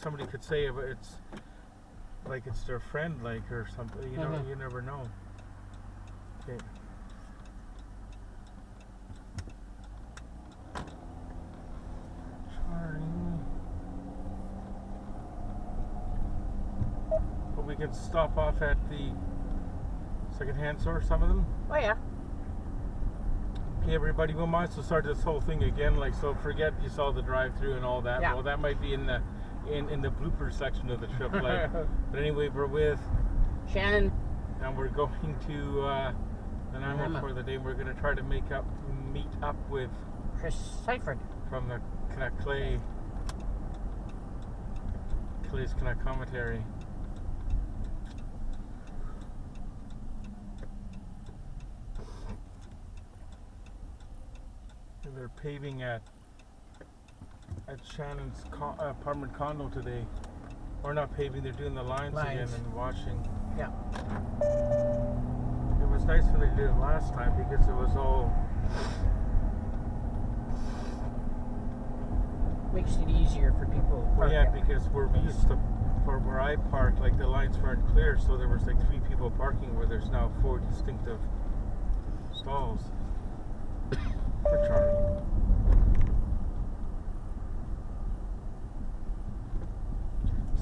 somebody could say it's like it's their friend, like, or something. You know, you never know. Okay. But we can stop off at the second-hand store, some of them. Oh yeah. Okay, everybody, we might as well start this whole thing again. Like, so forget you saw the drive-through and all that. Yeah. Well, that might be in the blooper section of the trip. Like, but anyway, we're with Shannon, and we're going to Nanaimo for the day. We're going to try to meet up with Chris Seifert from the Clay's Canuck commentary. They're paving at Shannon's apartment condo today. Or not paving, they're doing the lines again and washing. Yeah. It was nice when they did it last time because it was all... Makes it easier for people to park. Well, yeah, because we used to, for where I parked, like the lines weren't clear, so there was like 3 people parking where there's now 4 distinctive stalls. For Charlie.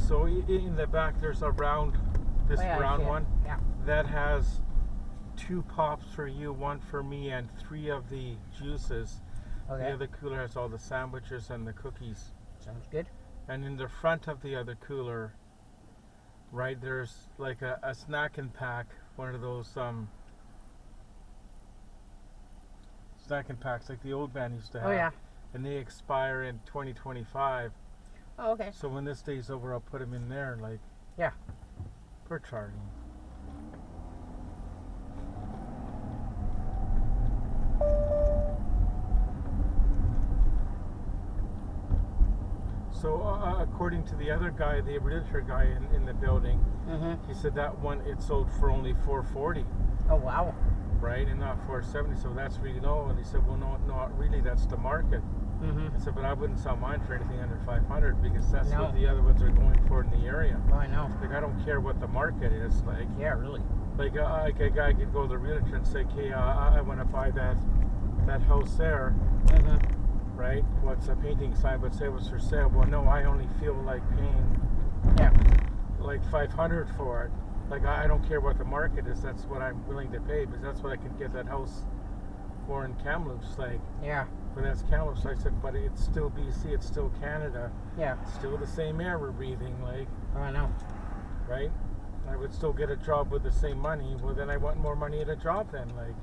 So in the back there's a round, round one that has 2 pops for you, 1 for me, and 3 of the juices. Okay. The other cooler has all the sandwiches and the cookies. Sounds good. And in the front of the other cooler, right, there's like a snack and pack, one of those snack and packs like the old band used to have. Oh yeah. And they expire in 2025. Oh, okay. So when this day's over, I'll put them in there, like. Yeah. For Charlie. So according to the other guy, the realtor guy in the building, he said that one it sold for only $440. Oh wow. Right, and not $470, so that's really low. And he said, well, no, not really, that's the market. I said, but I wouldn't sell mine for anything under $500 because that's what the other ones are going for in the area. Oh, I know. Like, I don't care what the market is. Like, yeah, really. Like, a guy could go to the realtor and say, okay, I want to buy that house there. Right? What's a painting sign would say was for sale? Well, no, I only feel like paying like $500 for it. Like, I don't care what the market is. That's what I'm willing to pay because that's what I can get that house for in Kamloops. Like, yeah. But that's Kamloops. So I said, but it's still BC. It's still Canada. Yeah. It's still the same air we're breathing. Like, oh, I know. Right? I would still get a job with the same money. Well, then I want more money at a job then. Like.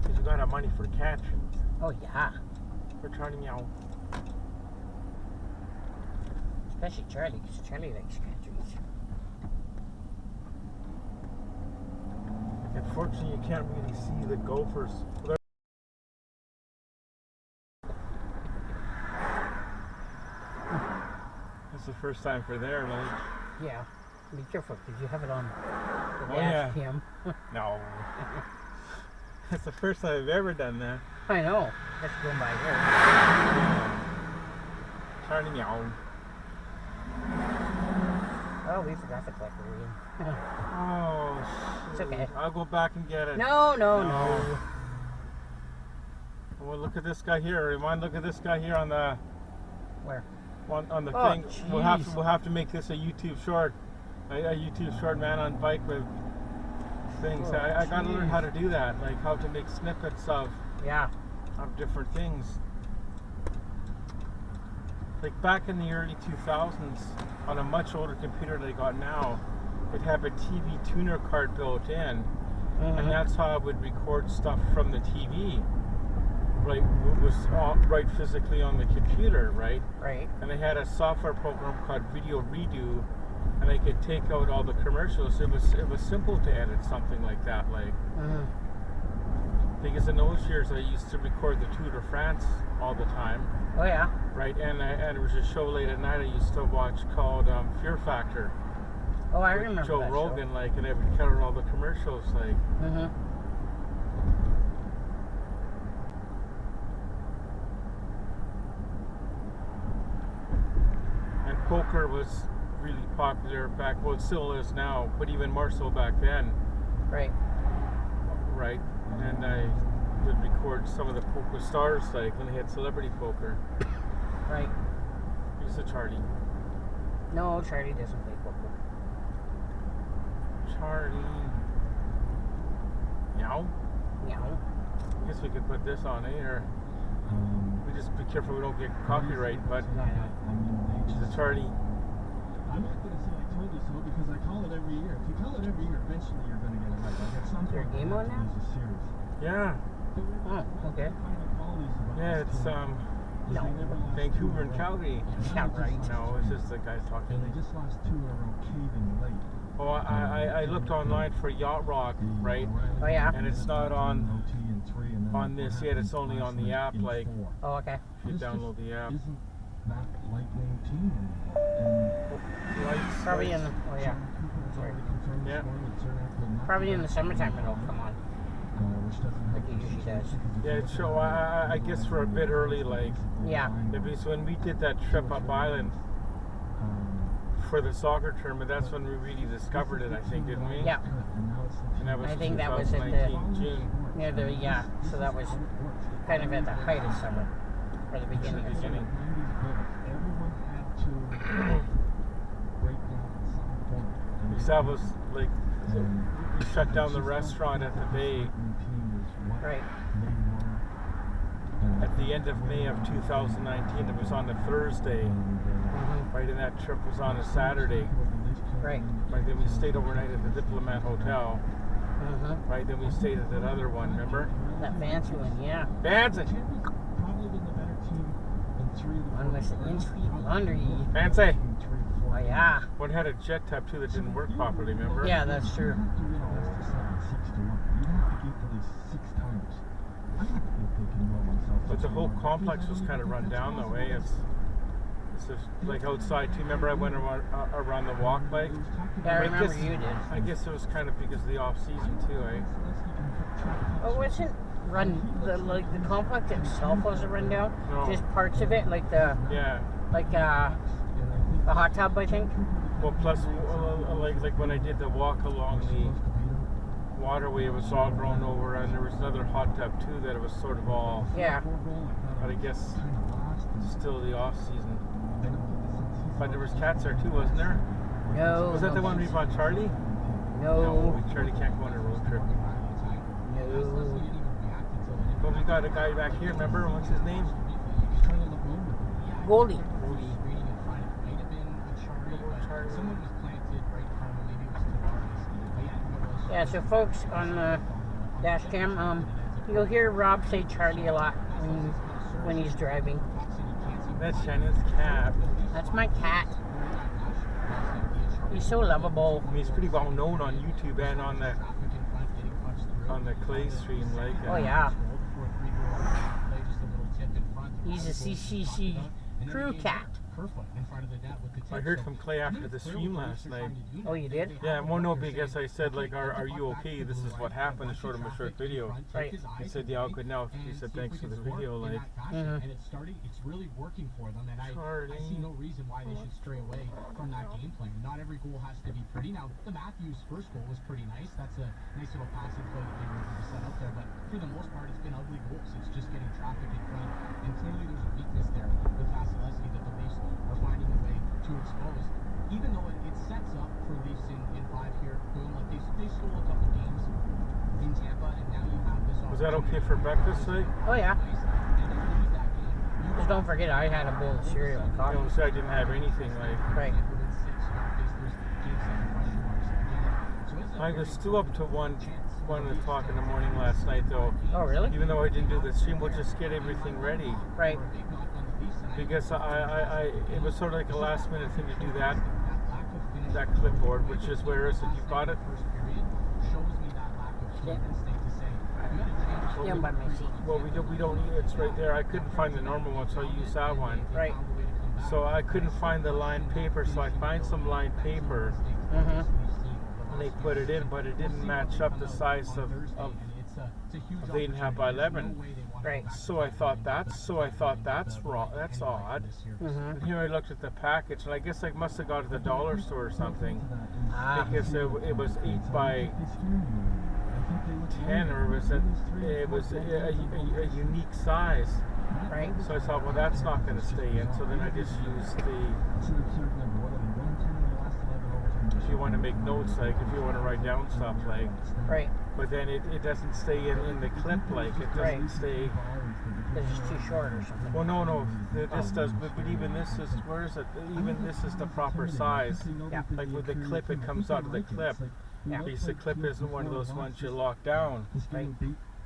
Because you got to have money for cat treats. Oh, yeah. For Charlie Meow. Especially Charlie, because Charlie likes cat treats. Unfortunately, you can't really see the gophers. It's the first time for there, like. Yeah. Be careful, because you have it on the dash cam. No. That's the first time I've ever done that. I know. That's going by here. Charlie Meow. Oh, we forgot the collector reading. Oh, it's okay. I'll go back and get it. No. Well, look at this guy here. Remind, look at this guy here on the. Where? On the thing. Geez. We'll have to make this a YouTube short. A YouTube short, man on bike with things. Oh, I gotta learn how to do that. Like how to make snippets of different things. Like back in the early 2000s, on a much older computer that I got now, it had a TV tuner card built in, and that's how I would record stuff from the TV. Right, it was right physically on the computer, right? Right. And I had a software program called Video Redo, and I could take out all the commercials. It was simple to edit something like that, like. Because in those years I used to record the Tour de France all the time. Oh yeah. Right, and there was a show late at night I used to watch called Fear Factor. Oh, I remember Joe that Rogan, show. like, and I would cut out all the commercials, like. poker was really popular back. Well, it still is now, but even more so back then. Right. Right. And I would record some of the poker stars, like when they had celebrity poker. Right. Here's the Charlie. No, Charlie doesn't play poker. Charlie. Meow. Meow. I guess we could put this on air. We just be careful we don't get copyright, but No. the Charlie. I'm not going to say I told you so because I call it every year. If you call it every year, eventually you're going to get it right. Like at some Is there a point, game on now? there's a series. Yeah. Oh, okay. Yeah, it's No. Vancouver and Calgary. Yeah, right. No, it's just the guys talking. And they just lost 2 in a row caving late. Oh, I looked online for Yacht Rock, right? Oh, yeah. And it's not on this yet. It's only on the app. Like, Oh, okay. if you download the app. Isn't that lightning team anymore? Lights, Probably in lights. the, oh yeah. Sorry. Yeah. Probably in the summertime it'll come on. Like it usually does. Yeah, it's so I guess we're a bit early. Like, Yeah. because when we did that trip up island for the soccer tournament, that's when we really discovered it. I think, didn't we? Yeah. And that was I think that was at 2019 June. Near the, yeah. So that was kind of at the height of summer. Or the beginning of summer. Everyone had to break down at some point. Because that was like we shut down the restaurant at the Bay Right. at the end of May of 2019. It was on a Thursday, Mm-hmm. right? And that trip was on a Saturday. Right. Right, then we stayed overnight at the Diplomat Hotel. Mm-hmm. Right, then we stayed at that other one, remember? That fancy one, yeah. Fancy! Probably been the better team in 3 of the One with the in-street laundry. Fancy! Oh, yeah. One had a jet tap too that didn't work properly, remember? Yeah, that's true. You have to win all this to 7, 6 to 1. You have to get to these 6 times. I don't think they can run themselves. But the whole complex was kind of run down though, eh? It's just like outside too. Remember I went around the walk, like? Yeah, I remember guess, you did. I guess it was kind of because of the off season too, eh? Oh, wasn't the complex itself wasn't run down? No. Just parts of it, like the hot tub, I think. Well, plus like when I did the walk along the waterway, it was all grown over, and there was another hot tub too that it was sort of all. Yeah. But I guess still the off season. But there was cats there too, wasn't there? No. Was that the one we bought Charlie? No. Charlie can't go on a road trip. No. But we got a guy back here, remember? What's his name? Goldie. Yeah, so folks on the dash cam, you'll hear Rob say Charlie a lot when he's driving. That's Shannon's cat. That's my cat. He's so lovable. I mean, he's pretty well known on YouTube and on the Clay stream, like. Oh yeah. He's a CCC crew cat. I heard from Clay after the stream last night. Oh, you did? Yeah, well, no, because I said, like, are you okay? This is what happened. I showed him a short video. Right. He said, yeah, all good now. He said, thanks for the video, like. Mm-hmm. And it's really working for them, and I see no reason why they should stray away from that game plan. Not every goal has to be pretty. Now, the Matthews first goal was pretty nice. That's a nice little passing play that they were able to set up there, but for the most part, it's been ugly goals. It's just getting traffic in front, and clearly there's a weakness there with Vasilevsky that the Leafs are finding a way to expose. Even though it sets up for Leafs in 5 here, boom, like they stole a couple games in Tampa, and now you have this. Was that okay for breakfast, like? Oh yeah. Just don't forget, I had a bowl of cereal and You coffee. know, so I didn't have anything, like. Right. I was still up to 1 o'clock in the morning last night, though. Oh really? Even though I didn't do the stream, we'll just get everything ready. Right. Because it was sort of like a last minute thing to do that clipboard, which is where is it? You got it? Yeah. Yeah, by my seat. Well, we don't. It's right there. I couldn't find the normal one, so I used that one. Right. So I couldn't find the lined paper, so I find some lined paper, Mm-hmm. and they put it in, but it didn't match up the size of a huge 8.5x11. Right. So I thought that's wrong. That's odd. And here I looked at the package, and I guess I must have got it at the dollar store or something, because it was 8x10, or it was a unique size. Right. So I thought, well, that's not going to stay in. So then I just used if you want to make notes, like if you want to write down stuff, like. Right. But then it doesn't stay in the clip, like it doesn't stay. It's just too short or something. Well, no, this does, but even this is, where is it? Even this is the proper size. Yeah. Like with the clip, it comes out of the clip. Yeah. Because the clip isn't one of those ones you lock down. Right.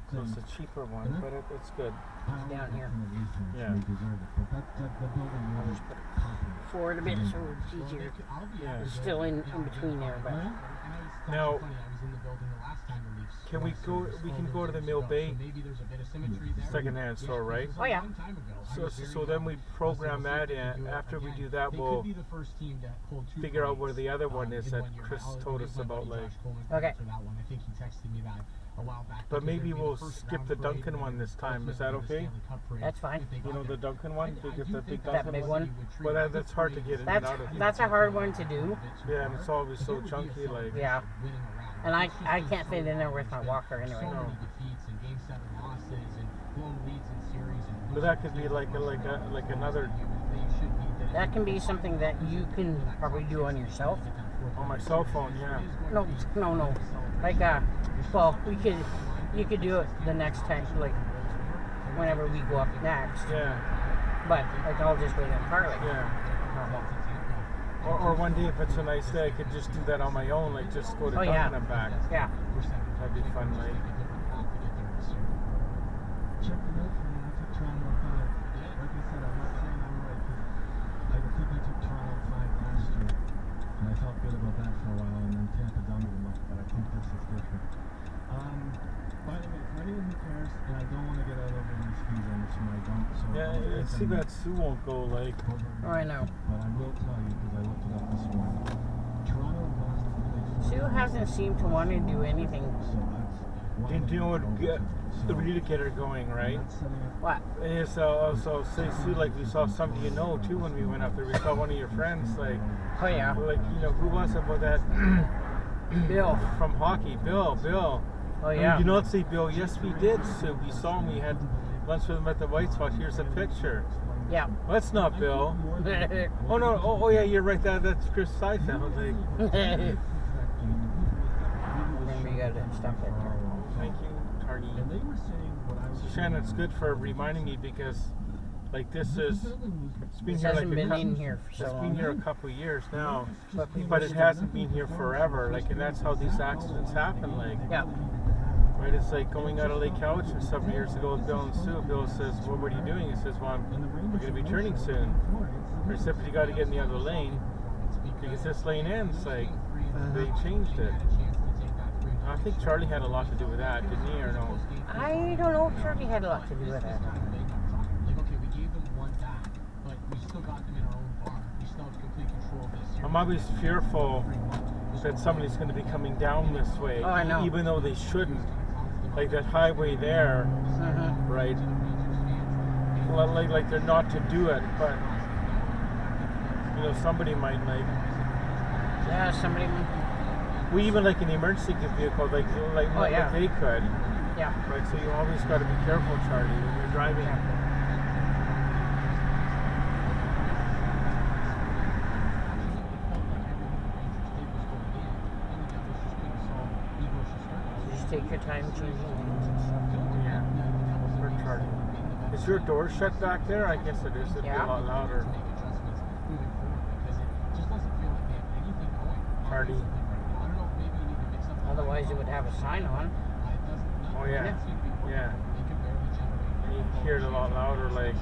So it's a cheaper one, but it's good. It's down here. Yeah. I'll just put it forward a bit so it's easier. Yeah. It's still in between there, but Now, can we go? We can go to the Mill Bay secondhand store, right? oh yeah. So then we program that in. After we do that, we'll figure out where the other one is that Chris told us about, like. Okay. But maybe we'll skip the Duncan one this time. Is that okay? That's fine. You know the Duncan one? The big That Duncan big one? Well, that's hard to get in and out of. That's a hard one to do. Yeah, and it's always so chunky, like. Yeah. And I can't fit in there with my walker anyway. No. But that could be like another. That can be something that you can probably do on yourself. On my cell phone, yeah. No. Like well, you could do it the next time, like whenever we go up next. Yeah. But like I'll just wait in Carly. Yeah. Normal. Or one day if it's a nice day, I could just do that on my own, like just go to Dunkin' yeah. and back. Yeah. That'd be fun, like. Check the notes, man. I took Toronto 5. Like I said, I'm not saying I'm right, because I think I took Toronto 5 last year, and I felt good about that for a while, and then Tampa dummied them up, but I think this is different. By the way, for anyone who cares, and I don't want to get out over my skis on this one, I don't, so Yeah, it's too bad Sue won't go, like. Oh, I know. But I will tell you, because I looked it up this morning. Toronto lost Sue hasn't seemed to want to do anything. so that's Do you know what the really get her going, right? What? Is so say Sue, like we saw somebody you know too when we went up there. We saw one of your friends, like. Oh yeah. Like, you know, who was it with that? Bill. From hockey, Bill. Oh yeah. You not see Bill? Yes, we did. So we saw him. We had lunch with him at the White Spot. Here's a picture. Yeah. Well, that's not Bill. Oh no. Oh yeah, you're right. That's Chris Seifeld. Like, Remember, you got to stop it there. thank you, Tardy. And they were saying what I was So Shannon, it's good for reminding me because, like, it's been This here like hasn't been in here for so It's been long. here a couple of years now, But but it hasn't been here forever. Like, and that's how these accidents happen. Like, Yeah. right? It's like going out of Lake Couch and several years ago with Bill and Sue. Bill says, "Well, what are you doing?" He says, "Well, we're going to be turning soon." Or said, "But you got to get in the other lane because this lane ends." Like, they changed it. I think Charlie had a lot to do with that, didn't he, or no? I don't know if Charlie had a lot to do with that. I'm always fearful that somebody's going to be coming down this way. Oh, I know. Even though they shouldn't. Like that highway there, right? Well, like they're not to do it, but, you know, somebody might, like. Yeah, somebody. We even like an emergency vehicle, like yeah. they could. Yeah. Right, so you always got to be careful, Charlie, when you're driving. Just take your time changing things and stuff. Yeah. For Charlie. Is your door shut back there? I guess it is. It'd be a lot louder. Charlie. Otherwise, it would have a sign on. Oh yeah. Yeah. And you can hear it a lot louder, like.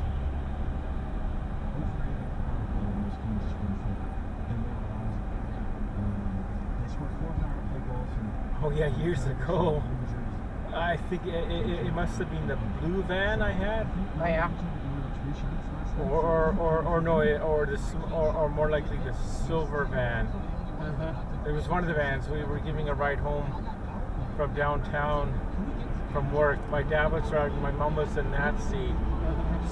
Oh yeah, years ago. I think it must have been the blue van I had. Oh yeah. Or no, or more likely the silver van. It was one of the vans. We were giving a ride home from downtown from work. My dad was driving, my mom was in that seat.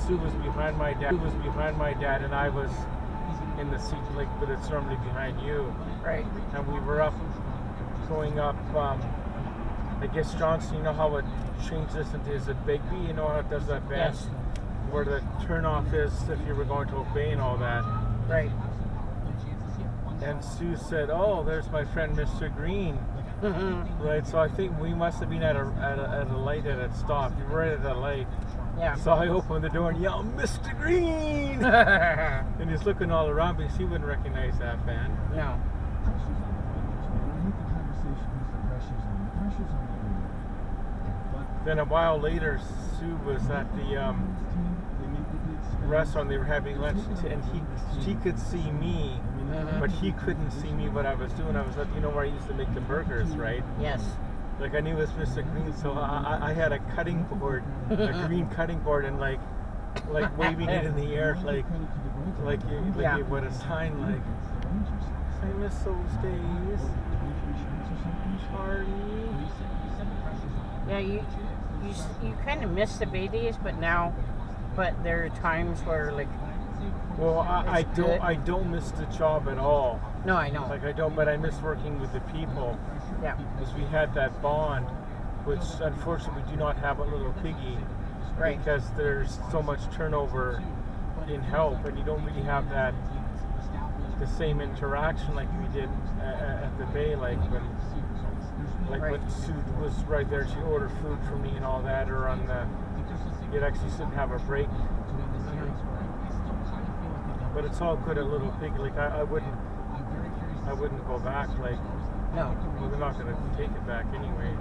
Sue was behind my dad. And I was in the seat, like, but it's normally behind you. Right. And we were going up, I guess Johnson, you know how it changes into, is it Bigby? You know how it does that bend? Yes. Where the turnoff is if you were going to Obey and all that. Right. And Sue said, "Oh, there's my friend Mr. Green." Right, so I think we must have been at a light that had stopped. You were right at the light. Yeah. So I opened the door and yelled, "Mr. Green!" And he's looking all around because he wouldn't recognize that van. No. I hate the conversation because the pressure's on. The pressure's on everyone. But Then a while later, Sue was at the they make the big spend. restaurant. They were having lunch, and she could see me, but he couldn't see me what I was doing. I was like, you know where I used to make the burgers, right? Yes. Like I knew it was Mr. Green, so I had a cutting board, a green cutting board, and like waving it in the air, like you would a sign like, "I miss those days, Charlie." Yeah, you kind of miss the Bay days, but there are times where, like, Well, I good. don't miss the job at all. no, I know. Like I don't, but I miss working with the people Yeah. because we had that bond, which unfortunately we do not have at Little Piggy. Right. Because there's so much turnover in help, and you don't really have the same interaction like we did at the Bay, like when Sue was right there, she ordered food for me and all that, or on you'd actually sit and have a break. But it's all good at Little Pig. Like I wouldn't go back. Like No. well, they're not gonna take it back anyway.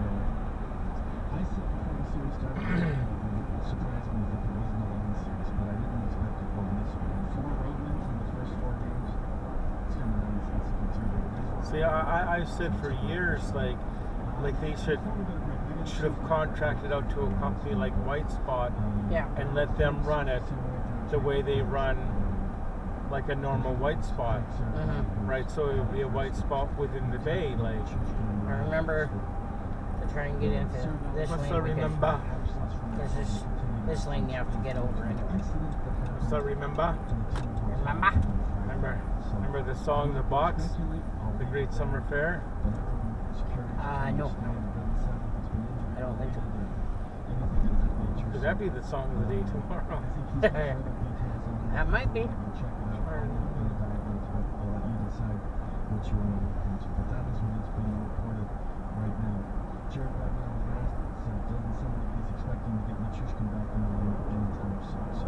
I said before the series started, it surprised me that there wasn't a 11 series, but I didn't expect it to go this way. 4 road wins in the first 4 games. It's kind of nice. That's a good team. See, I've said for years, like they should have contracted out to a company like White Spot Yeah. and let them run it the way they run like a normal White Spot, right? So it would be a White Spot within the Bay, like. I remember to try and get into this What's lane that remember? because this lane you have to get over anyway. What's that remember? Remember? Remember the song "The Box," the Great Summer Fair? No. I don't think so. Could that be the song of the day tomorrow? That might be. What you want to look into, but that is what is being reported right now. Jared Wagner was asked, said it doesn't sound like he's expecting to get Matryoshkin back in the line anytime soon. So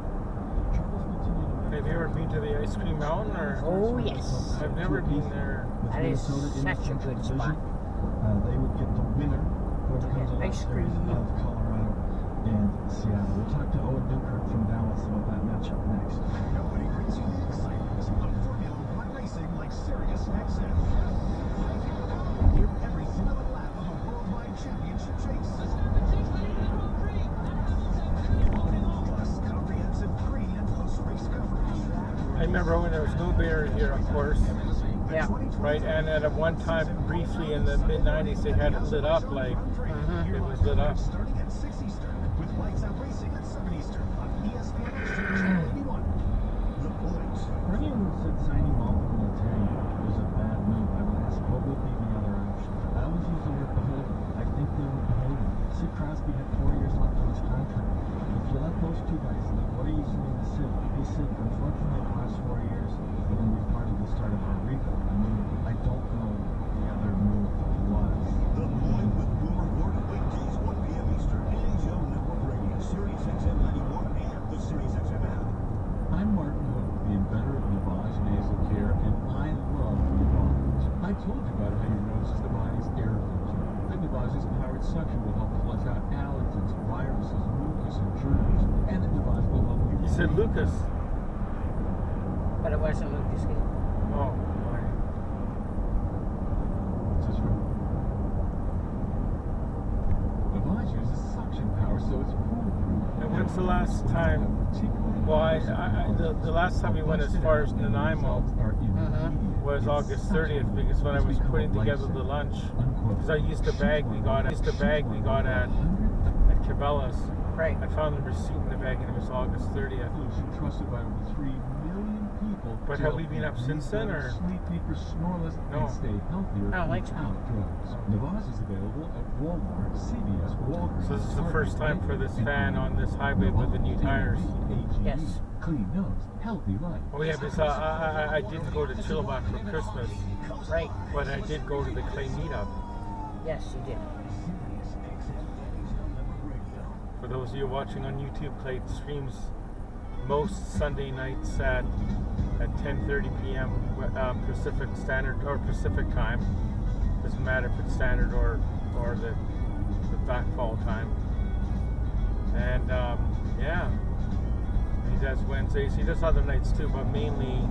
troubles continue to. Have you ever been to the Ice Cream Mountain? Or Oh, yes. I've never been there. That is such a good spot. They would get the winner, whoever comes out Ice of cream. Colorado and Seattle. We'll talk to Owen Newkirk from Dallas about that matchup next. Nobody brings you the excitement of Formula One racing like Sirius XM. Hear every single lap of a worldwide championship chase. Plus comprehensive pre- and post-race coverage. I remember when there was no beer here, of course. Yeah. Right, and at one time, briefly in the mid-90s, they had it lit up, like, it was lit up. Starting at 6 Eastern with Lights Out Racing at 7 Eastern on ESPN Channel 81. The Point. For anyone who said signing Malcolm Letang was a bad move, I would ask what would be the other option. I always use the word beholden. I think they were beholden. Sid Crosby had 4 years left on his contract. If you let those two guys leave, what are you saying to Sid? Hey Sid, unfortunately the last 4 years are going to be part of the start of our rebuild. I mean, I don't know what the other move was. The Point with Boomer Gordon weekdays 1 p.m. Eastern. NHL Network Radio, Sirius XM 91 and the Sirius XM app. I'm Martin Hood, the inventor of Navage Nasal Care, and I love Navage. I told you about how your nose is the body's air filter. And Navage's powered suction will help flush out allergens, viruses, mucus, and germs. And the Navage will help you. You said Lucas. But it wasn't Lucas Gate. Oh, What's this from? Navage uses suction power, so it's foolproof. and what When's the last time? Well, the last time we went as far as Nanaimo was August 30th, because when I was putting together the lunch, because I used a bag we got at Cabela's. Right. I found the receipt in the bag, and it was August 30th. Trusted by over 3 million people. But have we been up since then, or? Sleep-deeper, snoreless, No. and stay healthier I don't like so. without drugs. Navaz is available at Walmart, CVS, Walgreens. So this is the first time for this fan on this highway with the new tires. Yes. Clean nose, healthy life. Oh yeah, because I didn't go to Chilliwack for Christmas, Right. but I did go to the Clay meetup. Yes, you did. For those of you watching on YouTube, Clay streams most Sunday nights at 10:30 p.m. Pacific Standard or Pacific time. Doesn't matter if it's Standard or the backfall time. And yeah, he does Wednesdays. He does other nights too, but mainly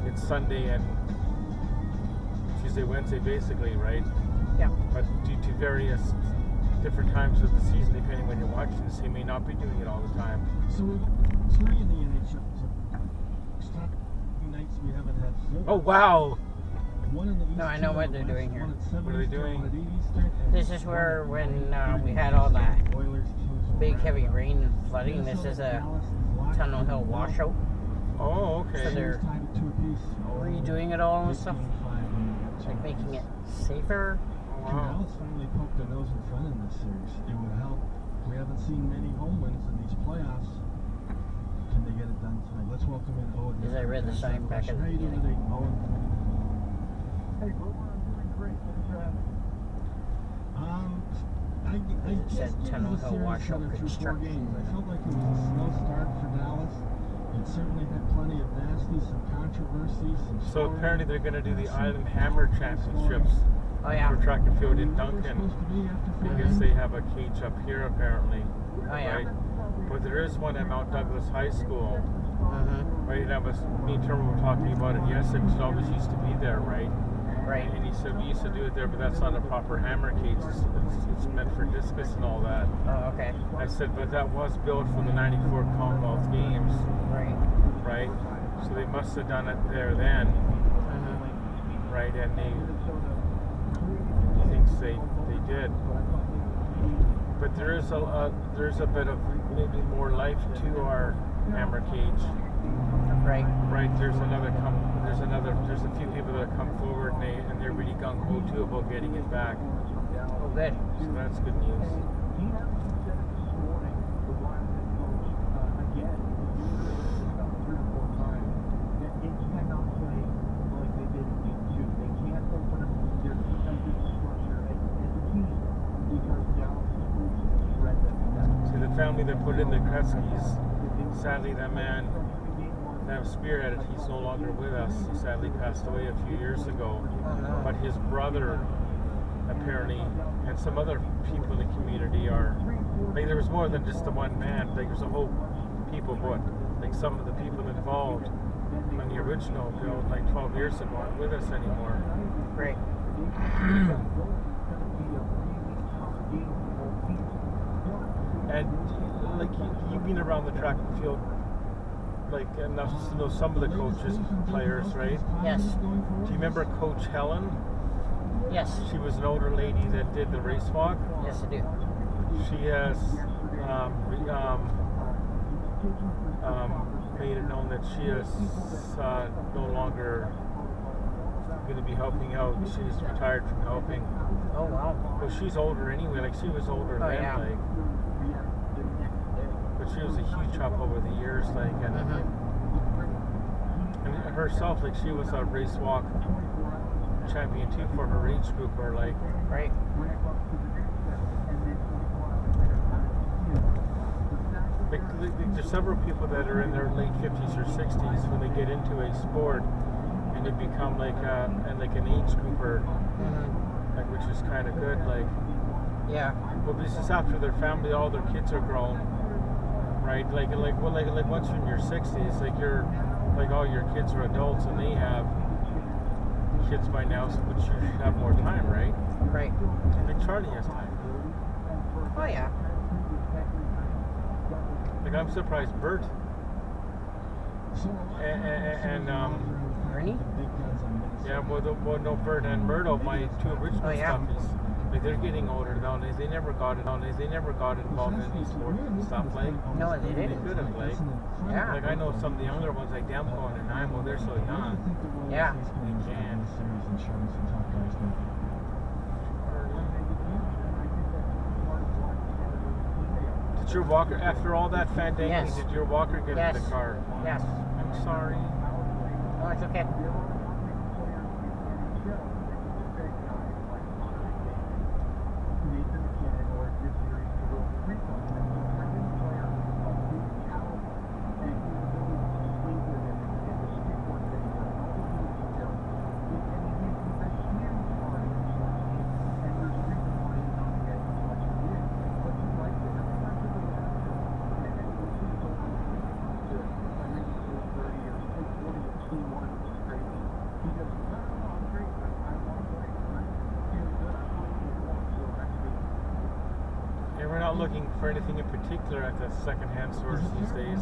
it's Sunday and Tuesday, Wednesday, basically, right? Yeah. But due to various different times of the season, depending when you're watching this, he may not be doing it all the time. So we're in the NHL. Start nights we haven't had. Oh wow! One in the East No, I know what they're West, doing here. one at 7 What are they Eastern, doing? one at 8 Eastern, and This is where when we had all that Oilers teams were big around. heavy rain and flooding. This is a Tunnel Hill washout. Oh, okay. So they're Tied it to a piece. redoing it all and stuff, 15-5 like making it safer. Wow. Dallas finally poked their nose in front in this series. It would help. We haven't seen many home wins in these playoffs. Can they get it done tonight? Let's welcome in Owen. As I read the sign back at the How you doing beginning. today, Owen? Hey, bro, I'm doing great. Thanks for having me. I It said guess Tunnel the Hill series washout started through 4 construction. games. I felt like it was a slow start for Dallas. It certainly had plenty of nasty, some controversy, some So scoring. apparently they're going to do the Island Hammer Championships Oh yeah. for track and field in We're Duncan, supposed to be after 4 because games. they have a cage up here apparently. Oh yeah. Right? But there is one at Mount Douglas High School. Right, and me and Turner were talking about it yesterday, because it always used to be there, right? Right. And he said we used to do it there, but that's not a proper hammer cage. It's meant for discus and all that. Oh okay. I said, but that was built for the '94 Commonwealth Games, Right. right? So they must have done it there then, right? And he thinks they did. But there's a bit of maybe more life to our hammer cage. Right. Right, there's a few people that come forward and they're really gung ho too about getting it back. Oh good. So that's good news. He hasn't said it this morning, the Wildcat coach, again, about 3 or 4 times, that they cannot play like they did in Game 2. They can't open up their defensive structure as a team because Dallas is read them to death. See, the family that put in the Kretskys, sadly that man, that spearheaded, he's no longer with us. He sadly passed away a few years ago. Oh no. But his brother apparently, and some other people in the community are, like there was more than just the one man, like there's a whole people, but like some of the people involved on the original build like 12 years ago aren't with us anymore. Right. And like you've been around the track and field like enough to know some of the coaches, players, right? Yes. Do you remember Coach Helen? Yes. She was an older lady that did the race walk. Yes, I do. She has made it known that she is no longer going to be helping out. She's retired from helping. Oh wow. Well, she's older anyway. Like she was older Oh, then, yeah. like. But she was a huge help over the years, like, and herself, like she was a race walk champion too for her age group, or like. Right. Like there's several people that are in their late 50s or 60s when they get into a sport and they become like an age grouper, like, which is kind of good. Like, Yeah. well, this is after their family, all their kids are grown, right? Like once you're in your 60s, like you're like all your kids are adults and they have kids by now, so which you should have more time, right? Right. Like Charlie has time. Oh yeah. Like, I'm surprised Bert and Ernie? yeah, well, no, Bert and Myrtle, my two original Oh, yeah. stuffies. Like, they're getting older now. They never got involved in any sports and stuff. Like, No, they they didn't. could have. Like, Yeah. like I know some of the younger ones, like Demko and Nanaimo, they're so young. Yeah. They can. Did your walker, after all that fandango, Yes. did your walker get Yes. in the car? Yes. I'm sorry. Oh, it's okay. Yeah, we're not looking for anything in particular at the second-hand stores these days.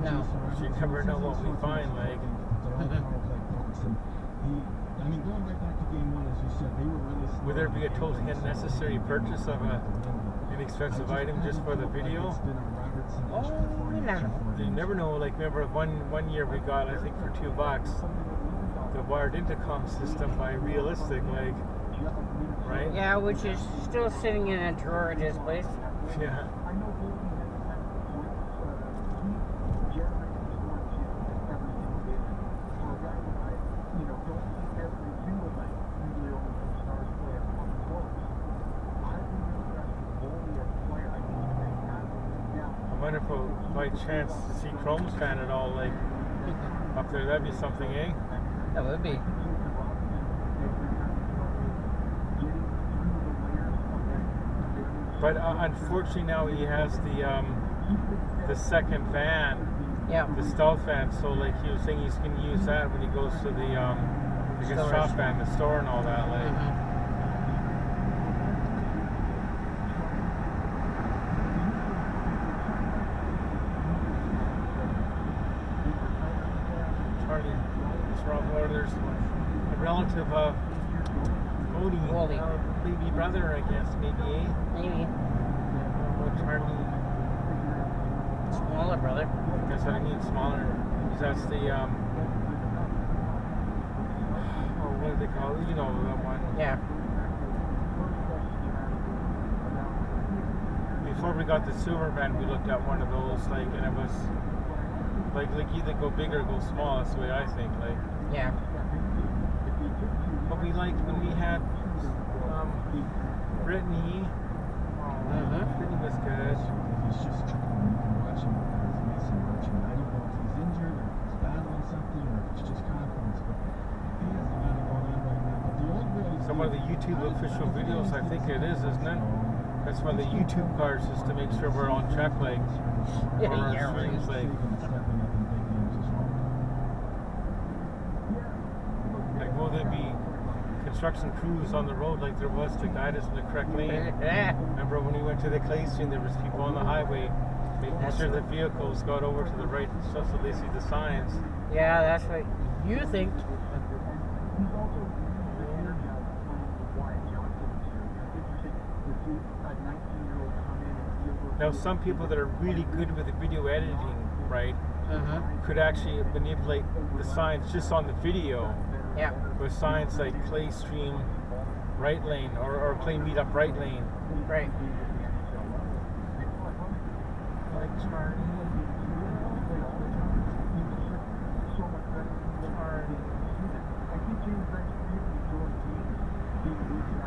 No. You never know what we find, like. I mean, going right back to game one, as you said, they were really slow. Would there be a totally unnecessary purchase of an inexpensive item just for the video? Oh, you never know. You never know. Like, remember one year we got, I think, for $2, the wired intercom system by Realistic, like, right? Yeah, which is still sitting in a drawer at his place. Yeah. I wonder if we'll, by chance, see Chrome's fan at all, like, up there. That'd be something, eh? That would be. But unfortunately now he has the second van, Yeah. the stealth van. So like he was saying, he's going to use that when he goes to the I guess shop van, the store and all that. Like. Charlie, it's Rob Lord. There's a relative of Odie, baby brother, I guess, maybe, eh? Maybe. Charlie. Smaller brother. That's what I mean, smaller. Because that's the, oh, what do they call it? You know that one. Yeah. Before we got the silver van, we looked at one of those, like, and it was, like either go big or go small. That's the way I think, like. Yeah. But we liked when we had, Brittany. Brittany was good. He's just trying to watch him as Mason watching. I don't know if he's injured or if he's battling something or if it's just confidence, but he has a lot going on right now. But the old way Some of the YouTube official videos, I think it is, isn't it? That's one of the YouTube cars, just to make sure we're on track, like, Yeah, or our yeah, right. streams, like. Like, will there be construction crews on the road like there was to guide us in the correct lane? Yeah. Remember when we went to the clay stream, there was people on the highway making sure the vehicles got over to the right so they see the signs. Yeah, that's what you think. Now, some people that are really good with the video editing, right, could actually manipulate the signs just on the video. Yeah. With signs like play stream right lane or play meet up right lane. Right.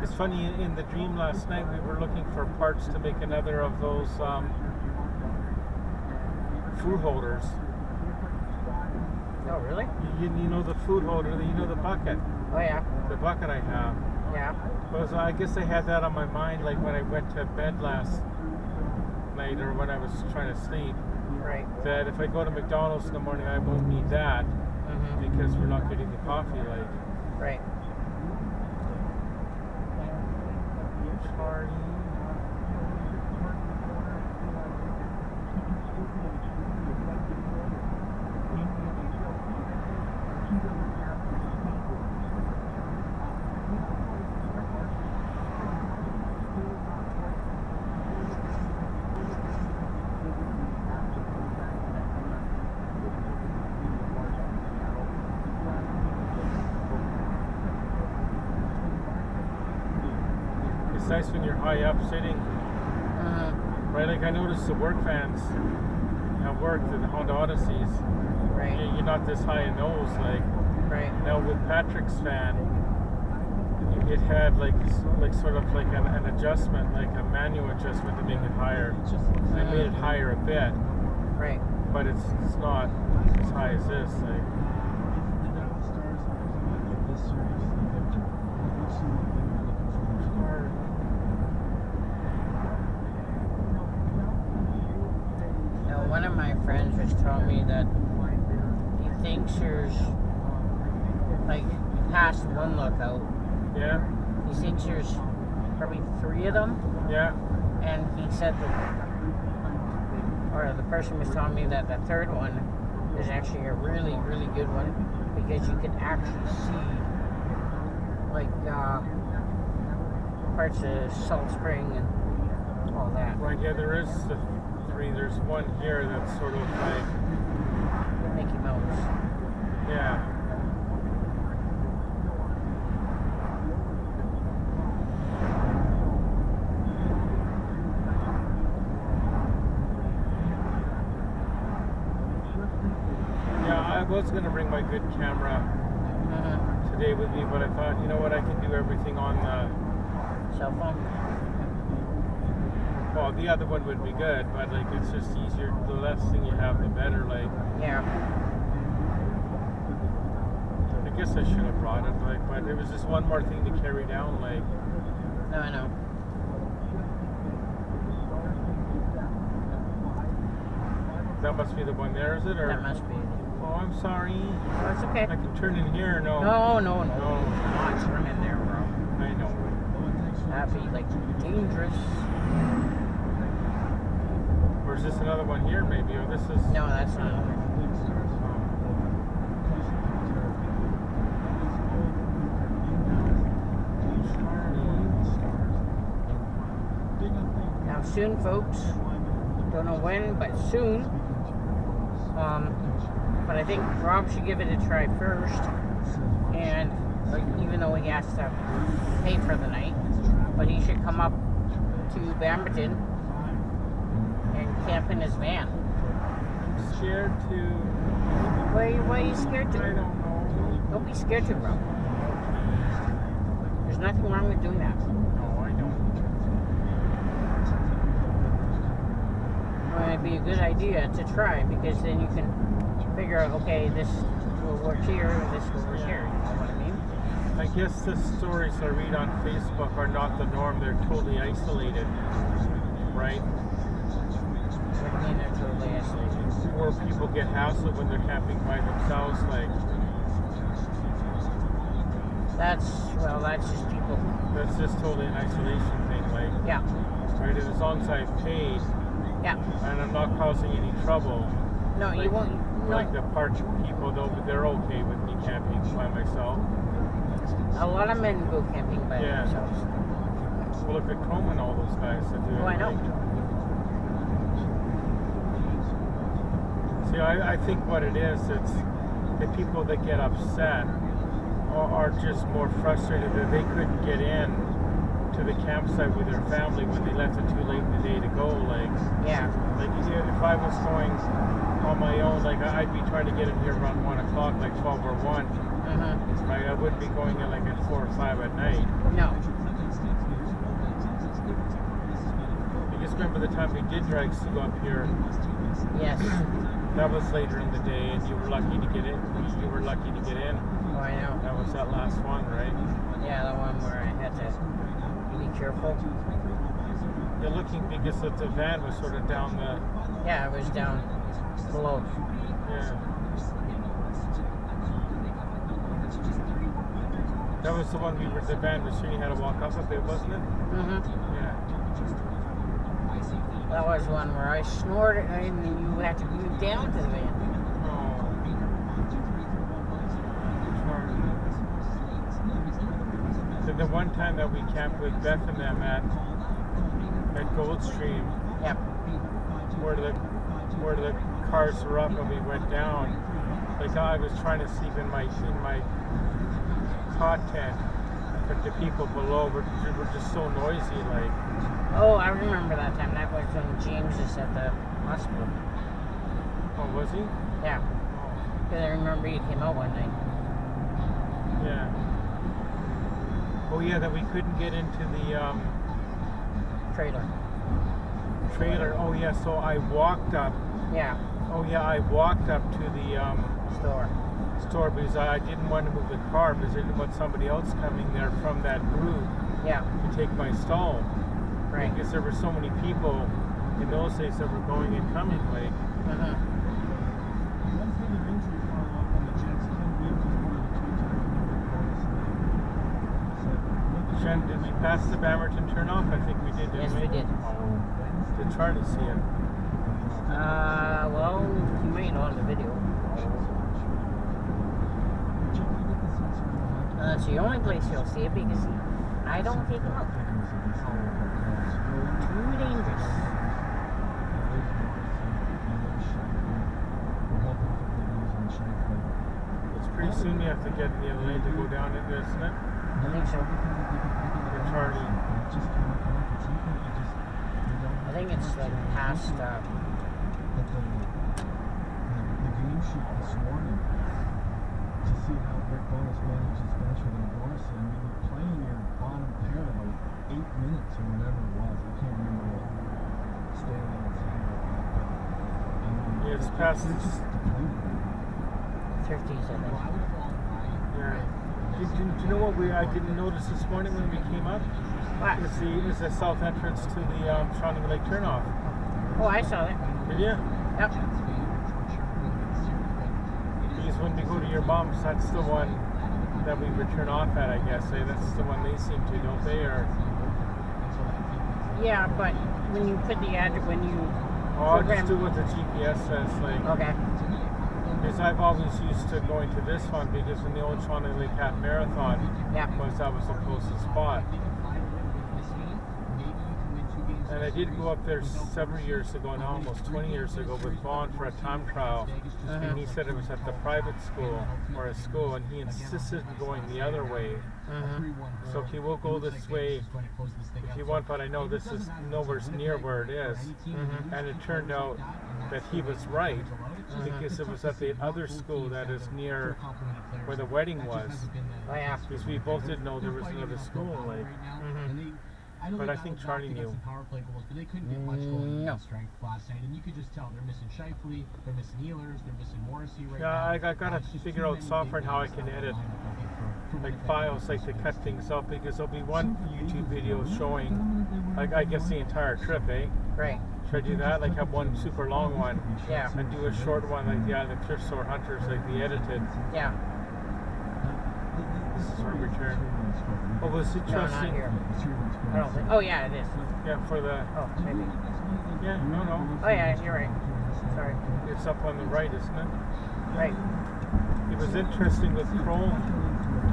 It's funny, in the dream last night we were looking for parts to make another of those food holders. Oh, really? You know the food holder, you know the bucket. Oh, yeah. The bucket I have. Yeah. Because I guess I had that on my mind, like when I went to bed last night or when I was trying to sleep. Right. That if I go to McDonald's in the morning, I won't need that because we're not getting the coffee, like. Right. nice when you're high up sitting, right? Like I noticed the work vans at work, the Honda Odysseys, Right. you're not this high in those. Like Right. now with Patrick's van, it had like sort of like an adjustment, like a manual adjustment to make it higher. They made it higher a bit, Right. but it's not as high as this. Like. The Dallas Stars are like this seriously different. What's the one thing you're looking for? Now, one of my friends was telling me that he thinks there's, like, past one lookout, Yeah, he thinks there's probably 3 of them, yeah. and he said that, or the person was telling me that the third one is actually a really, really good one, because you can actually see, like, parts of Salt Spring and all that. Right, yeah, there is the 3. There's one here that's sort of like, Mickey Mouse. yeah. Yeah, I was going to bring my good camera today with me, but I thought, you know what, I can do everything on the, Cell phone. well, the other one would be good, but like it's just easier. The less thing you have, the better. Like, Yeah. I guess I should have brought it, like, but it was just one more thing to carry down. Like, No, I know. that must be the one there, is it? Or That must be. oh, I'm sorry. Oh, it's okay. I can turn in here. No. No. No. Not turn in there, bro. I know. That'd be like dangerous. Or is this another one here, maybe? Or this is. No, that's not. Now soon, folks. Don't know when, but soon. But I think Rob should give it a try first. And like, even though he has to pay for the night, but he should come up to Bamberton and camp in his van. I'm scared to. Why are you scared to? I don't know. Don't be scared to, Rob. There's nothing wrong with doing that. No, I don't. Well, it'd be a good idea to try, because then you can figure out, okay, this will work here, this will work here. You know what I mean? I guess the stories I read on Facebook are not the norm. They're totally isolated, right? What do you mean they're totally isolated? Where people get hassled when they're camping by themselves, like That's just people. that's just totally an isolation thing, like Yeah, right. And as long as I've paid yeah. and I'm not causing any trouble, No, like, you won't. No, like the park people, they're okay with me camping by myself. a lot of men go camping by Yeah. themselves. Well, look at Chrome and all those guys that do it. Oh, I know. See, I think what it is, it's the people that get upset are just more frustrated that they couldn't get in to the campsite with their family when they left it too late in the day to go. Like Yeah, if I was going on my own, like I'd be trying to get in here around 1 o'clock, like 12 or 1, right? I wouldn't be going in like at 4 or 5 at night. no. You just remember the time we did drag Sue up here. Yes. That was later in the day, and you were lucky to get in. You were lucky to get in. Oh, I know. That was that last one, right? Yeah, the one where I had to be careful. You're looking because the van was sort of down the. Yeah, it was down below. Yeah. That was the one the van was showing you how to walk up a bit, wasn't it? Yeah. That was one where I snored and you had to move down to the van. So the one time that we camped with Beth and them at Goldstream, Yep. where the cars were up and we went down, like I was trying to sleep in my cot tent, but the people below were just so noisy, like. Oh, I remember that time. That was when James was at the hospital. Oh, was he? Yeah. Because I remember he came out one night. Yeah. Oh yeah, that we couldn't get into the Trailer. Oh yeah, so I walked up. Yeah. Oh yeah, I walked up to the store because I didn't want to move the car because I didn't want somebody else coming there from that group Yeah. to take my stall. Right. Because there were so many people in those days that were going and coming, like. Uh-huh. One thing of injury follow-up on the Jets. Ken Williams was one of the tweets I remember bonus. Jen, did we pass the Bamerton turnoff? I think we did, didn't Yes, we did. Oh, did Charlie see it? Well, you may not on the video. That's the only place you'll see it because I don't take them out. Too dangerous. It's pretty soon you have to get in the other lane to go down into, isn't it? I think so. For Charlie. I think it's like past, the game sheet this morning to see how Rick Bonus manages bench with Morrissey. I mean, you're playing your bottom pair about 8 minutes or whatever it was. I can't remember what Stanley was saying about that, but I mean, Yeah, it's past. it's just depleted. 30s, I think. Yeah. Do you know what I didn't notice this morning when we came up? What? Is the south entrance to the Shawnee Lake turnoff. Oh, I saw it. Did you? Yep. Because when we go to your mom's, that's the one that we return off at, I guess. Eh? That's the one they seem to, don't they? Or Yeah, but when you put the address, when you I'll program... just do what the GPS says. Like, Okay. because I've always used to going to this one because when the old Shawnee Lake Half Marathon Yeah. that was the closest spot. And I did go up there several years ago, now almost 20 years ago, with Vaughn for a time trial. And he said it was at the private school, or a school, and he insisted on going the other way. So he will go this way if you want, but I know this is nowhere near where it is. And it turned out that he was right, because it was at the other school that is near where the wedding was. Oh, yeah. Because we both didn't know there was another school, like. But I think Charlie knew. They couldn't get much going in strength last night, and you could just tell they're missing Shifley, they're missing Ehlers, they're missing Morrissey right now. Yeah, I gotta figure out software and how I can edit like files, like to cut things up, because there'll be one YouTube video showing, like I guess the entire trip, eh? Right. Should I do that? Like have one super long one, Yeah. and do a short one like the Island Cliff Store Hunters, like the edited. Yeah. This is our return. Oh, was it No, not interesting? here. I don't think. Oh, yeah, it is. Yeah, for the. Oh, maybe. Yeah, no. Oh, yeah, you're right. Sorry. It's up on the right, isn't it? Right. It was interesting with Kroll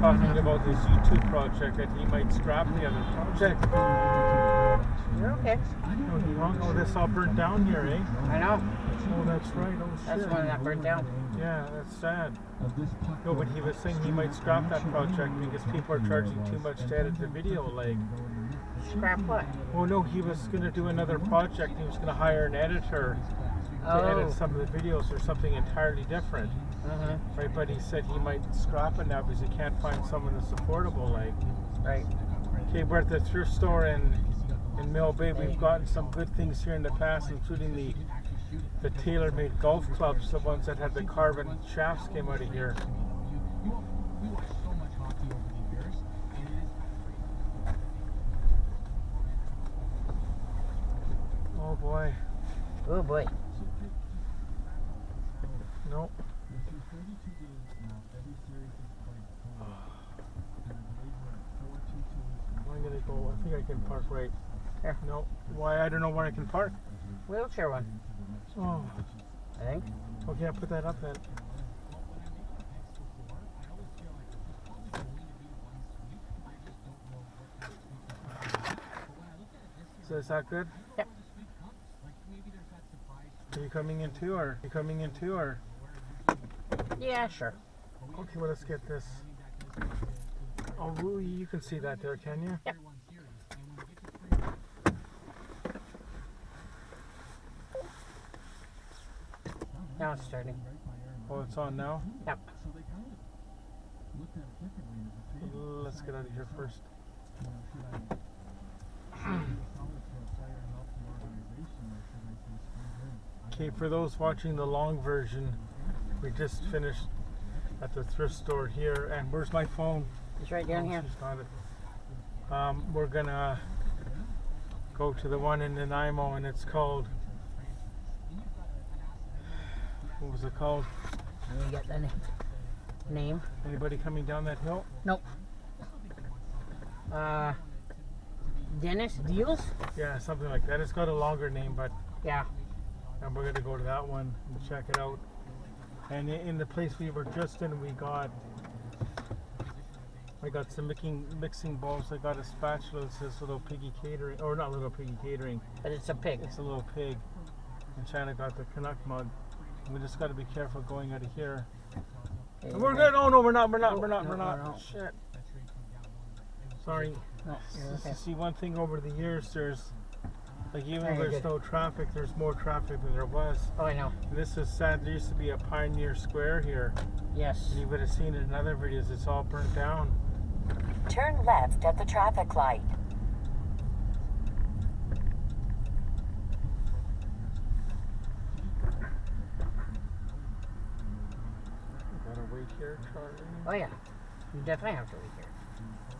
talking about his YouTube project that he might scrap the other project. You're okay. Oh, this all burnt down here, eh? I know. Oh, that's right. Oh, shit. That's the one that burned down. Yeah, that's sad. No, but he was saying he might scrap that project because people are charging too much to edit the video. Like, Scrap what? oh no, he was going to do another project. He was going to hire an editor to edit some of the videos or something entirely different. Right, but he said he might scrap it now because he can't find someone that's affordable. Like, Right. okay, we're at the thrift store in Mill Bay. We've gotten some good things here in the past, including the tailor-made golf clubs, the ones that had the carbon shafts came out of here. We watch so much hockey over the years, and it is Oh boy. Oh, boy. Nope. Through 32 games now, every series is played home. And I believe we're at 4-2-2. I'm gonna go. I think I can park right. Here. No. Why? I don't know where I can park. Wheelchair one, Oh. I think. Okay, I'll put that up then. So is that good? Yep. Are you coming in too, or Yeah, sure. Okay, well let's get this. Oh, you can see that there, can you? Yep. Now it's starting. Oh, it's on now? Yep. So they kind of looked at it differently as a favor. Let's get out of here first. You know, should I sell it to a player and help the organization, or should I say squeeze in? Okay, for those watching the long version, we just finished at the thrift store here, and where's my phone? It's right down here. She's got it. We're gonna go to the one in Nanaimo, and it's called, what was it called? Let me get the name. Anybody coming down that hill? Nope. Dennis Deals? Yeah, something like that. It's got a longer name, but Yeah. and we're gonna go to that one and check it out. And in the place we were just in, I got some mixing bowls. I got a spatula that says Little Piggy Catering, or not Little Piggy Catering. But it's a pig. It's a little pig. And China got the Canuck mug. We just got to be careful going out of here. And we're good. Oh no, we're not. No. Shit. Sorry. No, you're okay. See, one thing over the years, there's like even Very though there's good. no traffic, there's more traffic than there was. Oh, I know. And this is sad. There used to be a Pioneer Square here. Yes. And you would have seen it in other videos. It's all burnt down. Turn left at the traffic light. Gotta wait here, Charlie. Oh, yeah. You definitely have to wait here.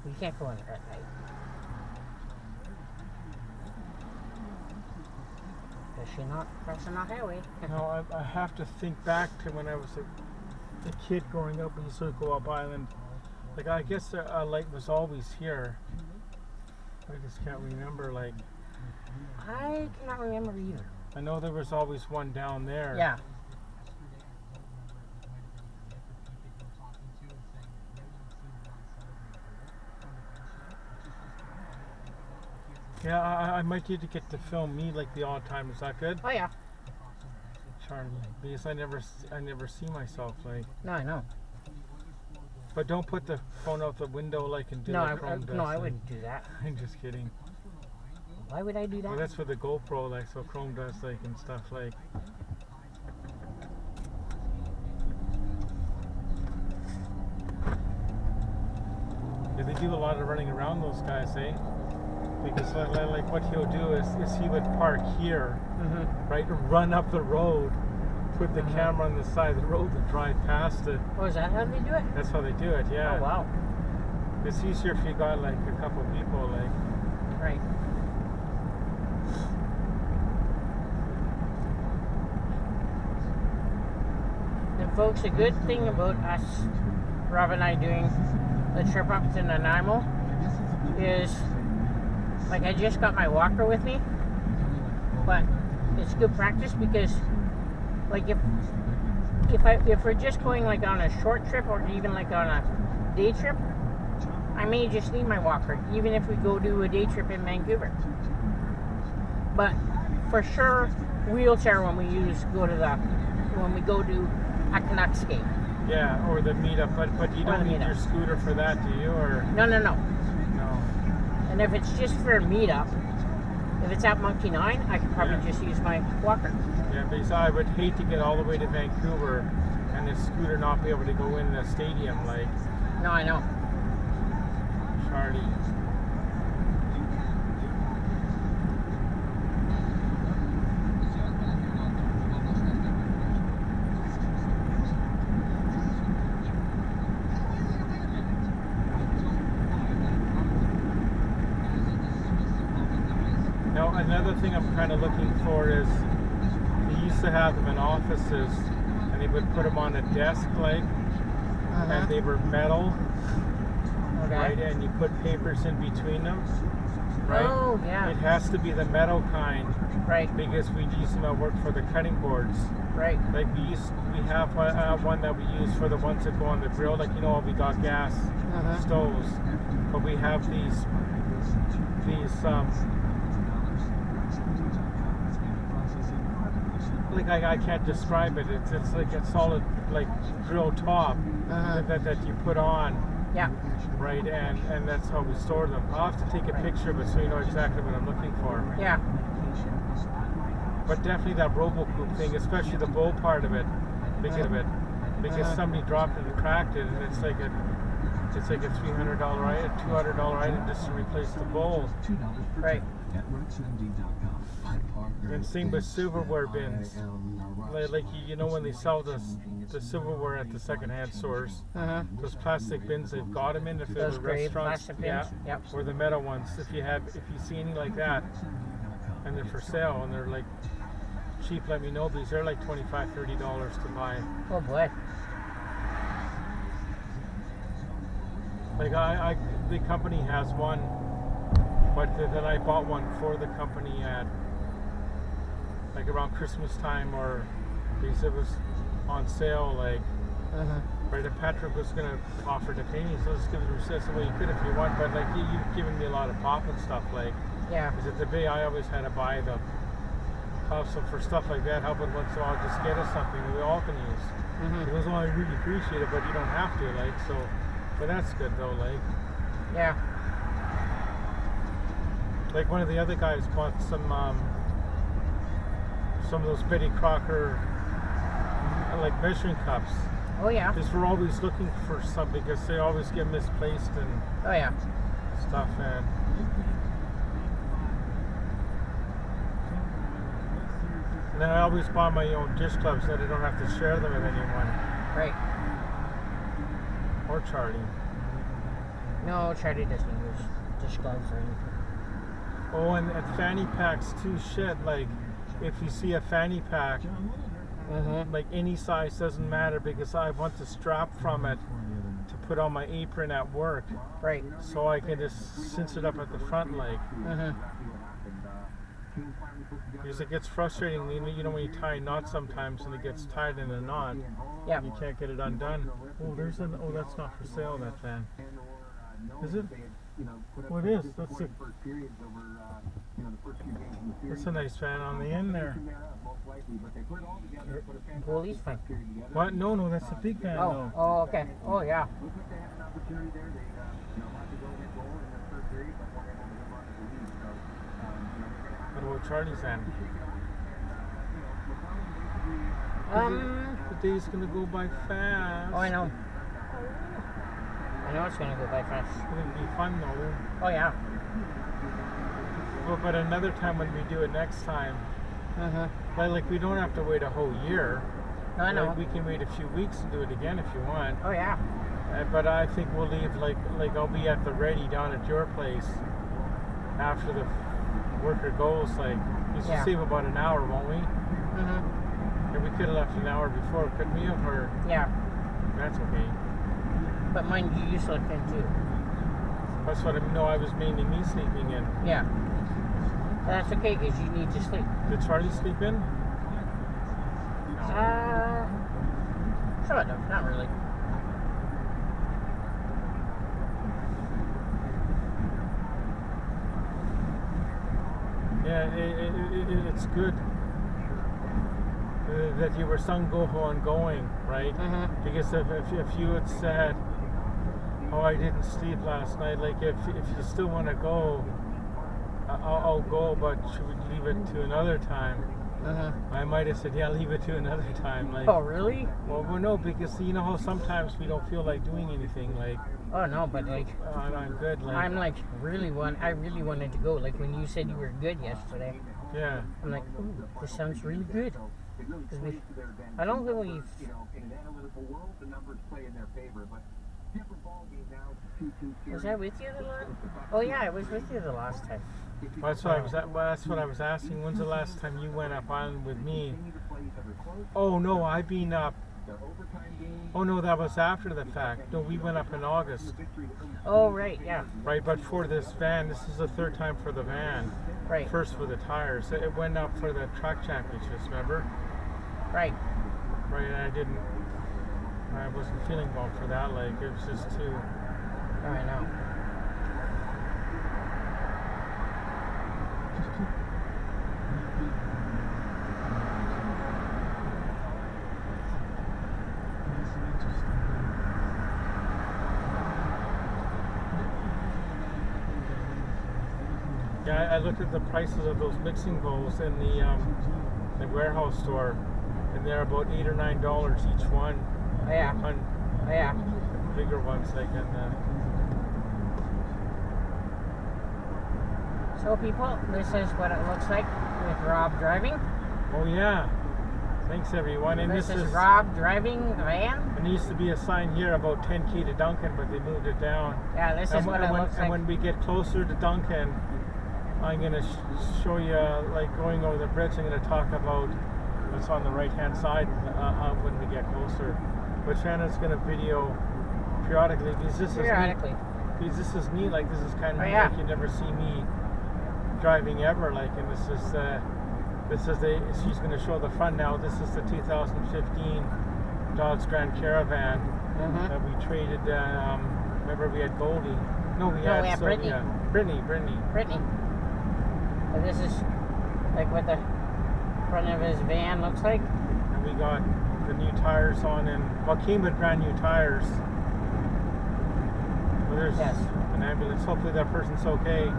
You can't go in there at night. Especially not crossing the highway. No, I have to think back to when I was a kid growing up. We used to go up Island. Like, I guess a light was always here. I just can't remember. Like, I cannot remember either. I know there was always one down there. Yeah. Yeah, I might need to get to film me like the odd time. Is that good, Oh, yeah. Charlie? Because I never see myself like. No, I know. But don't put the phone out the window like and do No, like Chrome does. I wouldn't do that. I'm just kidding. Why would I do that? Well, that's for the GoPro, like, so Chrome does like and stuff like. Yeah, they do a lot of running around, those guys, eh? Because like what he'll do is he would park here, right, run up the road, put the camera on the side of the road and drive past it. Oh, is that how they do it? That's how they do it, yeah. Oh, wow. It's easier if you got like a couple people, like. Right. And folks, a good thing about us, Rob and I, doing the trip up to Nanaimo is, like, I just got my walker with me, but it's good practice because, like, if we're just going like on a short trip or even like on a day trip, I may just need my walker, even if we go do a day trip in Vancouver. But for sure, wheelchair when we go do a Canucks game. Yeah, or the meetup, but you don't need your scooter for that, do you? Or No. no. And if it's just for a meetup, if it's at Monkey 9, I could probably just use my walker. Yeah, because I would hate to get all the way to Vancouver and the scooter not be able to go in the stadium, like. No, I know. Charlie. Now, another thing I'm kind of looking for is, they used to have them in offices, and they would put them on a desk, like, and they were metal, right? And you put papers in between them, right? Oh, yeah. It has to be the metal kind, Right, because we use them at work for the cutting boards. right. Like we have one that we use for the ones that go on the grill, like, you know, we got gas stoves, but we have these like I can't describe it. It's like a solid like grill top that you put on, Yeah. Right, and that's how we store them. I'll have to take a picture of it so you know exactly what I'm looking for. Yeah. But definitely that RoboCoop thing, especially the bowl part of it, because somebody dropped it and cracked it, and it's like a $300 item, $200 item just to replace the bowl. Right. And same with silverware bins, like you know when they sell the silverware at the secondhand stores, those plastic bins they've got them in if they're Those the gray restaurants, plastic bins? Yep. or the metal ones. If you see any like that, and they're for sale and they're like cheap, let me know, because they're like $25, $30 to buy. Oh boy. Like the company has one, but then I bought one for the company at like around Christmas time, or because it was on sale, like right. And Patrick was gonna offer to pay me, so let's give it a recess. Well, you could if you want, but like you've given me a lot of pop and stuff, like Yeah. because at the Bay I always had to buy the pop, so for stuff like that, help it once in a while, just get us something we all can use. He goes, oh, I really appreciate it, but you don't have to, like so. But that's good though, like. Yeah. Like one of the other guys bought some of those Betty Crocker like measuring cups. Oh yeah. Because we're always looking for some, because they always get misplaced and Oh yeah. stuff. And then I always buy my own dish clubs that I don't have to share them with anyone. Right. Or Charlie. No, Charlie doesn't use dish gloves or anything. Oh, and fanny packs too. Shit, like if you see a fanny pack, like any size doesn't matter, because I want the strap from it to put on my apron at work. Right. So I can just cinch it up at the front, like. Because it gets frustrating, you know, when you tie a knot sometimes and it gets tied in a knot. Yeah. You can't get it undone. Oh, that's not for sale, that fan. Is it? Oh, it is. That's a nice fan on the end there. Goalie's fine. What? No, that's a big fan. Oh, oh, okay. Oh, yeah. What about Charlie's fan? The day's gonna go by fast. Oh, I know. I know it's gonna go by fast. It's gonna be fun though. Oh yeah. Well, but another time when we do it next time, like we don't have to wait a whole year. No, I know. Like, we can wait a few weeks and do it again if you want. Oh yeah. But I think we'll leave like I'll be at the ready down at your place after the worker goes. Like we should save about an hour, won't we? And we could have left an hour before, couldn't we have? Or Yeah. that's okay. But mind you slept in too. That's what I was mainly me sleeping in. Yeah. That's okay, because you need to sleep. Did Charlie sleep in? Sort of, not really. Yeah, it's good that you were sung go on going, right? Because if you had said, oh, I didn't sleep last night, like if you still want to go, I'll go, but should we leave it to another time? I might have said, yeah, leave it to another time. Like, oh, really? Well, no, because you know how sometimes we don't feel like doing anything. Like, oh no, but like, I'm good. Like, I'm like I really wanted to go. Like when you said you were good yesterday. Yeah. I'm like, ooh, this sounds really good. I don't think we've. Was I with you the last? Oh yeah, I was with you the last time. That's what I was asking. When's the last time you went up island with me? Oh no, I've been up. Oh no, that was after the fact. No, we went up in August. Oh right, yeah. Right, but for this van, this is the third time for the van. Right. First for the tires. It went up for the track championships, remember? Right. Right, and I wasn't feeling well for that. Like it was just too. Oh, I know. I looked at the prices of those mixing bowls in the warehouse store, and they're about $8 or $9 each one. Oh, yeah. Oh, yeah. Bigger ones, like in the. So people, this is what it looks like with Rob driving. Oh yeah. Thanks everyone. And This is Rob driving the van. And there used to be a sign here about 10K to Duncan, but they moved it down. Yeah, this is what it looks And like. when we get closer to Duncan, I'm gonna show you like going over the bridge. I'm gonna talk about what's on the right-hand side when we get closer. But Shannon's gonna video periodically because this is neat. Because this is neat. Like this is kind of like you never see me driving ever. Like, and this is she's going to show the front now. This is the 2015 Dodge Grand Caravan that we traded. Remember we had Goldie. No, we had Brittany. Brittany. So this is like what the front of his van looks like. And we got the new tires on, and well, came with brand new tires. Well, there's an ambulance. Hopefully that person's okay.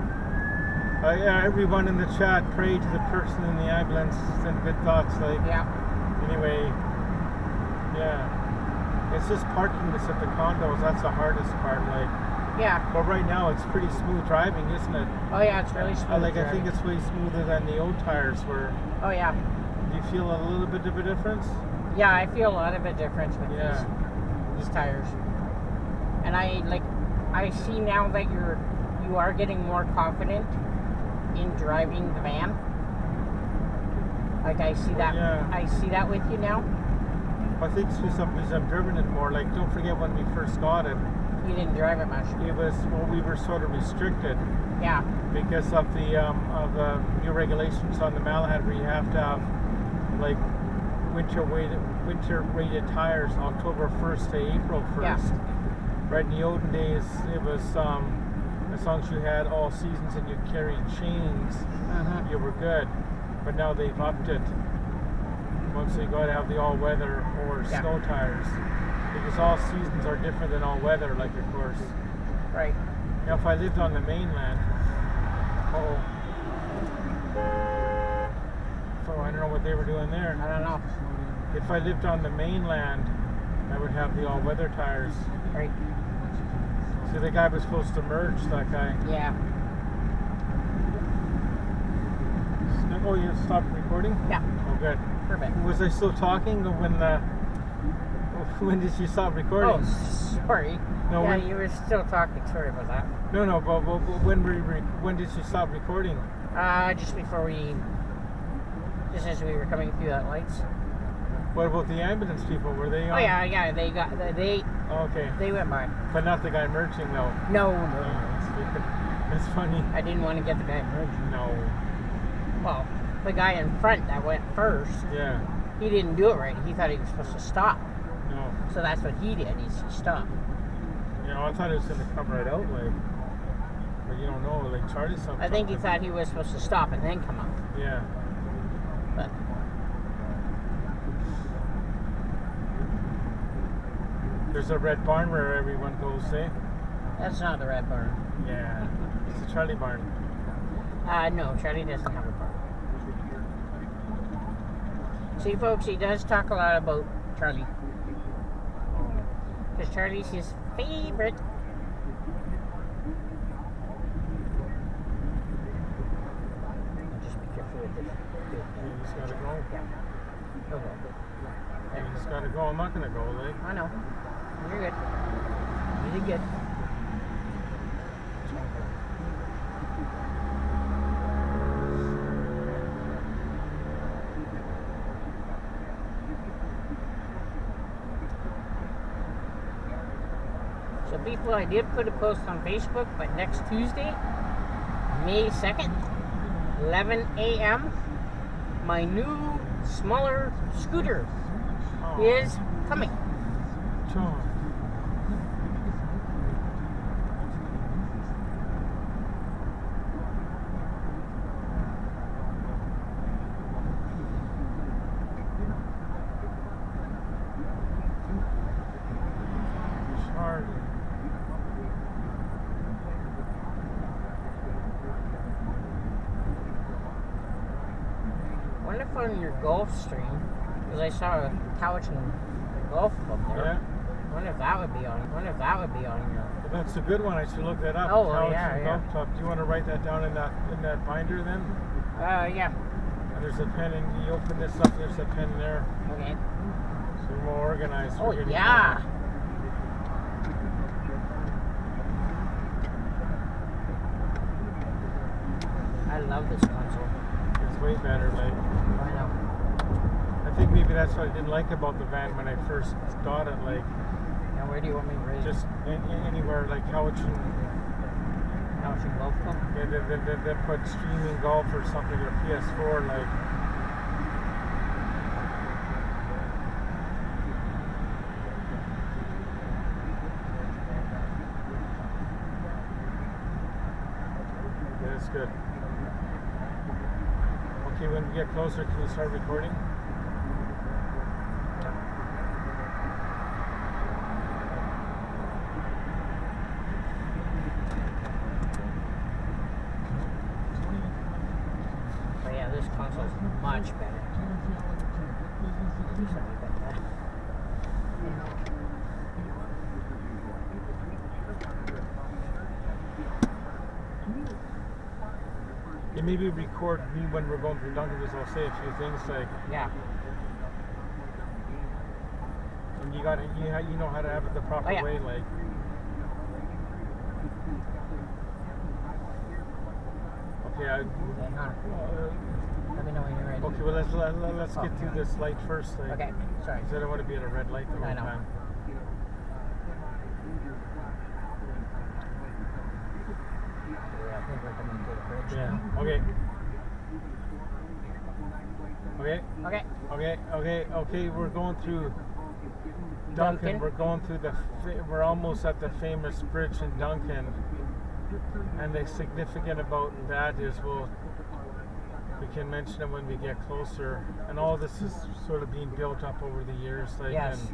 Yeah, everyone in the chat, pray to the person in the ambulance. Send good thoughts. Like, anyway, yeah, it's just parking this at the condos. That's the hardest part. Like, but right now it's pretty smooth driving, isn't it? Oh yeah, it's really smooth. I think it's way smoother than the old tires were. Oh yeah. Do you feel a little bit of a difference? Yeah, I feel a lot of a difference with these tires. And I see now that you are getting more confident in driving the van. Like I see that. I see that with you now. I think it's some reason I've driven it more. Like, don't forget when we first got it. You didn't drive it much. It was we were sort of restricted. Yeah. Because of the new regulations on the Malahide, where you have to have like winter rated tires October 1st to April 1st. Yeah. Right in the olden days, it was as long as you had all seasons and you carried chains, you were good. But now they've upped it. Once you got to have the all-weather or snow tires, because all seasons are different than all weather. Like, of course. Right. Now, if I lived on the mainland, so I don't know what they were doing there. I don't know. If I lived on the mainland, I would have the all-weather tires. Right. So the guy was supposed to merge, that guy. Yeah. Oh, you stopped recording? Yeah. Oh, good. Perfect. Was I still talking when did you stop recording? Oh, sorry. No, yeah, you were still talking. Sorry about that. No, but when did you stop recording? Just as we were coming through that lights. What about the ambulance people? Were they on? Oh yeah, they okay. They went by. But not the guy merging though. No. It's funny. I didn't want to get the guy merging. No. Well, the guy in front that went first. Yeah. He didn't do it right. He thought he was supposed to stop. No. So that's what he did. He stopped. You know, I thought it was going to come right out, like. But you don't know, like Charlie something. I think he thought he was supposed to stop and then come out. Yeah. But. There's a red barn where everyone goes, eh? That's not the red barn. Yeah. It's the Charlie barn. No, Charlie doesn't have a barn. See, folks, he does talk a lot about Charlie. Because Charlie's his favorite. Just be careful with this. You just gotta go. Yeah. Okay. You just gotta go. I'm not gonna go, like. I know. You're good. You did good. So people, I did put a post on Facebook, but next Tuesday, May 2nd, 11 a.m., my new, smaller scooter is coming. John. wonder if on your golf stream, because I saw a couch and golf club there. Yeah. I wonder if that would be on. Your. Well, that's a good one. I should look that up. Oh, well, Couch yeah, and yeah. golf club. Do you want to write that down in that binder then? Yeah. And there's a pen, and you open this up. There's a pen there. Okay. So we're more organized. Oh We're getting yeah. I love this console. It's way better. Like, I know. I think maybe that's what I didn't like about the van when I first got it. Like, Now where do you want me to raise? just anywhere, like couch and Couch and golf club. yeah, they put streaming golf or something or PS4. Like, yeah, it's good. Okay, when we get closer, can we start recording? But yeah, this console's much better. Sorry about that. Yeah, maybe record me when we're going through Duncan, because I'll say a few things like, Yeah. and you know how to have it the proper Oh, yeah. way, like. Okay, Hang on. Let me know when you're ready. okay. Well, let's get through this light first, like. Okay. Sorry. Because I don't want to be at a red light the whole I know. time. Yeah, I think we're coming to the bridge. Yeah. Okay. Okay. Okay. Okay. We're going through Duncan. Duncan. We're going through we're almost at the famous bridge in Duncan. And the significant about that is, we can mention it when we get closer. And all this is sort of being built up over the years. Like, Yes.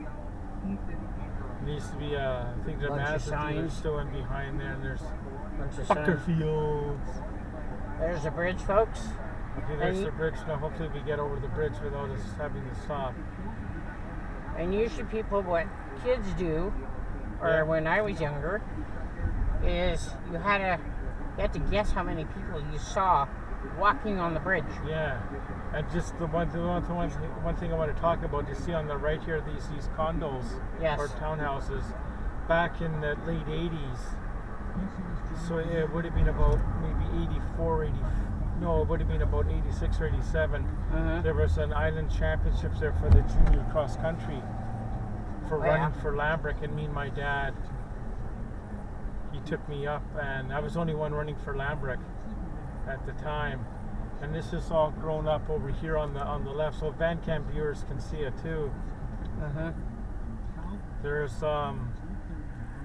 and it needs to be I think the Bunch of massive signs. still in behind there, and there's Bunch of soccer signs. fields. There's the bridge, folks. Okay, there's And the bridge. Now, hopefully, we get over the bridge without us having to stop. And usually people, what kids do, or Yeah. when I was younger, is you had to guess how many people you saw walking on the bridge. Yeah, and just the one thing I want to talk about. You see on the right here, these condos Yes. or townhouses back in the late 80s. So it would have been about maybe 84, 80. No, it would have been about 86 or 87. There was an island championships there for the junior cross country for Oh, yeah. running for Lambrick, and me and my dad, he took me up, and I was the only one running for Lambrick at the time. And this is all grown up over here on the left, so Van Camp viewers can see it too. There's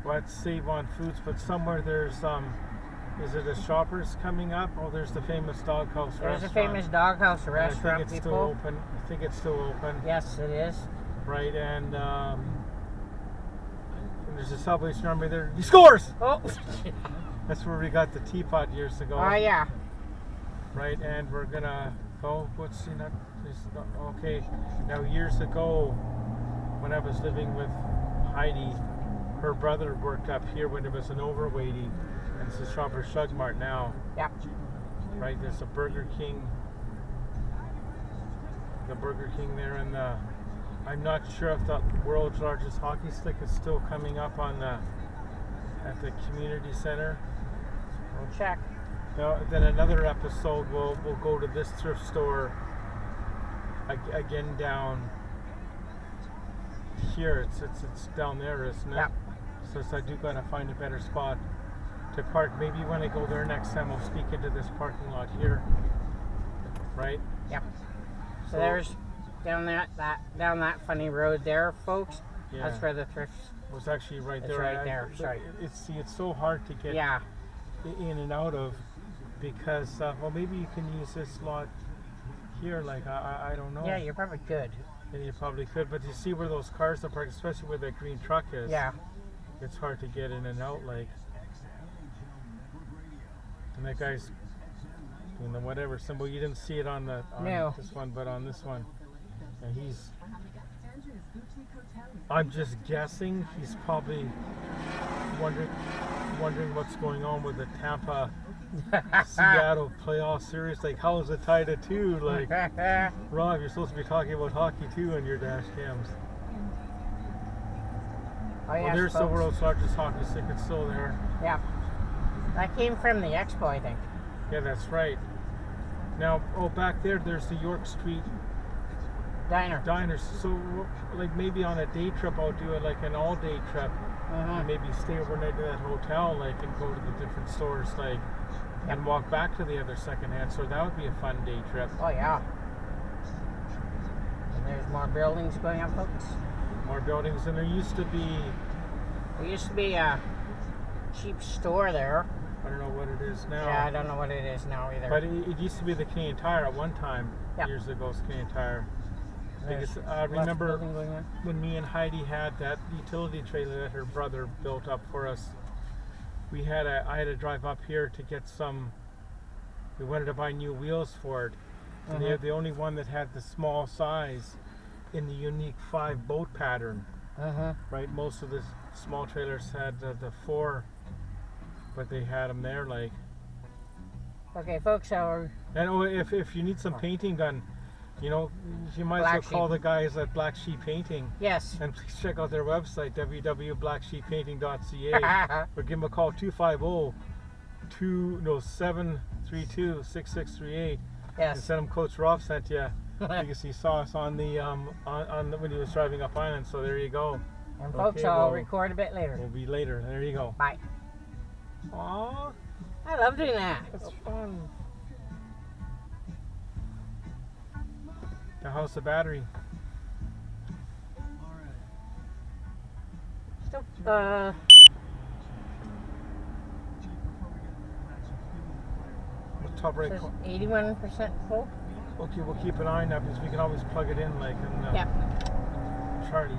what's Save on Foods, but somewhere there's is it a Shoppers coming up? Oh, there's the famous Doghouse restaurant. There's a famous doghouse And restaurant, I think it's people. still open. I think it's still open. Yes, it is. Right, and there's a Salvation Army there. He scores! Oh, That's where we got the teapot years ago. oh yeah. Right, and we're gonna go. Okay. Now, years ago, when I was living with Heidi, her brother worked up here when it was an overweighty, and it's a Shoppers Drug Mart now. Yeah. Right, there's a Burger King. The Burger King there, and I'm not sure if the world's largest hockey stick is still coming up on at the community center. We'll check. Now, then another episode, we'll go to this thrift store again down here. It's down there, isn't it? Yeah. So I do gotta find a better spot to park. Maybe when I go there next time, I'll sneak into this parking lot here. Right? Yep. So there's down that funny road there, folks. Yeah. That's where the thrift. It was actually right It's there. right there, sorry. It's so hard to get Yeah. in and out of, because well, maybe you can use this lot here. Like I don't know. Yeah, you probably could. And you probably could, but you see where those cars are parked, especially where that green truck is. Yeah. It's hard to get in and out, like. And that guy's doing the whatever symbol. You didn't see it on the No. this one, but on this one, and he's. I'm just guessing he's probably wondering what's going on with the Tampa Seattle playoff series. Like, how is it tied at 2? Like, Rob, you're supposed to be talking about hockey too in your dash cams. Oh, Well, yes, there's the folks. world's largest hockey stick. It's still there. Yeah. That came from the expo, I think. Yeah, that's right. Now, back there's the York Street Diner. So, like, maybe on a day trip, I'll do it like an all-day trip. And maybe stay overnight at that hotel, like, and go to the different stores, like, and walk back to the other secondhand store. That would be a fun day trip. Oh, yeah. And there's more buildings going up, folks. More buildings, and there used to be. There used to be a cheap store there. I don't know what it is now. Yeah, I don't know what it is now either. But it used to be the Canadian Tire at one time. Yep. Years ago, it was Canadian Tire. There's I less remember building going on. when me and Heidi had that utility trailer that her brother built up for us. I had to drive up here to get some. We wanted to buy new wheels for it, and they're the only one that had the small size in the unique 5 boat pattern. Right, most of the small trailers had the 4, but they had them there, like. Okay, folks, And if you need some painting done, you know, you might Black as well call Sheep. the guys at Black Sheep Painting. yes. And please check out their website, www.blacksheeppainting.ca, or give them a call, 250-732-6638, and Yes. send them Coach Rob sent you, because he saw us on the when he was driving up Island. So there you go. And folks, Okay, I'll well, record a bit later. We'll be later. There you go. Bye. Aww, I love doing that. that's fun. Now, how's the battery? Still, What's top right? says 81% full. Okay, we'll keep an eye on that because we can always plug it in, like in Yeah. Charlie.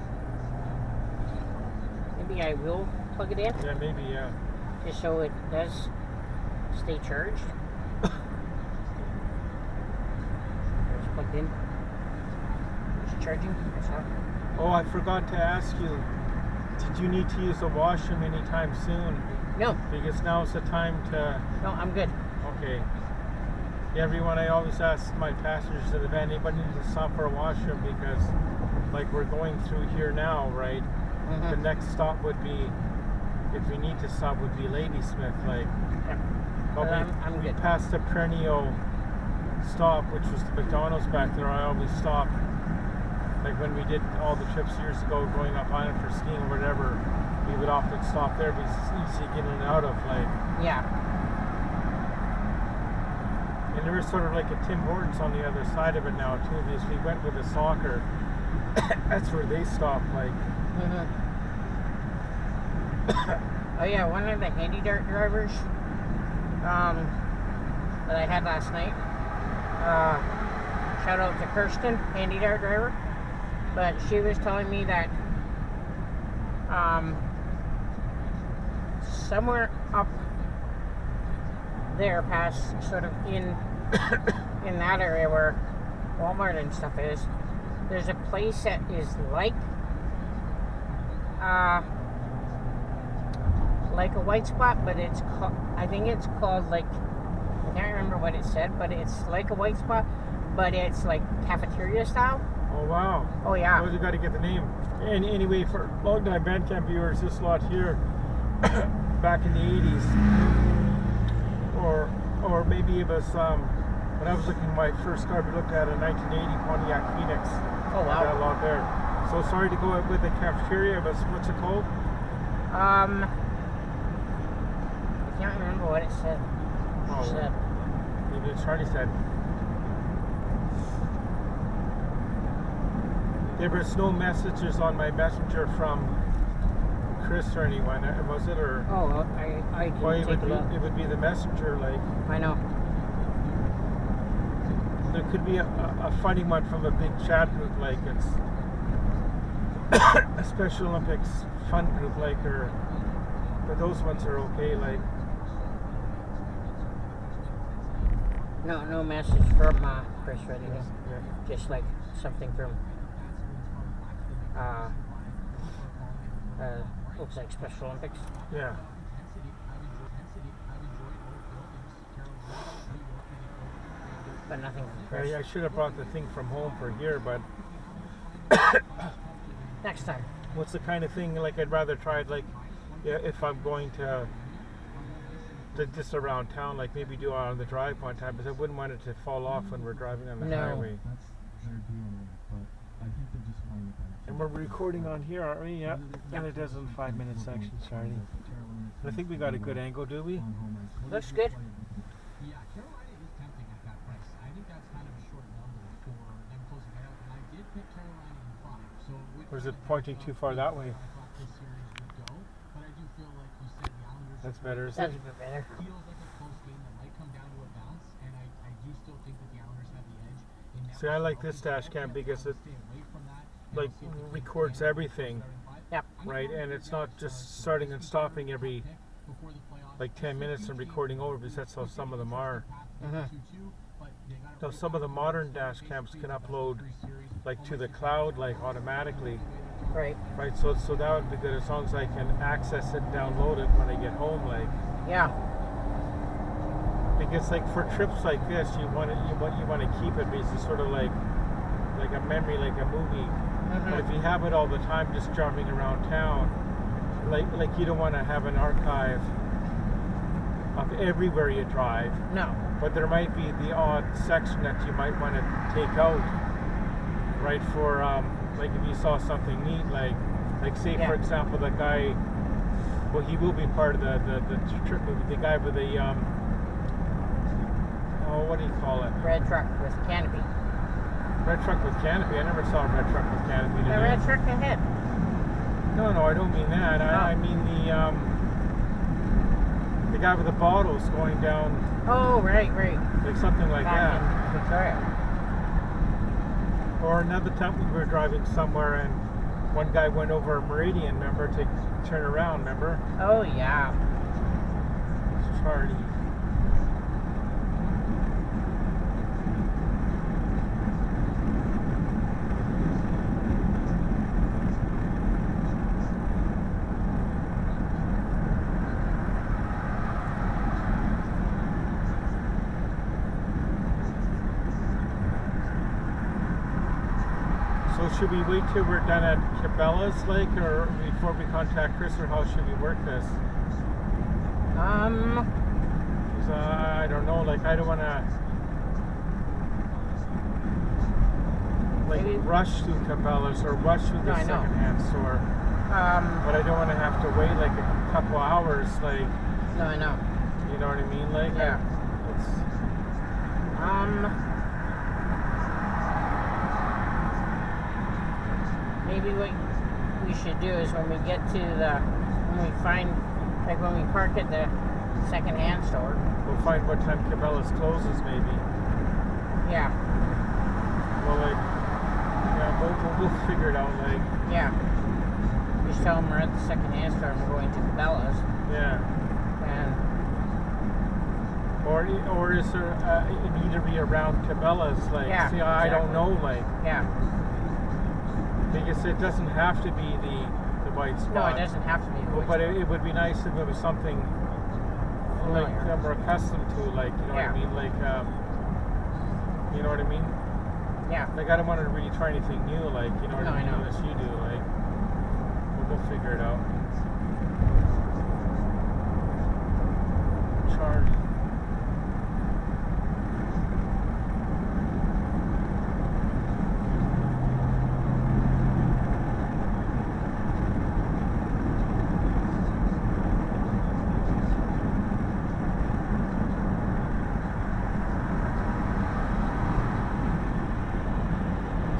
Maybe I will plug it in, Yeah, maybe, yeah. just so it does stay charged. It's plugged in. It's charging. That's all. Oh, I forgot to ask you. Did you need to use the washroom anytime soon? No, Because now is the time to. no, I'm good. Okay. Yeah, everyone, I always ask my passengers in the van, anybody need to stop for a washroom, because, like, we're going through here now, right? The next stop would be, if we need to stop, would be Ladysmith, like. Yeah. But But I'm we good. passed the perennial stop, which was the McDonald's back there. I always stop. Like when we did all the trips years ago, going up Island for skiing or whatever, we would often stop there because it's easy to get in and out of, like. Yeah. And there is sort of like a Tim Hortons on the other side of it now too, because we went with the soccer. That's where they stopped, like. Oh yeah, one of the handy dart drivers that I had last night. Shout out to Kirsten, handy dart driver. But she was telling me that somewhere up there, past sort of in that area where Walmart and stuff is, there's a place that is like a white spot, but it's called, I think it's called, like, I can't remember what it said, but it's like a white spot, but it's like cafeteria style. Oh wow. Oh yeah. Well, you got to get the name. And anyway, for long-time Bandcamp viewers, this lot here, back in the 80s, or maybe it was when I was looking at my first car, we looked at a 1980 Pontiac Phoenix. Oh wow. That lot there. So sorry to go with the cafeteria, but what's it called? I can't remember what it said. Oh, She said. maybe it's Charlie said. There was no messages on my messenger from Chris or anyone, was it? Or Oh, I well, didn't take a look. it would be the messenger, like. I know. There could be a funny one from a big chat group, like it's a Special Olympics fun group, like, or but those ones are okay, like. No message from Chris or anything. Yeah. Just like something from looks like Special Olympics. Yeah. But nothing from Chris. I should have brought the thing from home for here, but Next time. what's the kind of thing like I'd rather try it like if I'm going to just around town, like maybe do it on the drive one time, because I wouldn't want it to fall off when we're driving on the No. highway. That's their deal, but I think they're just finding it. And we're recording on here, aren't we? Yeah. And it does in 5-minute sections, sorry. I think we got a good angle, do we? Looks good. Yeah, Carolina is tempting at that price. I think that's kind of a short number for them closing it out. And I did pick Carolina in 5. So Or is it pointing too far that way? I thought this series would go. But I do feel like you said the Islanders That's better, isn't That's it? a bit better. feels like a close game that might come down to a bounce. And I do still think that the Islanders have the edge. In that See, I like this dash cam because it stay away from that. like records everything, Yep. right? And it's not just starting and stopping every like 10 minutes and recording over, because that's how some of them are. Now some of the modern dash cams can upload like to the cloud like automatically, Right. right? So that would be good as long as I can access it, download it when I get home, like. Yeah. Because like for trips like this, you want to keep it because it's sort of like a memory, like a movie. But if you have it all the time, just jumping around town, like you don't want to have an archive of everywhere you drive. No. But there might be the odd section that you might want to take out, right? For like if you saw something neat, like say for example the guy, well he will be part of the trip movie. The guy with the oh, what do you call it? Red truck with canopy. Red truck with canopy. I never saw a red truck with canopy. The red truck ahead. No, I don't mean that. I mean the guy with the bottles going down. Oh, right. Like something like Back that. in Victoria. Or another time we were driving somewhere and one guy went over a meridian, remember, to turn around, remember? Oh, yeah. It's Charlie. So should we wait till we're done at Cabela's Lake, or before we contact Chris, or how should we work this? 'Cause, I don't know, like I don't want to like Maybe- rush through Cabela's or rush through the No, I know. secondhand store, but I don't want to have to wait like a couple hours, like, No, I know. you know what I mean? Like, Yeah. it's, Maybe what we should do is when we get to when we find, like when we park at the second-hand store. we'll find what time Cabela's closes, maybe. Yeah. Well, like, yeah, we'll figure it out, like, Yeah. Just tell them we're at the second-hand store and we're going to Cabela's. yeah. And Or is there an eatery around Cabela's? Like, Yeah, see, I don't know, like, yeah. because it doesn't have to be the white spot. No, it doesn't have to be. the But which it would be nice if it was something like Familiar. that we're accustomed to, like, you know what I Yeah. mean? Like, you know what I mean? one. Yeah. Like, I don't want to really try anything new, like, you know what No, I I mean? know. Unless you do, like, we'll figure it out. Charlie.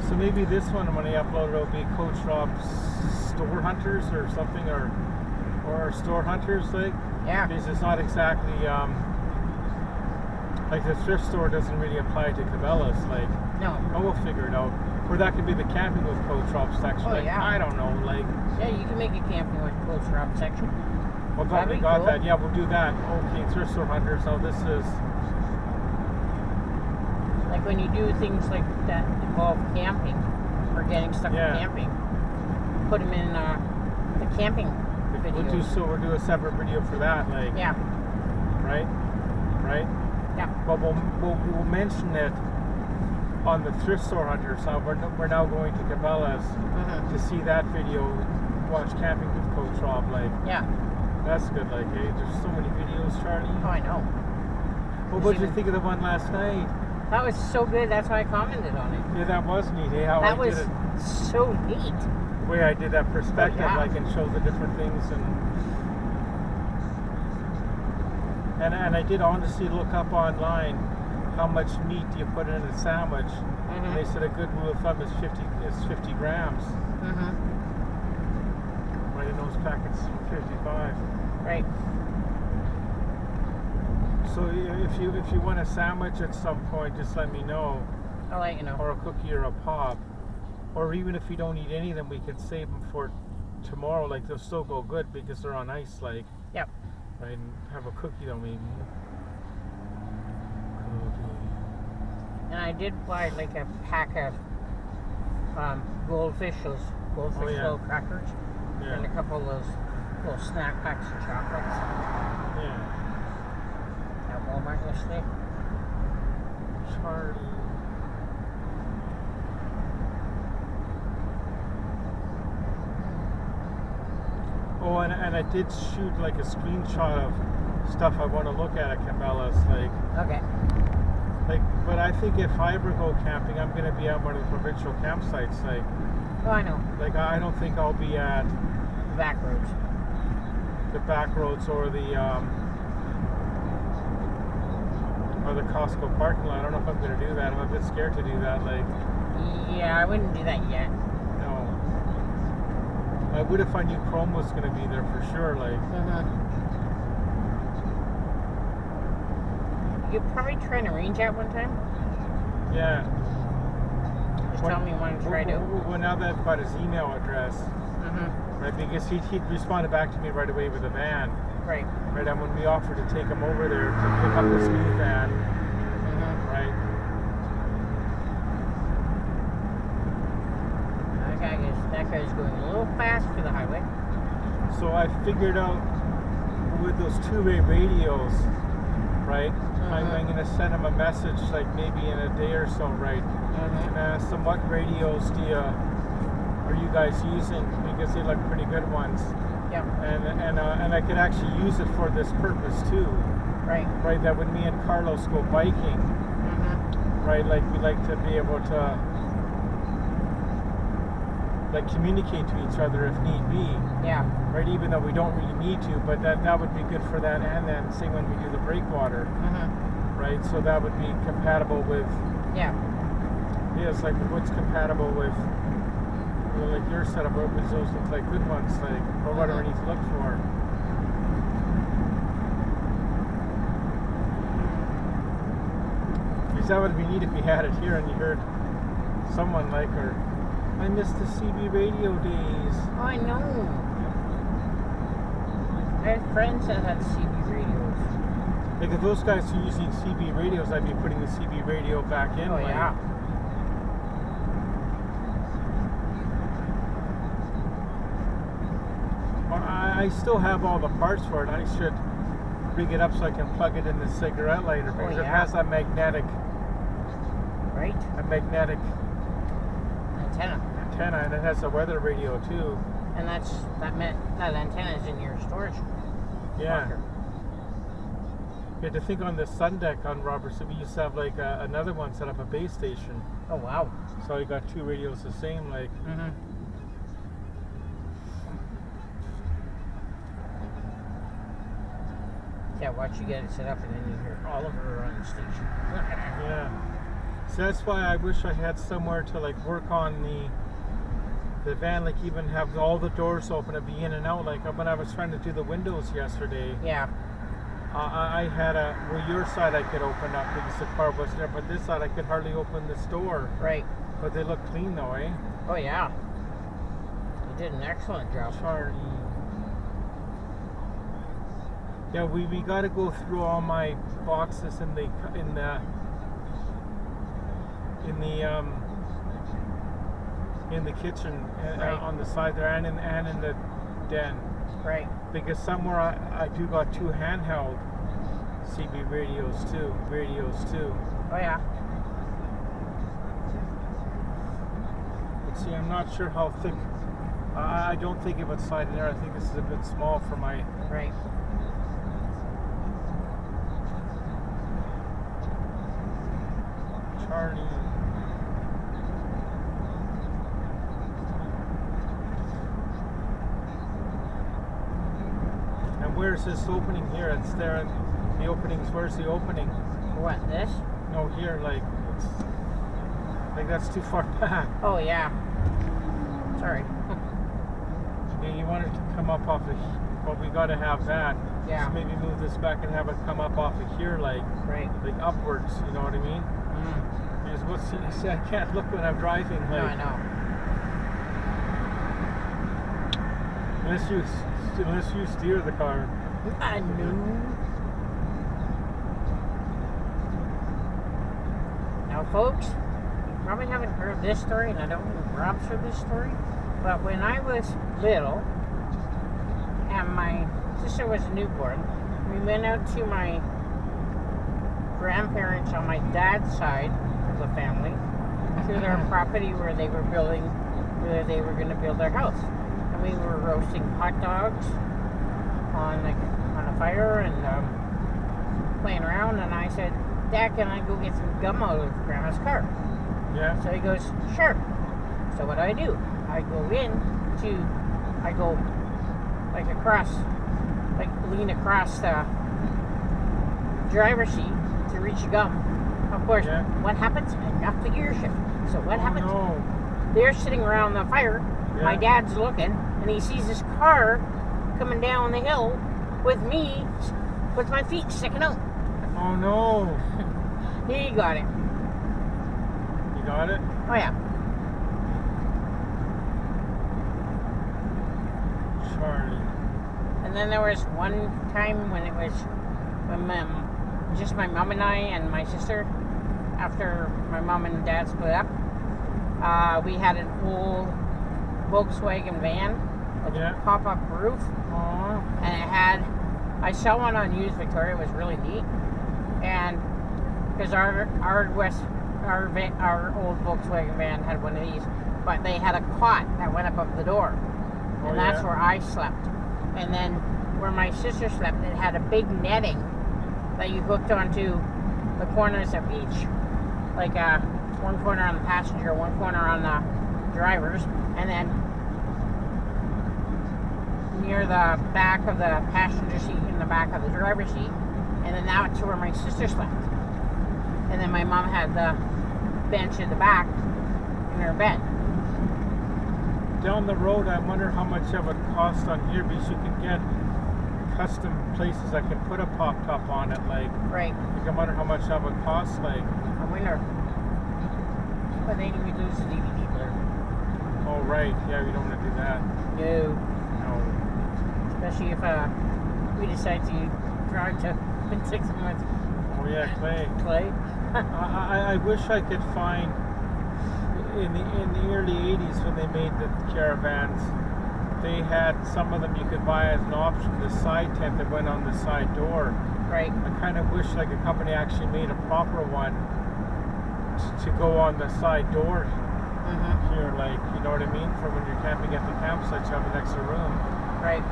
So maybe this one, when I upload it, it'll be Coach Rob's Store Hunters or something, or Store Hunters, like. Yeah. Because it's not exactly like the thrift store doesn't really apply to Cabela's, like. No. Oh, we'll figure it out. Or that could be the camping with Coach Rob section. Oh, like, yeah. I don't know, like. Yeah, you can make a camping with Coach Rob section. Well, That'd we be got cool. that. Yeah, we'll do that. Okay, thrift store hunters. So this is when you do things like that involve camping or getting stuck Yeah. camping, put them in the camping videos. We'll do a separate video for that, like, Yeah, right? yeah. But we'll mention it on the Thrift Store Hunter. So we're now going to Cabela's Mm-hmm. to see that video. Watch Camping with Coach Rob. Like, Yeah. that's good. Like, hey, there's so many videos, Charlie. Oh, I know. What did you think of the one last night? That was so good. That's why I commented on it. Yeah, that was neat. Hey, how That I was did it. so neat. The way I did that perspective, yeah. like, and show the different things, and I did honestly look up online how much meat do you put in a sandwich. Mm-hmm. And they said a good rule of thumb is 50 grams. Mm-hmm. Right, in those packets, 55. Right. So if you want a sandwich at some point, just let me know, I'll let you know. or a cookie or a pop, or even if you don't eat any of them, we can save them for tomorrow. Like, they'll still go good because they're on ice. Like, Yep. right, and have a cookie though, maybe. And I did buy like a pack of goldfish little crackers, and a Yeah. couple of those little snack packs of chocolates Yeah. at Walmart yesterday. Charlie. Oh, and I did shoot like a screenshot of stuff I want to look at Cabela's, Okay. but I think if I ever go camping, I'm going to be at one of the provincial campsites, Oh, I know. like I don't think I'll be at The back roads. the back roads or the Costco parking lot. I don't know if I'm going to do that. I'm a bit scared to do that, like. Yeah, I wouldn't do that yet. No. I would if I knew Chrome was going to be there for sure. Like, You could probably try and arrange that one time. yeah. Just tell me when to try to. Well, now that I've got his email address, right, because he'd responded back to me right away with a van. Right. Right, and when we offered to take him over there to pick up this new van, right? That guy's going a little fast for the highway. So I figured out with those two-way radios, right? I'm going to send him a message like maybe in a day or so, right? And ask them what radios are you guys using, because they look pretty good ones. Yep. And I could actually use it for this purpose too. Right. Right, that when me and Carlos go biking, right, like we like to be able to like communicate to each other if need be. Yeah. Right, even though we don't really need to, but that would be good for that, and then say when we do the breakwater. Right, so that would be compatible with. Yeah. Yeah, it's like what's compatible with, you know, like your setup. What does those look like good ones, like, or what do I need to look for? Because that would be neat if we had it here and you heard someone like, or I miss the CB radio days. Oh, I know. I had friends that had CB radios. Like if those guys are using CB radios, I'd be putting the CB radio back in. Oh, like, yeah. I still have all the parts for it. I should rig it up so I can plug it in the cigarette lighter, because it has a magnetic, right? A magnetic Antenna, and it has a weather radio too. and that antenna is in your storage. Yeah. Locker. You had to think on the sun deck on Robertson, we used to have like another one set up, a base station. Oh wow. So you got two radios the same, like. Yeah, watch you get it set up, and then you hear Oliver on the station. Yeah. So that's why I wish I had somewhere to like work on the van, like even have all the doors open and be in and out. Like when I was trying to do the windows yesterday, Yeah. I had your side I could open up because the car wasn't there, but this side I could hardly open this door. Right. But they look clean though, eh? Oh yeah. You did an excellent job. Charlie. Yeah, we got to go through all my boxes in the in the kitchen Right. on the side there, and in the den. Right. Because somewhere I do got 2 handheld CB radios too. Oh yeah. But see, I'm not sure how thick. I don't think it would slide in there. I think this is a bit small for my. Right. Charlie. And where's this opening here? It's there. The openings. Where's the opening? What, this? No, here. Like it's. Like that's too far back. Oh yeah. Sorry. Yeah, you want it to come up off of. But we got to have that. Yeah. So maybe move this back and have it come up off of here, like upwards. You know what I mean? Mm. Because what's you see, I can't look when I'm driving. Like, No, I know. Unless you steer the car. I know. Now, folks, you probably haven't heard this story, and I don't think Rob's heard this story, but when I was little, and my sister was a newborn, we went out to my grandparents on my dad's side of the family to their property where they were going to build their house. And we were roasting hot dogs on a fire and playing around. And I said, Dad, can I go get some gum out of Grandma's car? Yeah. So he goes, sure. So what do? I go lean across the driver's seat to reach the gum. Of course, What happens? I knock the gear shift. So what happens? No. They're sitting around the fire. Yeah. My dad's looking, and he sees this car coming down the hill with me, with my feet sticking out. Oh no. He got it. You got it? Oh yeah. Charlie. And then there was one time when just my mom and I and my sister, after my mom and dad split up, we had an old Volkswagen van with a pop-up roof. Aww. And I saw one on Used Victoria. It was really neat. And because our old Volkswagen van had one of these, but they had a cot that went up the door. And that's where I slept. And then where my sister slept, it had a big netting that you hooked onto the corners of each, like one corner on the passenger, one corner on the driver's, and then near the back of the passenger seat in the back of the driver's seat. And then that's where my sister slept. And then my mom had the bench in the back in her bed. Down the road, I wonder how much it would cost on here, because you can get custom places that can put a pop top on it. Like, right. I wonder how much that would cost. Like, I wonder. But then we lose the DVD player. Oh right, yeah, we don't want to do that. No. No. Especially if we decide to drive to 6 months. Oh yeah, Clay. I wish I could find in the early 80s when they made the caravans, they had some of them you could buy as an option, the side tent that went on the side door. Right. I kind of wish like a company actually made a proper one to go on the side door here, like, you know what I mean, for when you're camping at the campsite, you have an extra room. Right.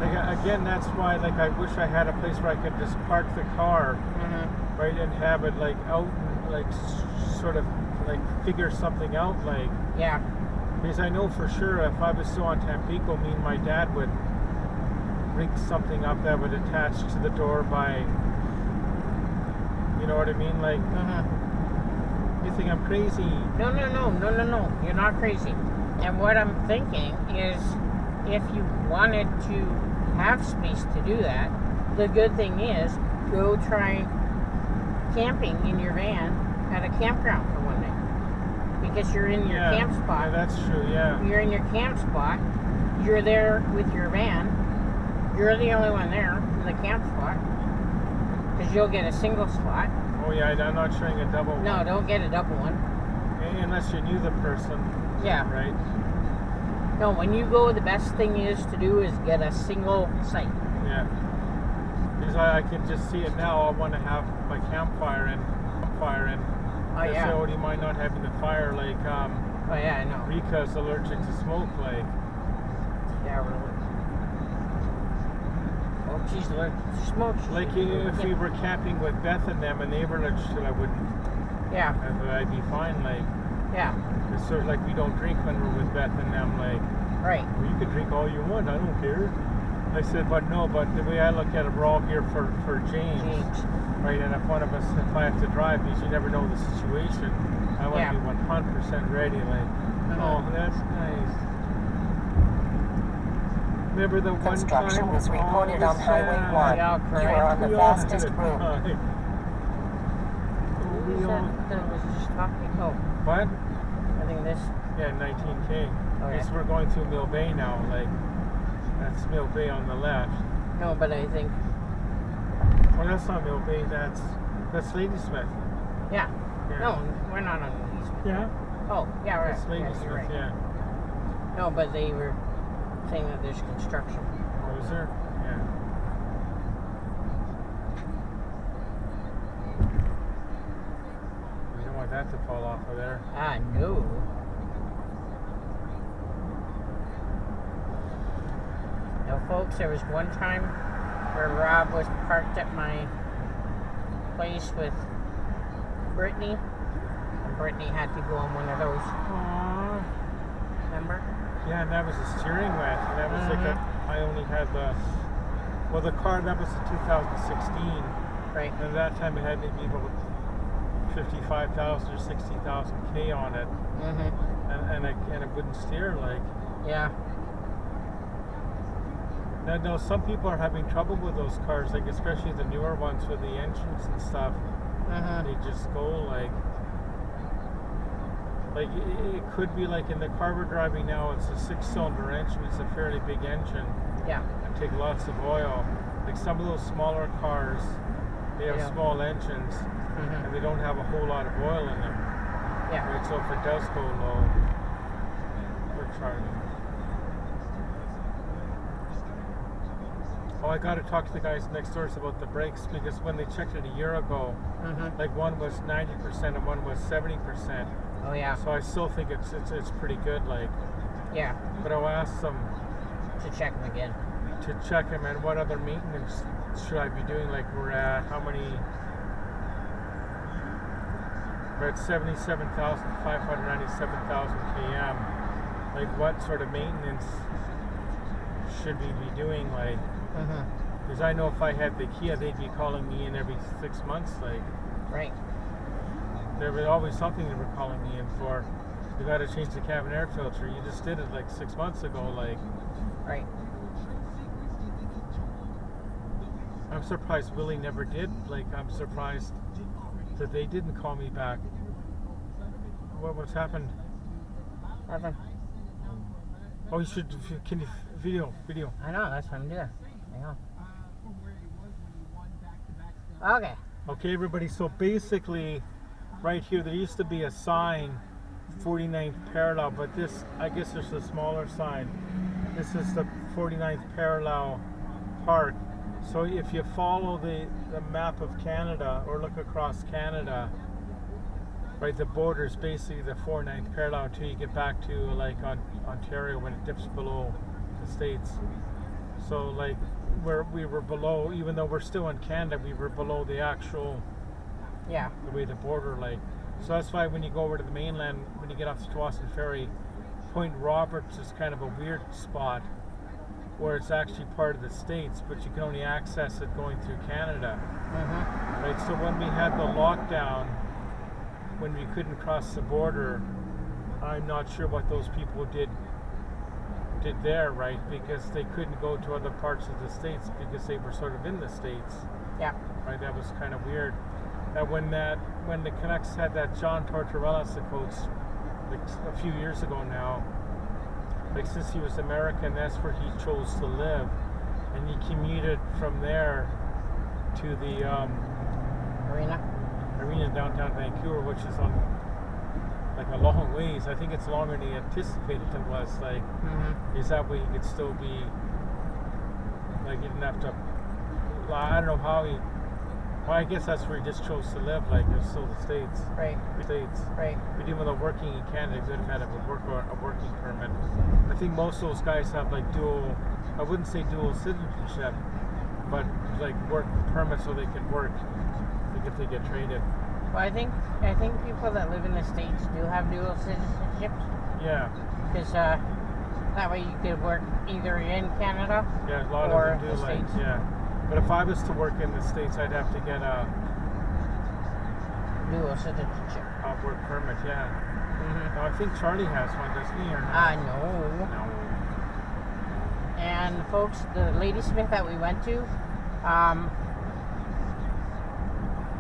Like, again, that's why, like, I wish I had a place where I could just park the car, right, and have it like out, like sort of like figure something out, like. Yeah. Because I know for sure if I was still on Tampico, me and my dad would rig something up that would attach to the door by, you know what I mean, like. You think I'm crazy? No. You're not crazy. And what I'm thinking is, if you wanted to have space to do that, the good thing is go try camping in your van at a campground for one day. Because you're in your camp spot. Yeah, that's true, yeah. You're in your camp spot. You're there with your van. You're the only one there in the camp spot. Because you'll get a single spot. Oh yeah, I'm not showing a double No, one. don't get a double one. Unless you knew the person. Yeah. Right? No, when you go, the best thing is to do is get a single site. Yeah. Because I can just see it now. I want to have my campfire in. Oh They yeah. say, oh, do you mind not having the fire? Like, Oh yeah, I know. Rika's allergic to smoke. Like, Yeah, really. Oh, she's allergic to smoke. like if we were camping with Beth and them and they were allergic to it, I wouldn't. Yeah. I'd be fine. Like, Yeah. it's sort of like we don't drink when we're with Beth and them. Like, Right. well, you can drink all you want. I don't care. I said, but no. But the way I look at it, we're all here for James. Right, and if I have to drive, because you never know the situation, I want to be 100% ready. Like, oh, that's nice. Remember the one time? Construction was reported on Highway 1. You are on the fastest route. Who was that was just talking? Oh, What? I think this. Yeah, 19K. Okay. Because we're going through Mill Bay now. Like, that's Mill Bay on the left. No, but I think. Well, that's not Mill Bay. That's Ladysmith. Yeah. Yeah. No, we're not on these. Yeah. Oh, yeah, right. That's Yeah, Ladysmith. you're right. Yeah. No, but they were saying that there's construction. Oh, is there? Yeah. We don't want that to fall off of there. Ah, no. Now, folks, there was one time where Rob was parked at my place with Brittany, and Brittany had to go on one of those. Aww. Remember? Yeah, and that was a steering wheel. And that was like I only had the car, that was a 2016. Right. And at that time it had maybe about 55,000 or 60,000 K on it. Mm-hmm. And it wouldn't steer, like. Yeah. Now, no, some people are having trouble with those cars, like especially the newer ones with the engines and stuff. Mm-hmm. They just go like it could be like in the car we're driving now, it's a 6-cylinder engine, it's a fairly big engine. Yeah. And take lots of oil. Like some of those smaller cars, they have small engines and they don't have a whole lot of oil in them. Yeah. Right, so if it does go low, we're charging. Oh, I got to talk to the guys next door about the brakes, because when they checked it a year ago, like one was 90% and one was 70%. Oh yeah. So I still think it's pretty good, like. Yeah. But I'll ask them To check them again. to check them, and what other maintenance should I be doing? Like we're at how many? We're at 77,597,000 km. Like what sort of maintenance should we be doing? Like. Because I know if I had the Kia, they'd be calling me in every 6 months. Like, Right. there was always something they were calling me in for. You got to change the cabin air filter. You just did it like 6 months ago. Like, Right. I'm surprised Willie never did. Like, I'm surprised that they didn't call me back. What's happened? Nothing. Oh, you should. Can you video? I know, that's what I'm doing. Hang on. Okay. Okay, everybody. So basically, right here, there used to be a sign, 49th parallel, but this, I guess there's a smaller sign. This is the 49th parallel park. So if you follow the map of Canada or look across Canada, right, the border is basically the 49th parallel until you get back to like Ontario when it dips below the States. So like we were below, even though we're still in Canada, we were below the actual, Yeah. the way the border, like. So that's why when you go over to the mainland, when you get off the Tsawwassen Ferry, Point Roberts is kind of a weird spot where it's actually part of the States, but you can only access it going through Canada. Right, so when we had the lockdown, when we couldn't cross the border, I'm not sure what those people did there, right? Because they couldn't go to other parts of the States because they were sort of in the States. Yeah. Right, that was kind of weird. That when the Canucks had that John Tortorella as the coach, like a few years ago now, like since he was American, that's where he chose to live, and he commuted from there to the Arena. arena in downtown Vancouver, which is on like a long ways. I think it's longer than he anticipated it was. Like, is that way he could still be like he didn't have to. I don't know how he. Well, I guess that's where he just chose to live. Like, there's still the States. Right. States. Right. But even though working in Canada, he would have had a working permit. I think most of those guys have like dual. I wouldn't say dual citizenship, but like work permits so they can work. Like if they get traded. Well, I think people that live in the States do have dual citizenships. Yeah. Because that way you could work either in Canada Yeah, a lot or of them do the like States. yeah. But if I was to work in the States, I'd have to get a Dual citizenship. work permit. Yeah. Mm-hmm. No, I think Charlie has one, doesn't he? Or no? No. No. And folks, the Ladysmith that we went to,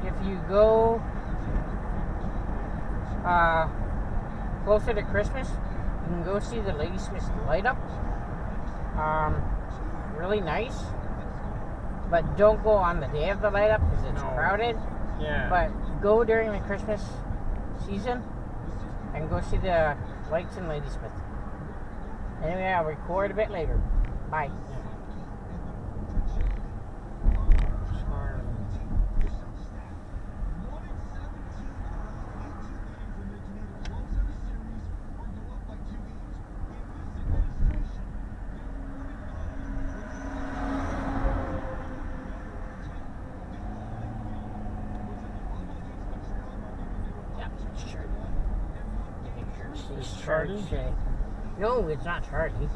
if you go closer to Christmas, you can go see the Ladysmith light up. Really nice. But don't go on the day of the light up because it's crowded. Yeah. But go during the Christmas season and go see the lights in Ladysmith. Anyway, I'll record a bit later. Bye. Is Charlie? No, it's not Charlie.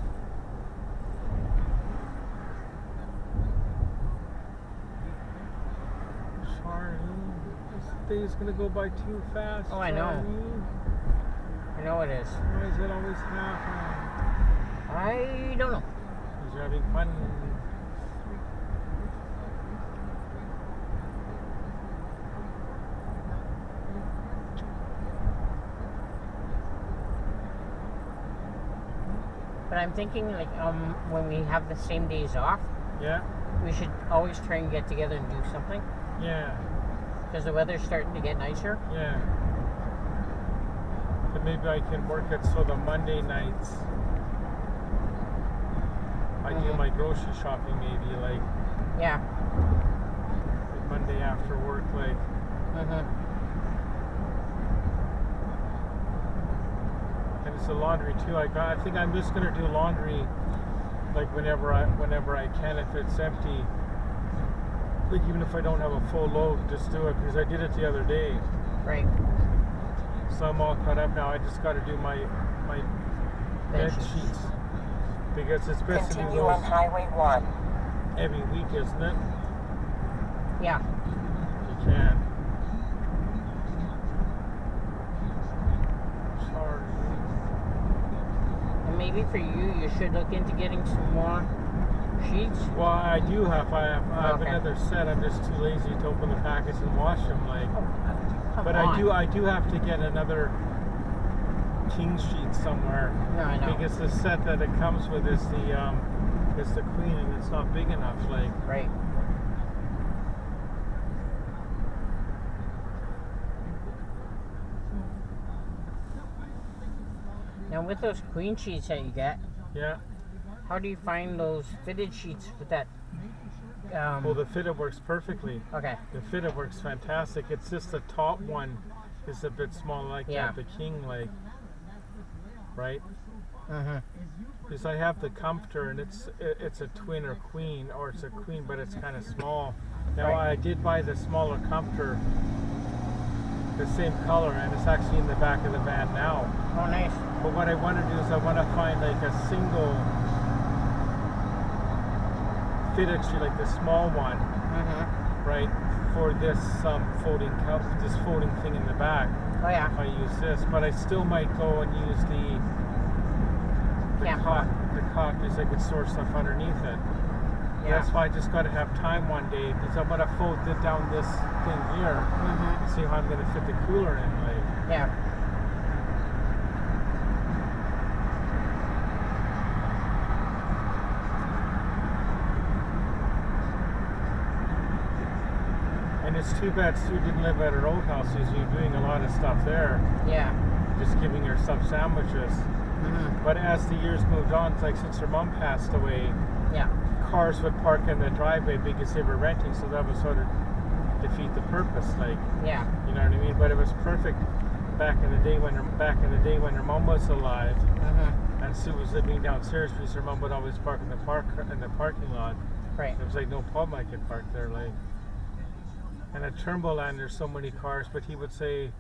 Charlie. This day's gonna go by too fast. Oh, I know. Charlie. I know it is. Why does it always happen? I don't know. Because you're having fun. But I'm thinking, like, when we have the same days off, Yeah. we should always try and get together and do something. Yeah. Because the weather's starting to get nicer. Yeah. But maybe I can work it so the Monday nights I do my grocery shopping maybe like Yeah. Monday after work like and it's the laundry too. I think I'm just gonna do laundry like whenever I can if it's empty. Like even if I don't have a full load, just do it because I did it the other day. Right. So I'm all caught up now. I just got to do my bed sheets because it's supposed to be Continue on Highway 1. every week, isn't it? Yeah. You can. Sorry. And maybe for you, you should look into getting some more sheets. Well, I have Okay. another set. I'm just too lazy to open the package and wash them. Like, Come but on. I do have to get another king sheet somewhere. No, I know. Because the set that it comes with is the queen, and it's not big enough. Like. Right. Now with those queen sheets that you get, Yeah. how do you find those fitted sheets with that? Well, the fitted works perfectly. Okay. The fitted works fantastic. It's just the top one is a bit small, like Yeah. the king, like, right? Mhm. Because I have the comforter, and it's a twin or queen, or it's a queen, but it's kind of small. Now Right. I did buy the smaller comforter, the same color, and it's actually in the back of the van now. Oh, nice. But what I want to do is I want to find like a single fitted sheet, like the small one, Mhm. right, for this this folding thing in the back. Oh yeah. If I use this, but I still might go and use the Camp cot because I could store stuff underneath it. Yeah. That's why I just got to have time one day because I'm gonna fold it down this thing here Mhm. and see how I'm gonna fit the cooler in. Like, Yeah. and it's too bad Sue didn't live at her old house. She's doing a lot of stuff there. Yeah. Just giving herself sandwiches. Mm-hmm. But as the years moved on, it's like since her mom passed away, Yeah. cars would park in the driveway because they were renting, so that would sort of defeat the purpose. Like, Yeah. you know what I mean? But it was perfect back in the day when her mom was alive, Mm-hmm. and Sue was living downstairs because her mom would always park in the parking lot. Right. It was like no problem I could park there, like. And at Turnbull Land, there's so many cars, but he would say,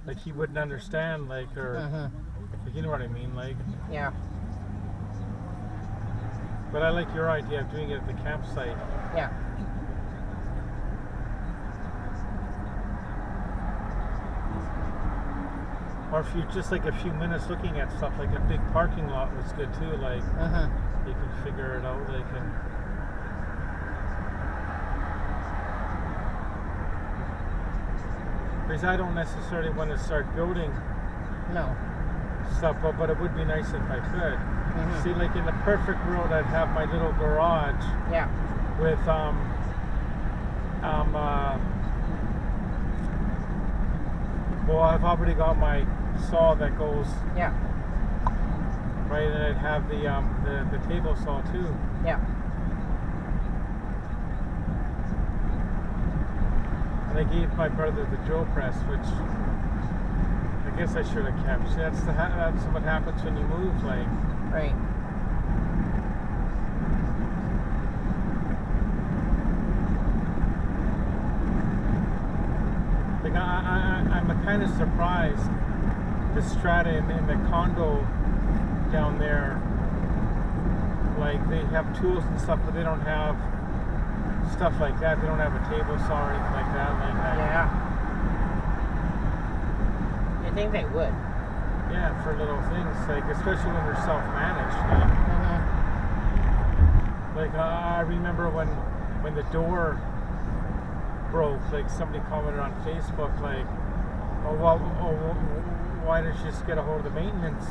like, he wouldn't understand, like, or Mm-hmm. you know what I mean, like. Yeah. But I like your idea of doing it at the campsite. Yeah. Or if you just like a few minutes looking at stuff, like a big parking lot was good too. Like you can figure it out. Like because I don't necessarily want to start building No. stuff, but it would be nice if I could. Mm-hmm. See, like in the perfect world, I'd have my little garage Yeah. with well, I've already got my saw that goes Yeah. right, and I'd have the table saw too. Yeah. And I gave my brother the drill press, which I guess I should have kept. See, that's what happens when you move, like. Right. Like I'm kind of surprised the strata in the condo down there, like they have tools and stuff, but they don't have stuff like that. They don't have a table saw or anything like that. Like that. Yeah. You think they would? Yeah, for little things, like especially when they're self-managed. Like, Mm-hmm. like I remember when the door broke, like somebody commented on Facebook, like, why didn't you just get a hold of the maintenance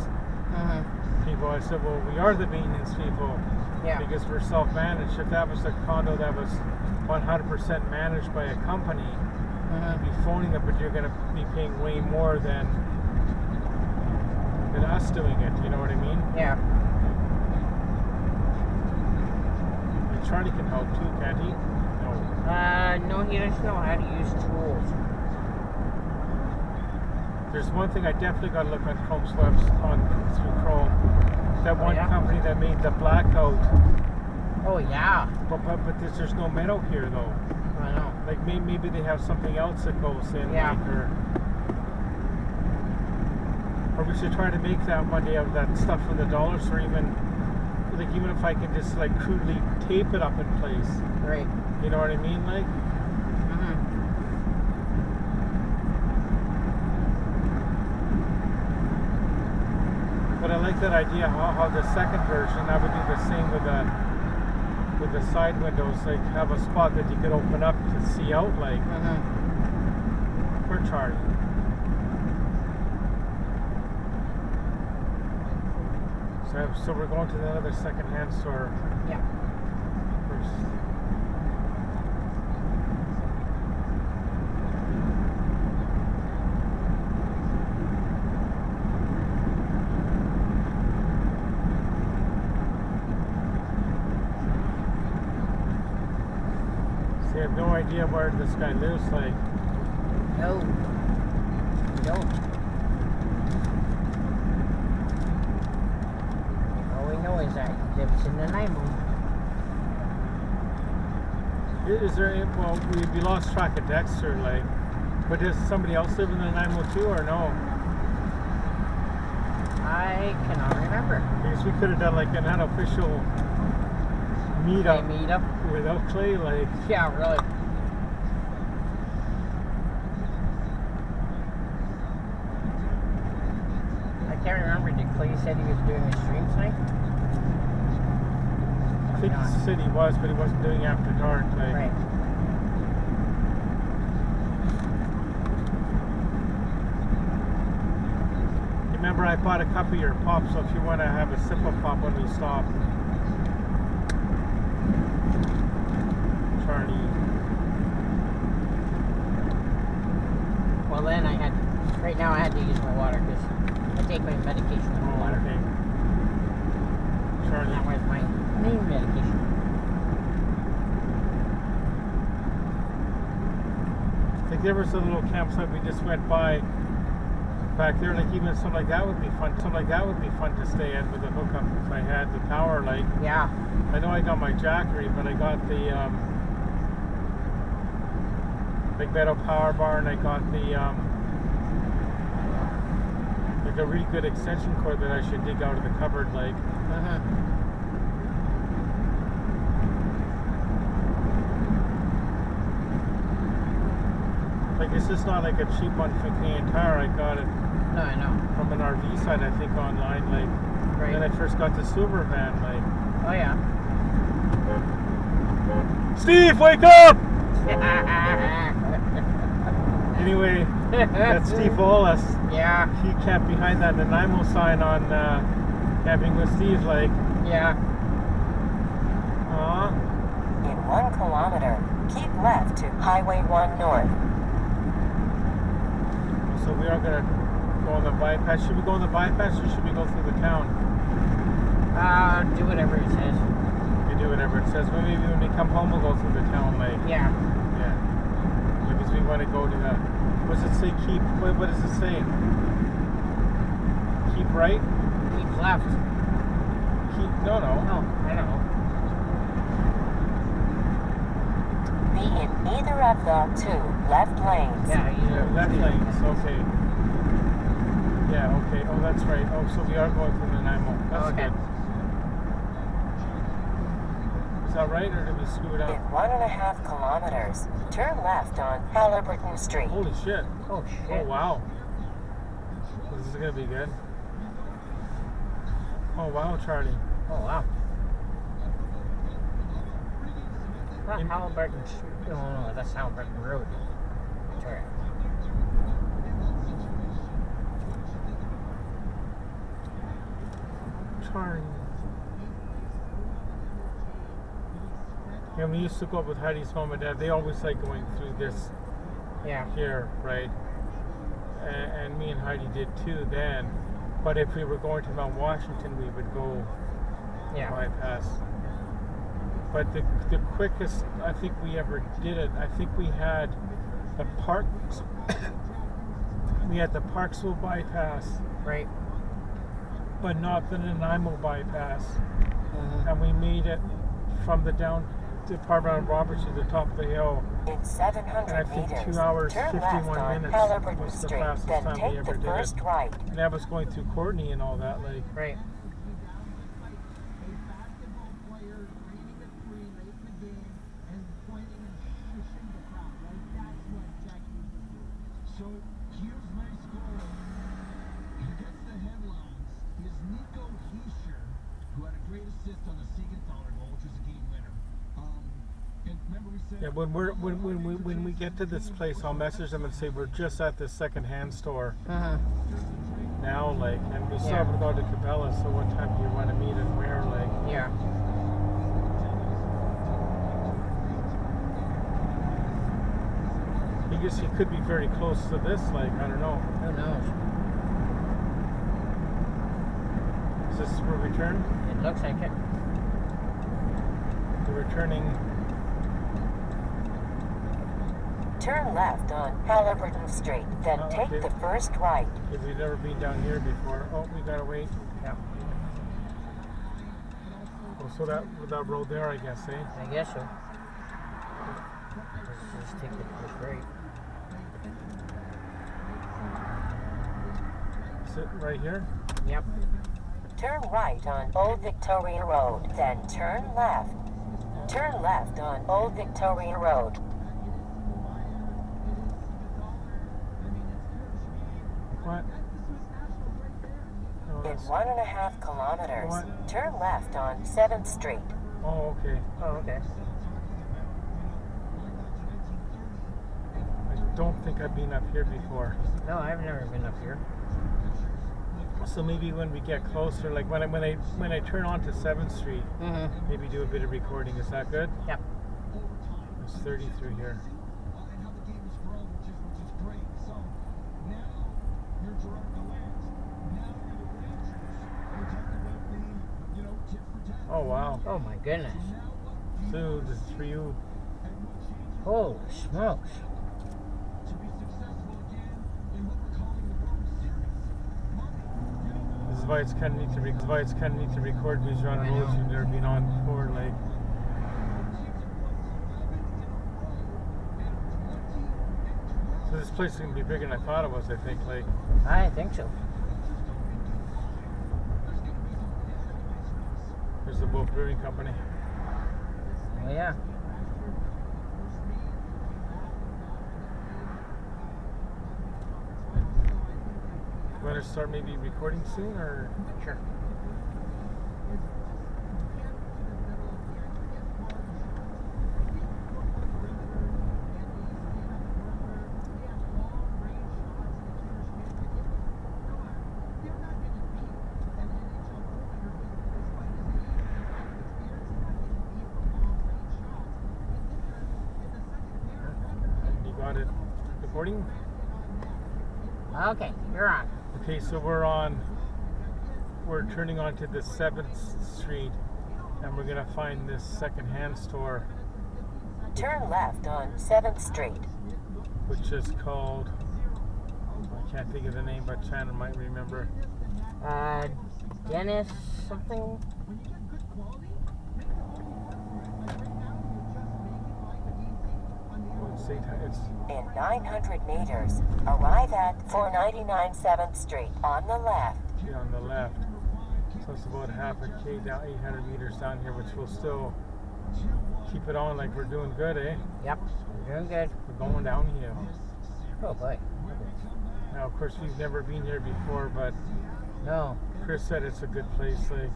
people? I said, well, we are the maintenance people. Yeah. Because we're self-managed. If that was a condo that was 100% managed by a company, you'd be phoning them, but you're going to be paying way more than us doing it. You know what I mean? Yeah. And Charlie can help too, can't he? No. No, he doesn't know how to use tools. There's one thing I definitely got to look on Chrome's through Chrome. That one company that made the blackout. Oh yeah. But there's no metal here though. I know. Like maybe they have something else that goes in. Yeah. Like, or we should try to make that one day out of that stuff for the dollar store. Even if I can just like crudely tape it up in place. Right. You know what I mean? Like. But I like that idea. How the second version, I would do the same with the side windows. Like have a spot that you could open up to see out. Like. For Charlie. So we're going to the other second-hand store. Yeah. First. See, I have no idea where this guy lives. Like. No. You don't. Is that he lives in the Nanaimo. Is there? Well, we lost track of Dexter. Like, but does somebody else live in the Nanaimo too, or no? I cannot remember. Because we could have done like an unofficial meetup. Meetup without Clay. Like, yeah, really. I can't remember. Did Clay said he was doing a stream tonight? I think he said he was, but he wasn't doing after dark. Like. Right. Remember, I bought a cup of your pop, so if you want to have a sip of pop when we stop. Charlie. Well, then right now I had to use my water because I take my medication with my water. Okay. Charlie. That was my main medication. Like there was a little campsite we just went by back there, like even something like that would be fun. Something like that would be fun to stay at with a hookup if I had the power. Like Yeah. I know I got my Jackery, but I got the Big Meadow Power Bar, and I got the like a really good extension cord that I should dig out of the cupboard. Like like it's just not like a cheap one for Canadian Tire. I got it No, I know. from an RV site, I think, online. Like Right. when I first got the silver van. Like Oh, yeah. Steve, wake up! Anyway, that's Steve Wallace. Yeah. He camped behind that Nanaimo sign on Camping with Steve. Like, Yeah. aw. In 1 kilometer, keep left to Highway 1 North. So we are gonna go on the bypass. Should we go on the bypass or should we go through the town? Do whatever it says. We do whatever it says. Maybe when we come home, we'll go through the town. Like, Yeah. yeah, because we want to go to the. What does it say? Keep. What does it say? Keep right. Keep left. Keep. No. No, I don't know. Be in either of the 2 left lanes. Yeah, Yeah, left lanes. Okay. Yeah. Okay. Oh, that's right. Oh, so we are going through Nanaimo. That's Okay. good. Is that right, or did we screw it In up? 1.5 kilometers, turn left on Halliburton Street. Holy shit. Oh, Oh, shit. wow. This is going to be good. Oh, wow, Charlie. Oh, wow. Not In- Halliburton. No, that's Halliburton Road. That's right. Charlie. Yeah, when we used to go up with Heidi's mom and dad, they always like going through this Yeah. here, right? And me and Heidi did too then. But if we were going to Mount Washington, we would go Yeah. bypass. But the quickest I think we ever did it, I think we had the Parksville bypass, Right. but not the Nanaimo bypass. Mm-hmm. And we made it from the Department of Roberts to the top of the hill. In 700 And I think meters, 2 hours, turn 51 left on minutes Halliburton was the Street, fastest then time we take ever the did first it. right. And that was going through Courtney and all that. Like, Right. So here's my score. Against the headlines is Nico Heischer, who had a great assist on the Siegenthaler goal, which was a game winner. And remember we said yeah, when we get to this place, I'll message them and say we're just at the second-hand store now, like, and we still Yeah. haven't gone to Cabela. So what time do you want to meet and where, like? Yeah. I guess he could be very close to this, like, I don't know. Who knows? Is this where we turn? It looks like it. We're turning. Turn left on Halliburton Street, then Oh, take okay. the first right. Because we've never been down here before. Oh, we gotta wait. Yeah. Oh, so that road there, I guess, eh? I guess so. Let's take the first right. Sit right here. Yep. Turn right on Old Victoria Road, then turn left. Turn left on Old Victoria Road. What? Oh, In that's- 1.5 kilometers, What? turn left on 7th Street. oh, okay. Oh, okay. I don't think I've been up here before. No, I've never been up here. So maybe when we get closer, like when I turn onto 7th Street, Mm-hmm. maybe do a bit of recording. Is that good? Yep. There's 30 through here. and how the game is grown, which is great. So Oh, wow. Oh my goodness. Dude, this is for you. Holy smokes. This is why it's kind of neat to record because you're on a road you've never been on before. Like, so this place is gonna be bigger than I thought it was. I think. Like, I think so. there's the Wolf Brewing Company. Oh yeah. You want to start maybe recording soon, or? Sure. You got it recording? Okay, you're on. Okay, so we're turning onto the 7th Street, and we're gonna find this second-hand store, Turn left on 7th Street. which is called, I can't think of the name, but Shannon might remember. Dennis something? It's In 900 meters, arrive at 499 7th Street on the left. here on the left. So it's about half a K down, 800 meters down here, which will still keep it on like we're doing good, eh? Yep, you're doing good. We're going downhill. Oh boy. Now, of course, we've never been here before, but No. Chris said it's a good place. Like,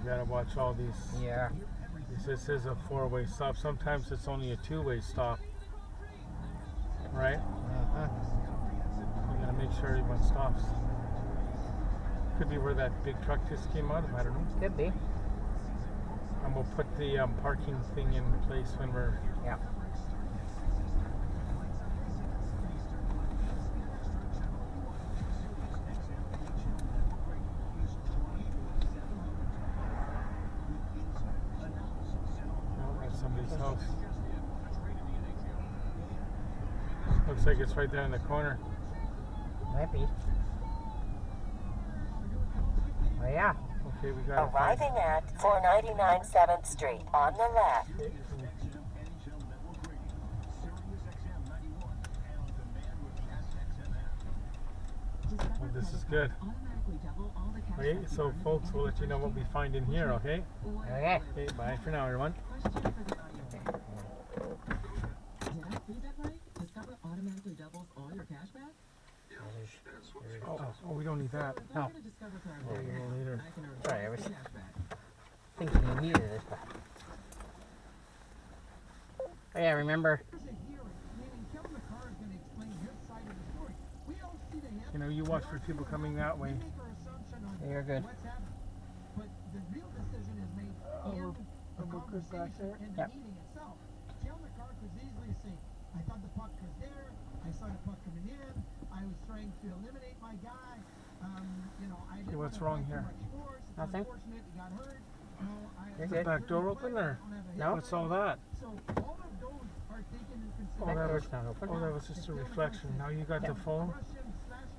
you gotta watch all these. Yeah. This is a 4-way stop. Sometimes it's only a 2-way stop, right? Uh-huh. You gotta make sure everyone stops. Could be where that big truck just came out of. I don't know. Could be. And we'll put the parking thing in place when we're. Yeah. Oh, that's somebody's house. Looks like it's right there in the corner. Might be. Oh yeah. Okay, we got it. Arriving at 499 7th Street on the left. Well, this is good. Okay, so folks, we'll let you know what we find in here, okay? Okay. Okay, bye for now, everyone. Did I read that right? Discover automatically doubles all your cash back? Oh, we don't need that. No. I'm gonna Discover card Oh, back. we'll later. I can earn Sorry, I was cash back. thinking you needed this, but. Oh yeah, remember? You know, you watch for people coming that way. You're good. But the real decision is made in the conversation and the Yep. meeting itself. Cale McCarr could easily say, I thought the puck was there, I saw the puck coming in, I was trying to eliminate my guy, you know, I didn't what's want to wrong fight here? too much force. It's Nothing. unfortunate he got hurt. You know, You're Is the good. back door open or? No. What's all that? So all of those are taken into Oh, Back that door's was, not open. oh, that was just a reflection. Now you got the phone?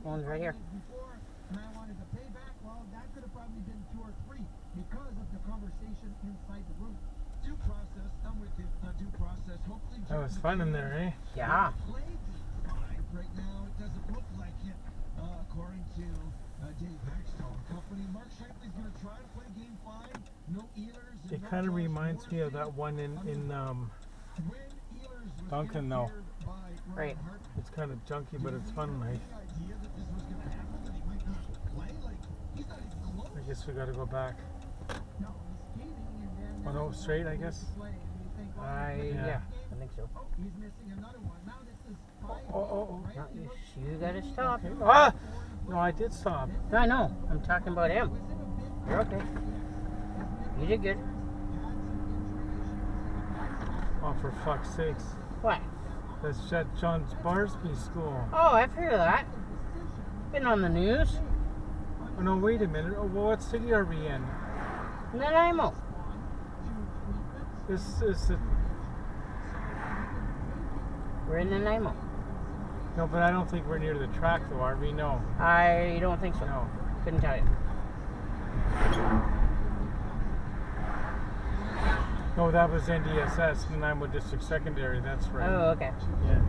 Phone's right here. Before, and I wanted to pay back. Well, that could have probably been 2 or 3 because of the conversation inside the room. Due process, I'm with you. Due process. Hopefully, That was fun in there, eh? Yeah. played fine. Right now, it doesn't look like it. According to Dave Hextall and company, Mark Shankly's going to try to play game 5. No Ehlers. It kind of reminds me of that one in Duncan, though. Right. It's kind of junky, but it's fun, right? I guess we got to go back. Oh no, straight, I guess. Yeah, I think so. He's missing another one. Now this is Oh. No, you gotta stop. Okay. Ah! No, I did stop. No, I know. I'm talking about him. You're okay. You did good. Oh, for fuck's sakes. What? That's St. John's Barsby School. Oh, I've heard of that. Been on the news. Oh, no, wait a minute. Oh, well, what city are we in? Nanaimo. This is the... We're in Nanaimo. No, but I don't think we're near the track, though, are we? No. I don't think so. No. Couldn't tell you. No, that was NDSS, Nanaimo District Secondary. That's right. Oh, okay. Yeah.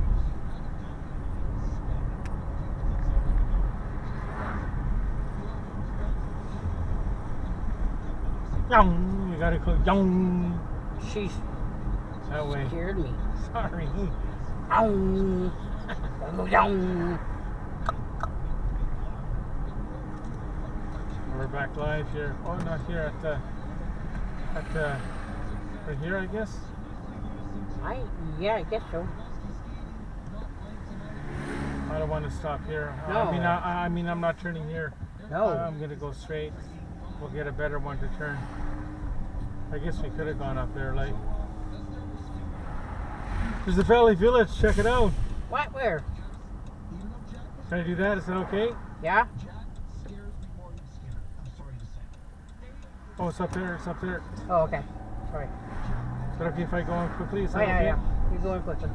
Young, you gotta go young. She That way. scared me. Sorry. Ow. Yow. We're back live here. Oh, not here at the right here, I guess. Yeah, I guess so. I don't want to stop here. No. I mean, I'm not turning here. No. I'm gonna go straight. We'll get a better one to turn. I guess we could have gone up there, like. There's the Valley Village. Check it out. What? Where? Can I do that? Is that okay? Yeah? Oh, it's up there. It's up there. Oh, okay. Sorry. Is that okay if I go on quickly? Is Oh, that yeah, okay? yeah. You're going quickly.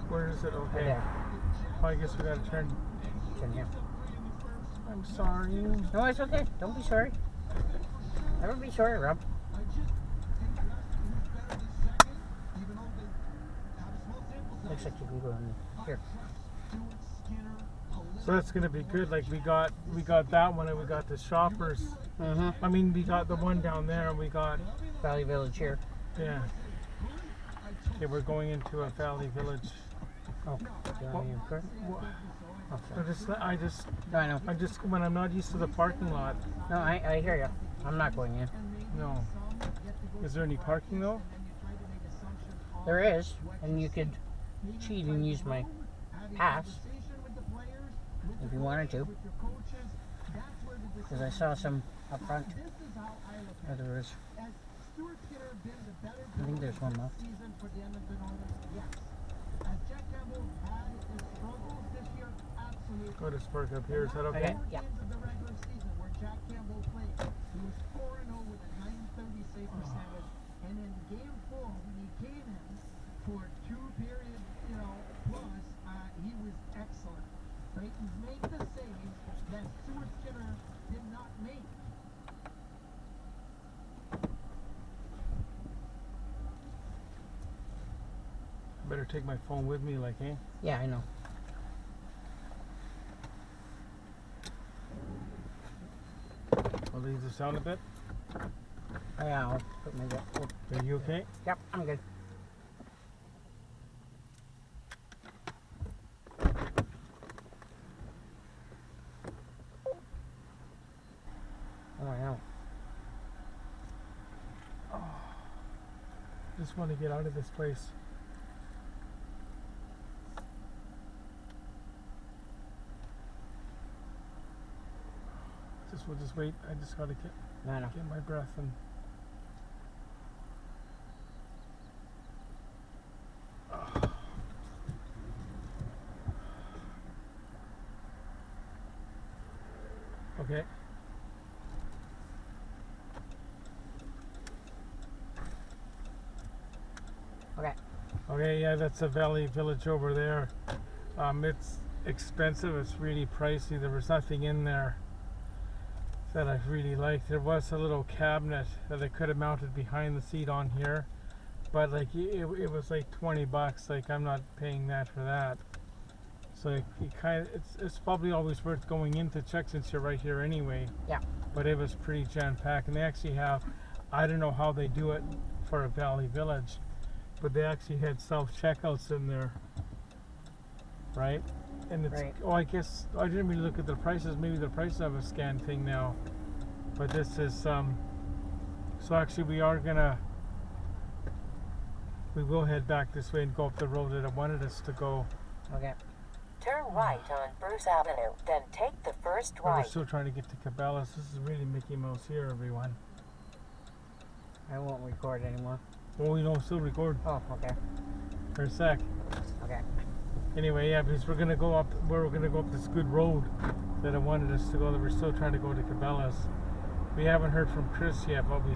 Where is it? Right Okay. there. Oh, I guess we gotta turn. Turn here. I'm sorry. No, it's okay. Don't be sorry. Never be sorry, Rob. Looks like you can go in here. So that's gonna be good. Like we got that one, and we got the shoppers. Mm-hmm. I mean, we got the one down there, and we got Valley Village here. yeah. Okay, we're going into a Valley Village. Oh, What- you correct? what- Oh, I sorry. just No, I know. when I'm not used to the parking lot. No, I hear you. I'm not going in. No. Is there any parking though? There is, and you could cheat and use my pass if you wanted to. Because I saw some up front. Oh, there is. I think there's one left. Go to Spark up here. Is that okay? Okay, yeah. And in game 4, when he came in for 2 periods, plus, he was excellent. Right? He's made the save that Stuart Skinner did not make. Better take my phone with me, like, eh? Yeah, I know. I'll leave the sound a bit. Yeah, I'll put my. Oh, Are you okay? yep, I'm good. Oh, I know. Just want to get out of this place. We'll just wait. I just gotta I know. get my breath and. Okay. Okay. Okay, yeah, that's a Valley Village over there. It's expensive. It's really pricey. There was nothing in there that I really liked. There was a little cabinet that I could have mounted behind the seat on here, but like it was like $20. Like I'm not paying that for that. So it kind of it's probably always worth going in to check since you're right here anyway. Yeah. But it was pretty jam packed, and they actually have, I don't know how they do it for a Valley Village, but they actually had self checkouts in there, right? And it's Right. oh, I guess I didn't really look at the prices. Maybe the prices have a scan thing now, but this is so actually we will head back this way and go up the road that I wanted us to go. Okay. Turn right on Bruce Avenue, then take the first But we're right. still trying to get to Cabela's. This is really Mickey Mouse here, everyone. I won't record anymore. Well, we don't still record Oh, okay. for a sec. Okay. Anyway, yeah, because we're gonna go up this good road that I wanted us to go. That we're still trying to go to Cabela's. We haven't heard from Chris yet, but we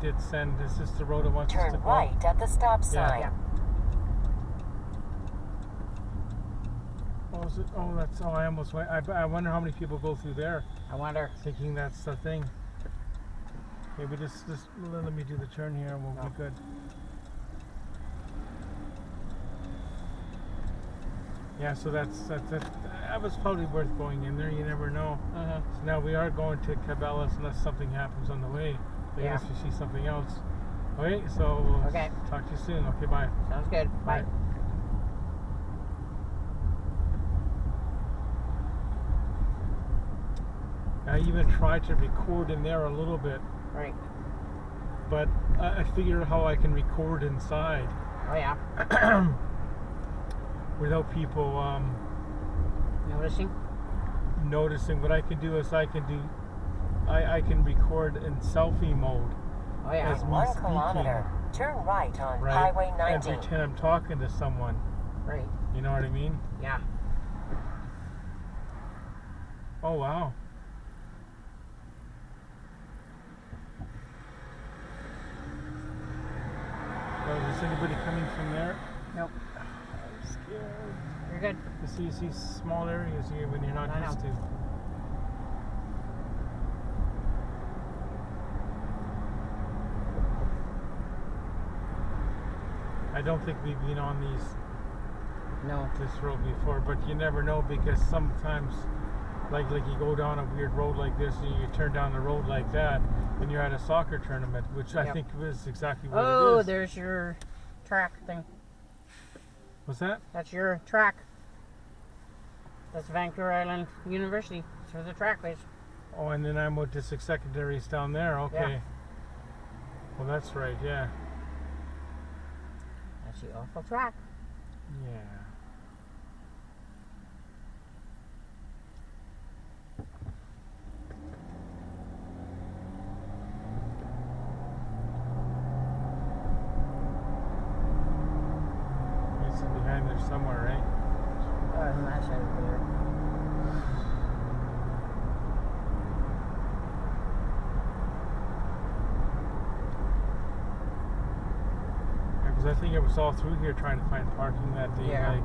did send. Is this the road that wants us to Turn go? right at the stop sign. Yeah. Oh, is it? Oh, that's. Oh, I almost went. I wonder how many people go through there, I wonder. thinking that's the thing. Maybe just let me do the turn here, and we'll No. be good. Yeah, so that was probably worth going in there. You never know. Mm-hmm. So now we are going to Cabela's unless something happens on the way. Yeah. Unless we see something else. Okay, so we'll Okay. talk to you soon. Okay, bye. Sounds good. Bye. I even tried to record in there a little bit, Right. but I figured out how I can record inside Oh, yeah. without people Noticing? noticing. What I can do is I can record in selfie mode. Oh, yeah. As me 1 speaking, kilometer. Turn right on right? Highway And 19. pretend I'm talking to someone. Right. You know what I mean? Yeah. Oh, wow. Oh, is anybody coming from there? Nope. I'm scared. You're good. You see small areas here when you're not I know. used to. I don't think we've been on No. this road before, but you never know because sometimes, like you go down a weird road like this, and you turn down the road like that, and you're at a soccer tournament, which I Yep. think is exactly what Oh, it is. there's your track thing. What's that? That's your track. That's Vancouver Island University. That's where the track is. Oh, and then I'm with District Secondaries down there. Okay. Yeah. Well, that's right. Yeah. That's the awful track. Yeah. It's behind there somewhere, right? Oh, on that side over there. Because I think it was all through here trying to find parking that day. Yeah. Like,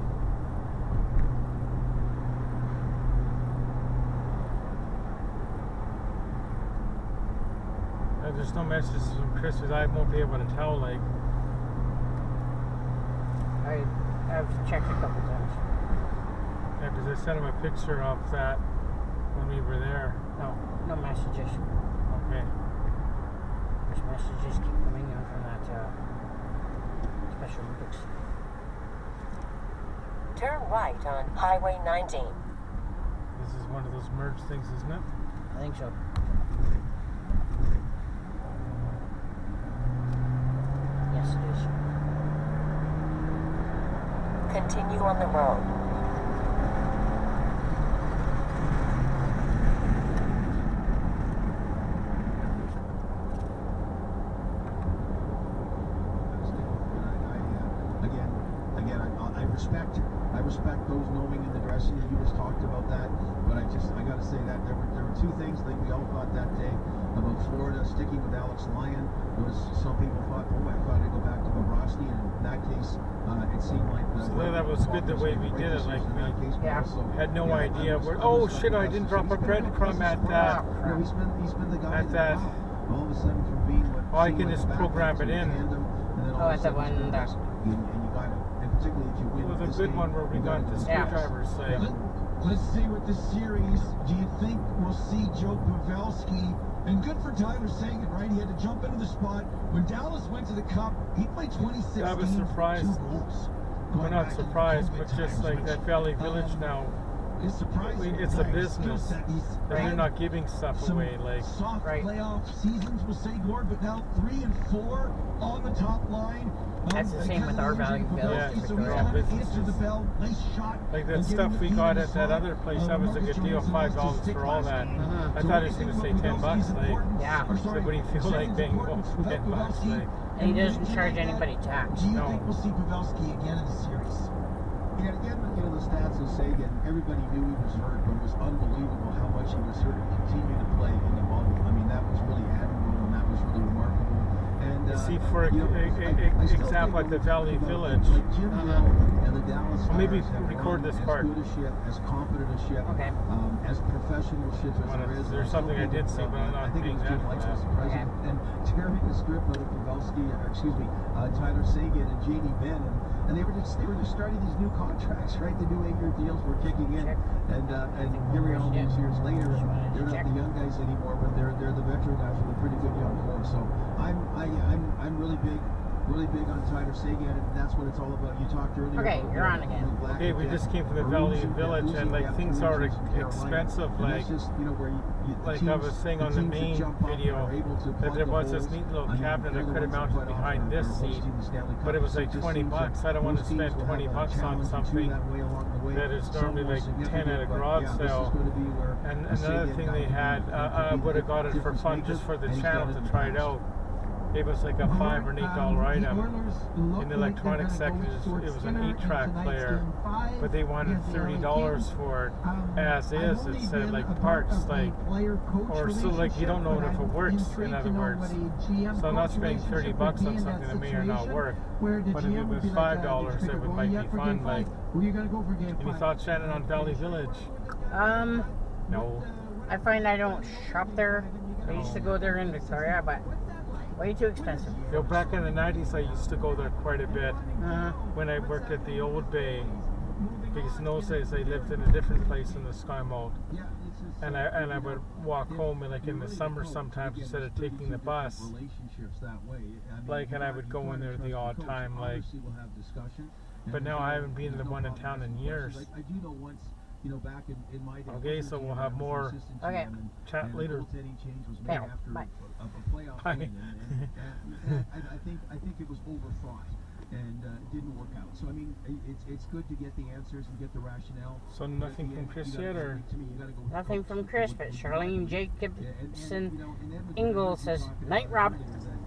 there's no messages from Chris, because I won't be able to tell. Like, I've checked a couple times. yeah, because I sent him a picture of that when we were there. No messages. Okay. There's messages keep coming in from that Special Olympics. Turn right on Highway 19. This is one of those merge things, isn't it? I think so. Yes, it is. Continue on the road. I respect those knowing in the dressing room. You just talked about that, but I gotta say that there were two things I think we all thought that day about Florida sticking with Alex Lyon. There was some people thought, oh, I thought I'd go back to Bobrovsky, and in that case, it seemed like So that was good the way we did it. Like, we had no idea where. Oh shit! I didn't drop a breadcrumb at that. No, he's been the guy At that. all of a sudden from being what. Oh, I seemed can like just a back program end it to a in. tandem, and then all Oh, of a at the sudden one it's that- and you got it. And particularly if you win It was a this good game, one where we you got gotta the just- Yeah. screwdriver's side. Let's see with the series. Do you think we'll see Joe Pavelski? And good for Tyler Seguin, right? He had to jump into the spot. When Dallas went to the Cup, he played 2016. I was surprised. 2 goals. We're Going not back in surprised, COVID but just times, like which, that Valley Village now. is surprising. It's a business. Right. You're not giving stuff Some away. Like, soft Right. playoff seasons, we'll say, Gord, but now 3 and 4 on the top line. That's the same with our value village. Yeah, So they're he's all got to businesses. answer the bell. Nice shot. like that And stuff getting the we feed got in the at that slot. other place, that was a good deal. $5 for all that. Mhm. I thought he was going to say $10. Like, Yeah. Or so sorry, what do you feel like Shannon's paying importance without $10? Pavelski. Like, And he doesn't charge anybody tax. Do you No. think we'll see Pavelski again in the series? Yeah, again, the stats of Sagan, everybody knew he was hurt, but it was unbelievable how much he was hurt and continued to play in the bubble. I mean, that was really admirable, and that was really remarkable. And You see, for example, at the Valley Village. Like Jim Hill and the Dallas Well, maybe Stars have record run this as part. good a ship, as competent a ship, Okay. as professional a ship as Wanna- there is. there's something I did see, but I'm not I think it being was Jim that Leitch was fast. the president, and tearing the strip out of Pavelski, or excuse me, Tyler Seguin and Jamie Benn, and they were just starting these new contracts, right? The new 8-year deals were kicking in, Check. and here we are all these years later, and they're not the young guys anymore, but they're the veteran guys with a pretty good young core. So I'm really big on Tyler Seguin, and that's what it's all about. You talked earlier. Okay, about, you're on again. Black Okay, we and just came from the Death, Valley Maroons Village, Death, and like Death, things Maroons are in Carolina. expensive. And Like, that's just, where the like I teams- was saying the on the teams that main jump up video, are able to that plug there the was this holes. neat little I mean, cabinet I they're the could have ones that mounted quite behind often this are seat, hosting the Stanley but Cup. it was So like just 20 seems like bucks. I don't want to most teams spend will 20 have a bucks on challenge or two something that way along the way. that is Some normally more like 10 significant, at a but garage yeah, this is sale. going to be where And the another Seguin thing guy they can had, be I would have got it for difference fun maker, just for the and he's channel done it to in the try it past. out. It was like a $5 or $8 item in the electronic section. It was an 8-track player, but they wanted $30 for it as is instead of like parts, like, or so like you don't know if it works. In other words, so I'm not spending $30 on something that may or not work. But if it was $5, it might be fun. Like, any thoughts, Shannon, on Valley Village? No. I find I don't shop there. I used to go there in Victoria, but way too expensive. You know, back in the 90s, I used to go there quite a bit when I worked at the Old Bay. Because in those days, I lived in a different place in the Sky Mall. And I would walk home, and like in the summer sometimes, instead of taking the bus, like, and I would go in there the odd time, like. But now I haven't been to the one in town in years. Back in my day. Okay, so we'll have more Okay. chat later. Bye. After a playoff Bye. win, I think it was overthought and it didn't work out. So I mean, it's good to get the answers and get the rationale. So nothing from Chris yet, or? Nothing from Chris, but Charlene Jacobson Ingle says, "Night, Rob."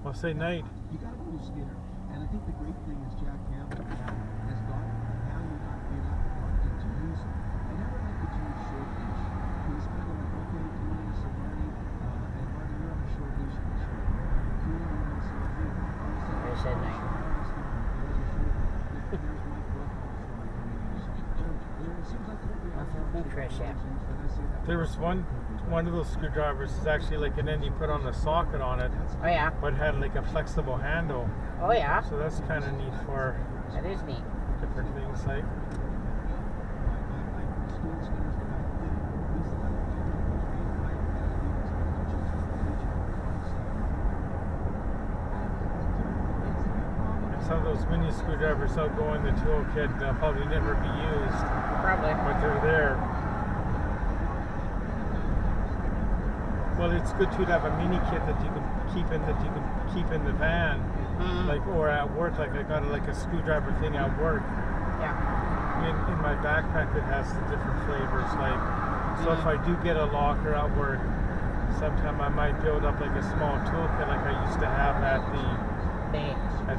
Well, say night. You got to go to Skinner, and I think the great thing is Jack Campbell has got now you're not reluctant to use him. I never liked the term short leash. It was kind of like, okay, Cooley, so Marty, and Marty, you're on the short leash for sure. Cooley, you're on the short leash. I said night. Nothing from Chris yet. There was one of those screwdrivers is actually like an end you put on a socket on it, Oh yeah. but had like a flexible handle. Oh yeah. So that's kind of neat for That is neat. different things, like. Some of those mini screwdrivers out go in the toolkit, they'll probably never be used, Probably. but they're there. Well, it's good too to have a mini kit that you can keep in the van, like, or at work. Like I got like a screwdriver thing at work. Yeah. In my backpack, it has the different flavors. Like, so if I do get a locker at work, sometime I might build up like a small toolkit, like I used to have at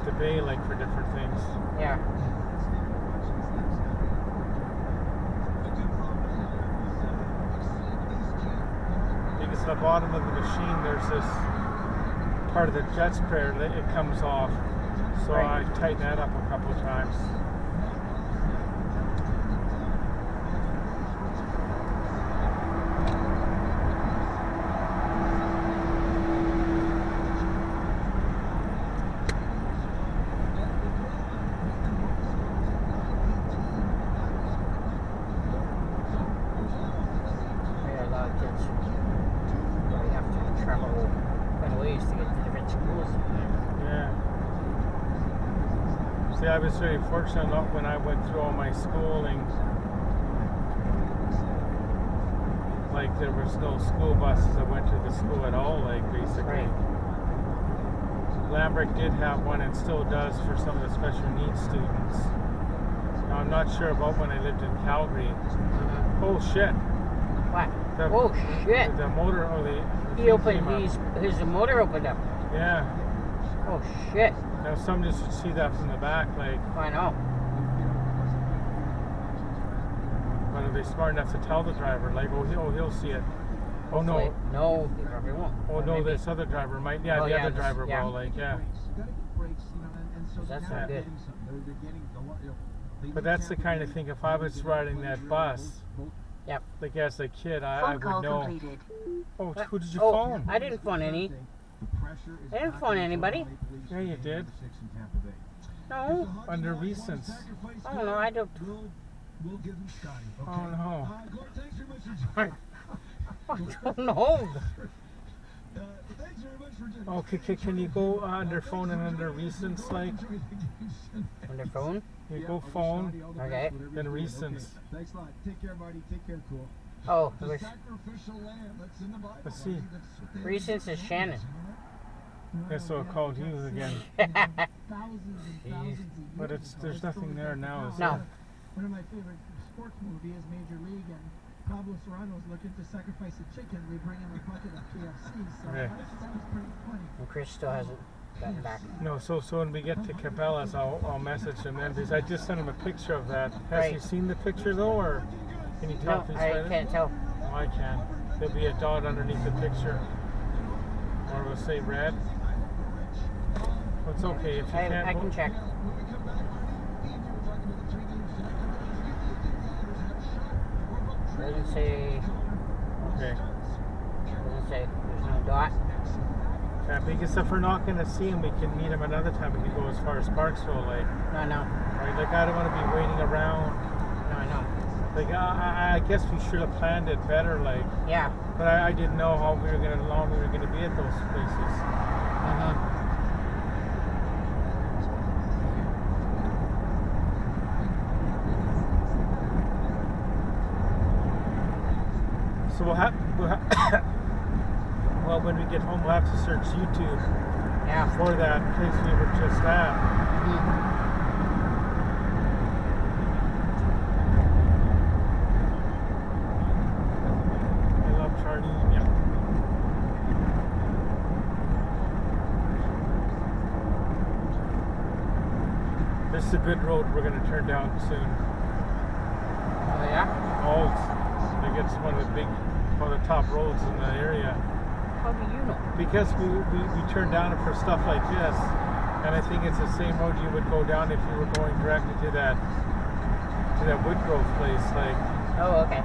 the bay, like for different things. Yeah. Because at the bottom of the machine, there's this part of the jet sprayer that it comes off. So I tighten that up a couple of times. I was very fortunate enough when I went through all my schooling. like there was no school buses that went to the school at all, like basically. Right. Lambrick did have one and still does for some of the special needs students. Now, I'm not sure about when I lived in Calgary. Oh shit. What? The, Oh shit. The motor, He opened his motor opened up. Yeah. Oh shit. Now somebody should see that from the back, like. I know. But are they smart enough to tell the driver, like, he'll see it. Oh no. Wait, no, he probably won't. Oh Or no, maybe- this other driver might. Yeah, the other driver yeah. will, like, yeah. You gotta get brakes, you know, and so That's now not they're good. getting something. They're getting a lot, you know, they But need that's the to kind of have thing. If I was riding that bus, Yep. like as a kid, I Phone would call know. completed. Oh, who did you Oh, phone? I didn't phone any. I didn't phone anybody. Yeah, you did. No. Under recents. Oh no, I don't. We'll give them Scotty. Okay? Oh no. Gord, thanks very much for joining. I don't know. Thanks very much for joining. Okay, can you go under phone and under recents, like? On their phone? You go phone, Okay. then recents. Thanks a lot. Take care, buddy. Take care, cool. Oh, it The was sacrificial lamb that's in the Bible. Let's see. recents is Shannon. Yeah, so it called you again. Jeez. But there's nothing there now, is No. there? One of my favorite sports movies is Major League, and Pablo Serrano's looking to sacrifice a chicken. We bring him a bucket of KFC, so Yeah. that was pretty funny. And Chris still hasn't gotten back. No, so when we get to Cabela's, I'll message him then, because I just sent him a picture of that. Has he Right. seen the picture though, or can you tell No, if he's I read it? can't tell. No, I can. There'll be a dot underneath the picture, or it'll say red. Well, it's okay if you can't. I can check. Doesn't say. Okay. Doesn't say. There's no dot. Yeah, because if we're not going to see him, we can meet him another time. We can go as far as Parksville, like. No. Right? Like, I don't want to be waiting around. No. Like, I guess we should have planned it better, like. Yeah. But I didn't know how long we were going to be at those places. Mm-hmm. So well, when we get home, we'll have to search YouTube Yeah. for that place we were just at. Mhm. I love Charlene, yeah. This is a good road we're going to turn down soon. Oh yeah. Oh, I think it's one of the top roads in the area. How do you know? Because we turn down it for stuff like this, and I think it's the same road you would go down if you were going directly to that Woodgrove place, like. Oh, okay.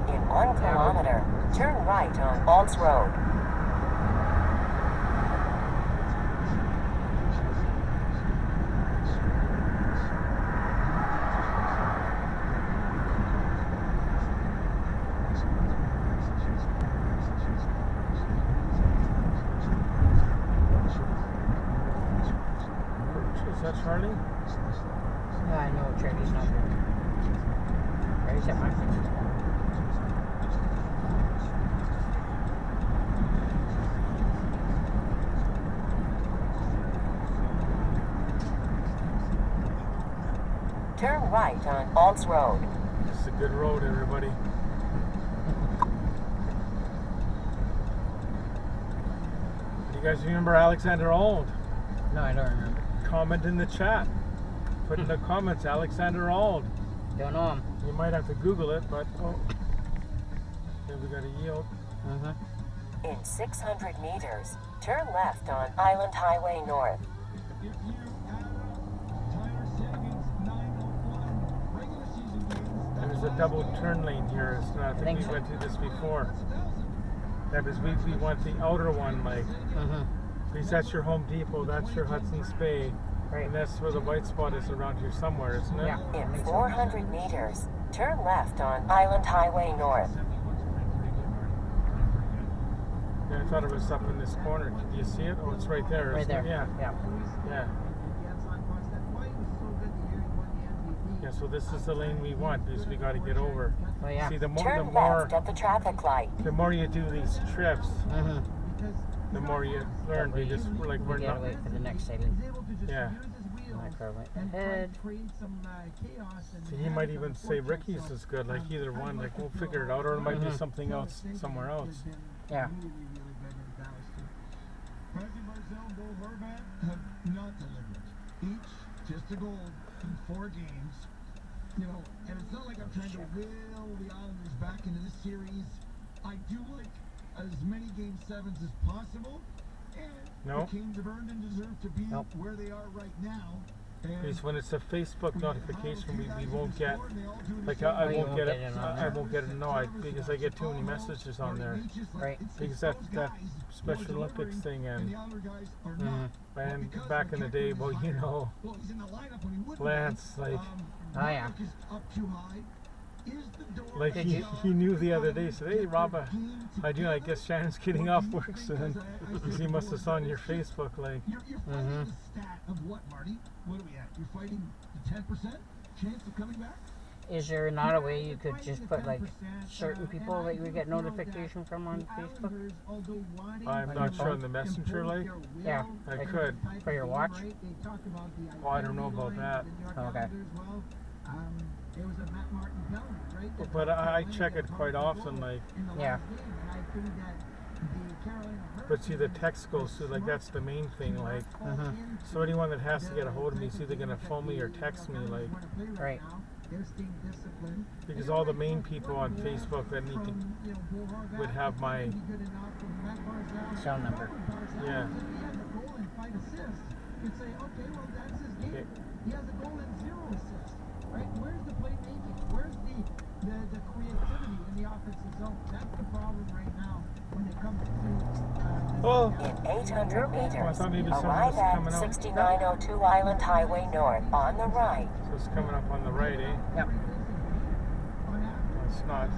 In 1 kilometer, turn right on Balls Road. Is that Charlie? I know Charlie's number. Right, is that mine? Turn right on Balls Road. This is a good road, everybody. You guys remember Alexander Auld? No, I don't remember. Comment in the chat. Put in the comments, Alexander Auld. Don't know him. You might have to Google it, but okay, we got a yield. Mm-hmm. In 600 meters, turn left on Island Highway North. If you add Tyler Sagan's 901 regular season wins, There's a double turn lane here. It's not, I think Think we so. went through this before. Yeah, because we want the outer one, like, Mm-hmm. because that's your Home Depot, that's your Hudson's Bay, Right. And that's where the white spot is around here somewhere, isn't it? Yeah. In 400 meters, turn left on Island Highway North. Yeah, I thought it was up in this corner. Do you see it? Oh, it's right there. Right isn't there. it? Yeah. Yeah. Yeah. Yeah, so this is the lane we want because we got to get over. Oh, yeah. See, the Turn more left at the traffic light. the more you do these trips, Mm-hmm. the more you learn. We just like we're We gotta not. wait for the next sighting. Yeah. Micro went ahead. See, he might even say Ricky's is good. Like either one. Like we'll figure it out, or it might be something else somewhere else. Yeah. President Barzell and Bo Horvat have not delivered. Each just a goal in 4 games. You know, and it's not like I'm trying to will the Islanders back into this series. I do like as many Game 7s as possible. And No. the Kings have earned and deserve to be where they are right now. Because when it's a Facebook notification, we won't get. Like I you won't won't get get it. it on I won't get it. No, because I get too many messages on there. Right. Because that Special Olympics thing and back in the day, well, you know, Lance, like Oh, yeah. like he knew the other day. Said, "Hey, Rob, I do. I guess Shannon's getting off work soon." Because he must have saw on your Facebook, like. You're fighting the stat of what, Marty? What are we at? You're fighting the 10% chance of coming back? Is there not a way you could just put like certain people that you would get notification from on Facebook? I'm not sure on the messenger, like. Yeah. I like could. For your watch? Oh, I don't know about that. Okay. But I check it quite often, like. Yeah. But see, the text goes through, like that's the main thing, like. So anyone that has to get a hold of me is either gonna phone me or text me, like. Right. Because all the main people on Facebook that need to would have my Cell number. yeah. Okay. He has a goal and 0 assists, right? Where's the playmaking? Where's the creativity in the offensive zone? That's the problem right now when it comes to. Oh. In 800 meters, I thought maybe someone arrive was at coming out. 6902 Island Highway North on the right. So it's coming up on the right, eh? Yep. No, it's not.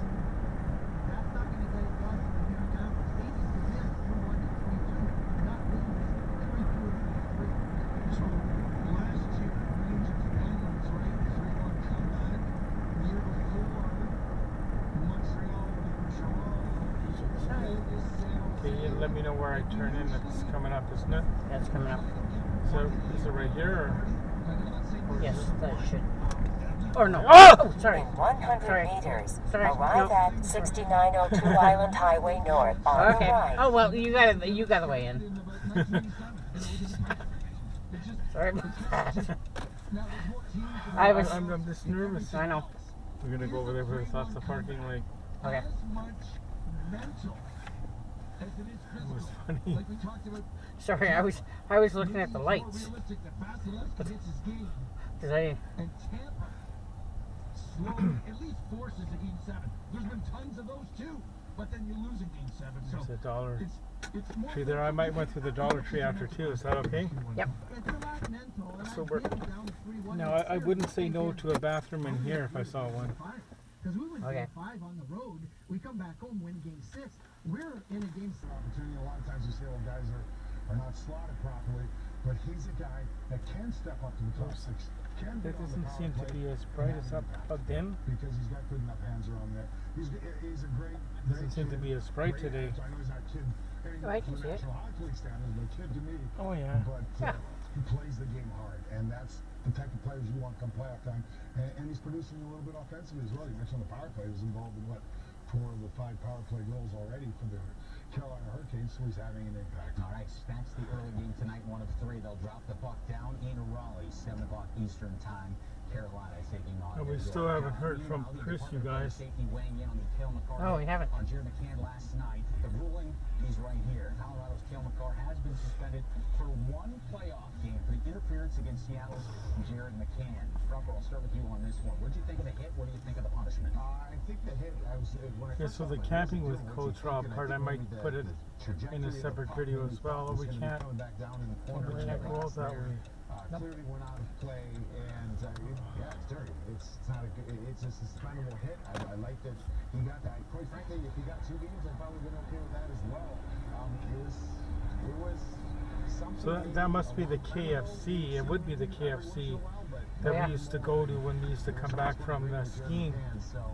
So last year, Rangers Penguins, right? 3-1 comeback. The year before, Montreal over Toronto. Okay, you let me know where I turn in. It's coming up, isn't it? That's coming up. So is it right here? Or Yes, is it- that should. Or no. Oh! Sorry. In 100 Sorry. meters, Sorry. arrive No. at 6902 Island Highway North on Okay. the right. Oh well, you got the way in. Sorry about that. I'm just nervous. I know. We're gonna go over there where there's lots of parking, like. Okay. As much mental as it is It physical. was funny. Like we talked about. Sorry, I was looking at the lights. Realistic that Vasilevsky hits his game. Cause I. And Tampa slowly at least forces a Game 7. There's been tons of those too, but then you lose in Game 7. So There's a Dollar it's more Tree there. I might went through the Dollar Tree after too. Is that okay? Yep. So we're. No, I wouldn't say no to a bathroom in here if I saw one. Because we went Okay. Game 5 on the road, we come back home, win Game 6. We're in a Game 6. Opportunity. A lot of times you say, well, guys are not slotted properly, but he's a guy that can step up to the top 6. Can That get on the doesn't power seem to play be as bright as up in. because he's got good enough hands around there. He's a great. Doesn't seem to be as bright great today. hands. I know he's not a kid. Oh, I can see it. National Hockey League standards, but a kid to me. Oh yeah. But he plays the game hard, and that's the type of players you want come playoff time. And he's producing a little bit offensively as well. You mentioned the power play. He was involved in 4 of the 5 power play goals already for the Carolina Hurricanes, so he's having an impact. All right, that's the early game tonight, 1 of 3. They'll drop the puck down in Raleigh, 7 o'clock Eastern time. Carolina is taking on. And we still haven't heard from Chris, you guys. Oh, we haven't. On Jerry McCann last night. The rule Sterling, he's right here. Colorado's Cale McCarr has been suspended for one playoff game for the interference against Seattle's Jared McCann. Rocco, I'll start with you on this one. What do you think of the hit? What do you think of the punishment? I think the hit, Yeah, so the camping with Coach Rob part, I might put it in a separate video as well. We can't go out that way. Clearly went out of play, and yeah, it's dirty. It's not a good. It's a suspendable hit. I like that he got that. Quite frankly, if he got 2 games, I'd probably been okay with that as well. It was something. So that must be the KFC. It would be the KFC that we used to go to when we used to come back from skiing.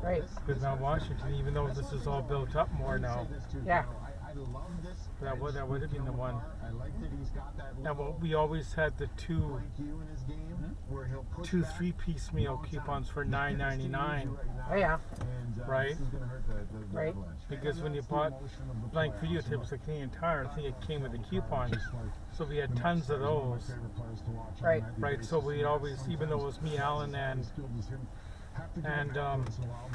Right. With Mount Washington, even though this is all built up more now. Yeah. I love this. That would have been the one. I like that he's got that. Now, we always had the two 3-piece meal coupons for $9.99. Oh yeah. Right? Right. Because when you bought blank videotapes like Canadian Tire, I think it came with a coupon. So we had tons of those. Right. Right. So we'd always, even though it was me, Alan, and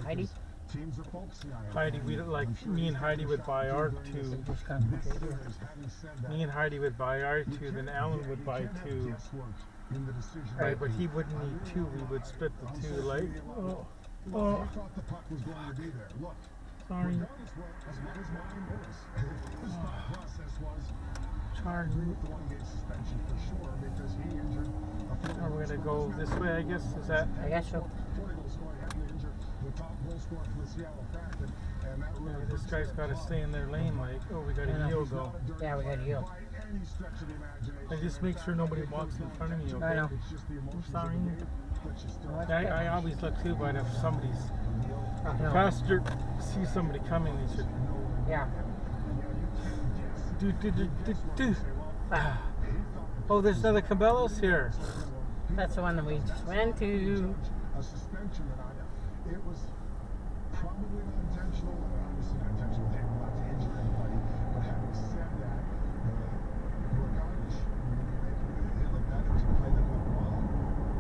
Heidi. Heidi, me and Heidi would buy our 2. Me and Heidi would buy our 2, then Alan would buy 2. Right, but he wouldn't need 2. We would split the 2. Like, sorry. Charlie. Are we gonna go this way? I guess is that. I guess so. Yeah, this guy's got to stay in their lane. Like, oh, we got a yield though. Yeah, we got a yield. And just make sure nobody walks in front of me. Okay. I know. I'm sorry. I always look too, but if somebody's faster, see somebody coming, they should. Yeah. Do. Oh, there's another Cabela's here. That's the one that we just went to. A suspension that it was probably not intentional, obviously not intentional, they were not to injure anybody, but having said that, regardless, when you make a hit like that, it's a play that went wrong,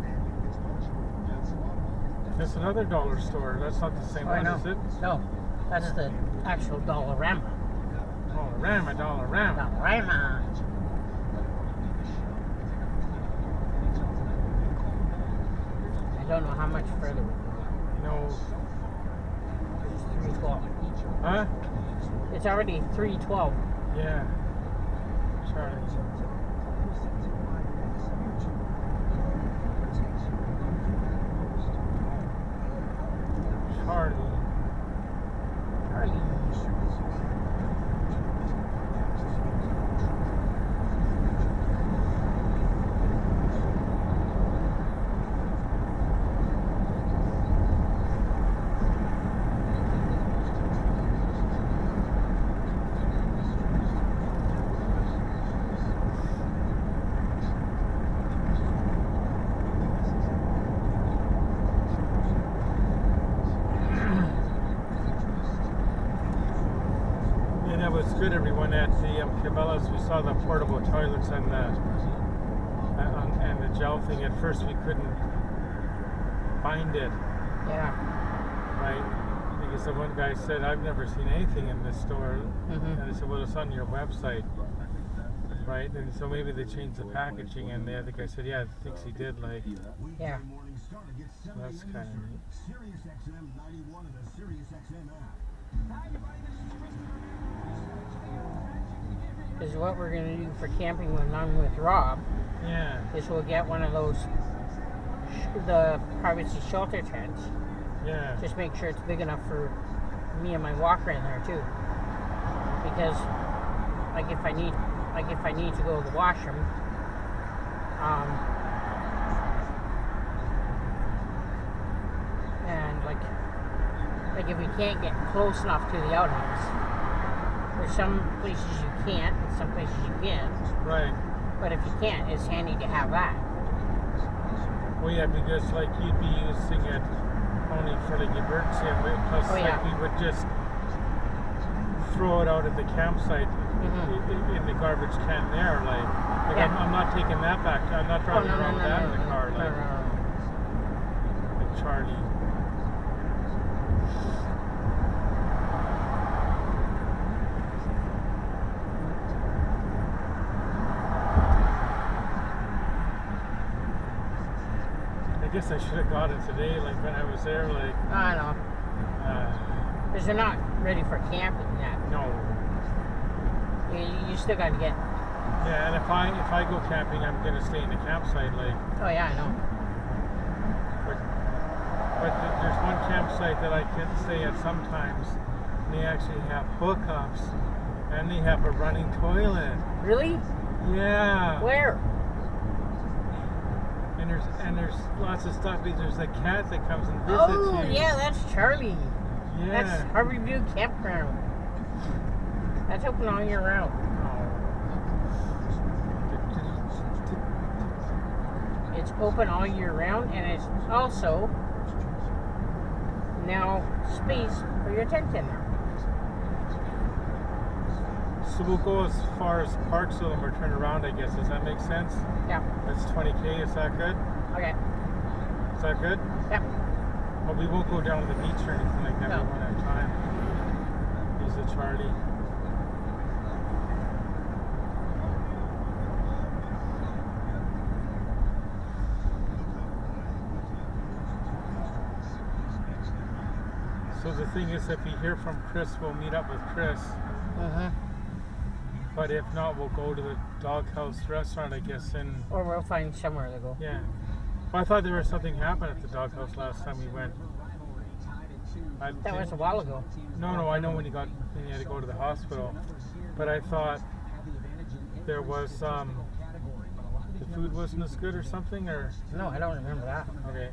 and it's punishable. That's a lot of money. That's another dollar store. That's not the same one, is it? No, that's the actual Dollarama. Dollarama. Dollarama. I don't know how much further we go. No. It's 3:12. Huh? It's already 3:12. Yeah. Charlie. Good, everyone. At the Cabela's, we saw the portable toilets and the gel thing. At first, we couldn't find it. Yeah. Right? Because the one guy said, "I've never seen anything in this store," Mm-hmm. and I said, "Well, it's on your website." Right? And so maybe they changed the packaging, and the other guy said, "Yeah, I think he did." Like, yeah. So that's kind of neat. Sirius XM 91 and the Sirius XM app. Is what we're going to do for camping when I'm with Rob. Yeah. Is we'll get one of those, the privacy shelter tents. Yeah. Just make sure it's big enough for me and my walker in there too. Because, like if I need to go to the washroom, and like if we can't get close enough to the outhouse. There's some places you can't, and some places you can. Right. But if you can't, it's handy to have that. Well, yeah, because like you'd be using it only for like emergency, plus like we would just throw it out at the campsite in the garbage can there. Like I'm not taking that back. I'm not driving around with that in the car. Like Charlie. guess I should have got it today, like when I was there, like. I know. Because they're not ready for camping yet. No. You still got to get. Yeah, and if I go camping, I'm gonna stay in the campsite, like. Oh yeah, I know. But there's one campsite that I can stay at sometimes. And they actually have hookups, and they have a running toilet. Really? Yeah. Where? And there's lots of stuff. There's a cat that comes and visits you. Oh yeah, that's Charlie. Yeah. That's Harborview Campground. That's open all year round. It's open all year round, and it's also now space for your tent in there. So we'll go as far as Parksville and we'll turn around, I guess. Does that make sense? Yeah. That's 20K. Is that good? Okay. Is that good? Yep. Well, we won't go down to the beach or anything like that. No. We won't have time. He's a Charlie. So the thing is, if we hear from Chris, we'll meet up with Chris. But if not, we'll go to the Doghouse restaurant, I guess. Or we'll find somewhere to go. Yeah. Well, I thought there was something happened at the Doghouse last time we went. That was a while ago. No, I know when he had to go to the hospital. But I thought there was the food wasn't as good or something, or? No, I don't remember that. Okay.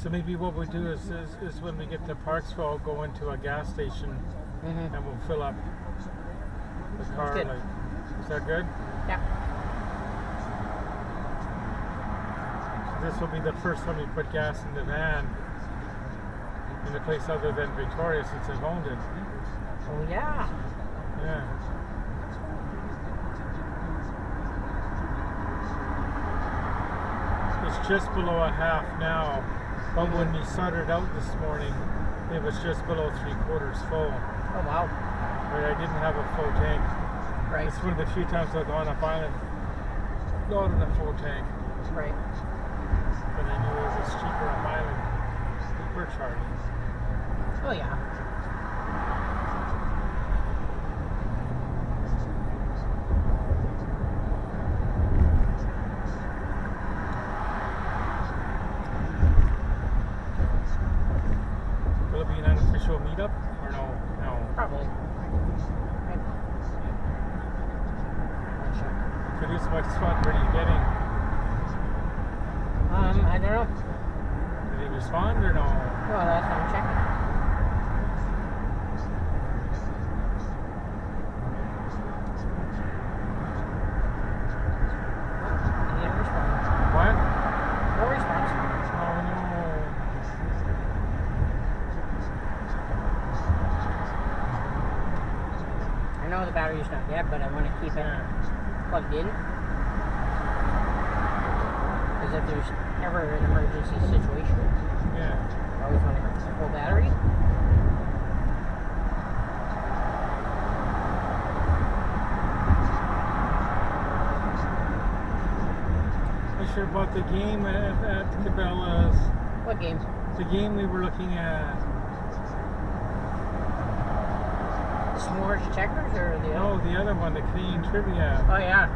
So maybe what we'll do is when we get to Parksville, I'll go into a gas station and we'll fill up the car. Good. Like, is that good? Yeah. So this will be the first time we put gas in the van in a place other than Victoria since I've owned it. Oh yeah. Yeah. It's just below a half now. But when we started out this morning, it was just below 3/4 full. Oh wow. Right, I didn't have a full tank. Right. It's one of the few times I've gone up island not in a full tank. Right. But I knew it was cheaper up island per Charlie. Oh yeah. Will it be an unofficial meetup or no? No. Probably. If it is, what spot where are you getting? I don't know. Did he respond or no? Well, that's what I'm checking. He didn't respond. What? No response. Oh no. I know the battery's not dead, but I want to keep it plugged in. Because if there's ever an emergency situation, Yeah. I always want to have the full battery. I sure bought the game at Cabela's. What game? The game we were looking at. S'mores checkers or the No, the other one, the Canadian Trivia. Oh yeah.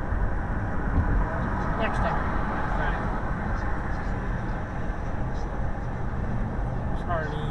Next time. Charlie.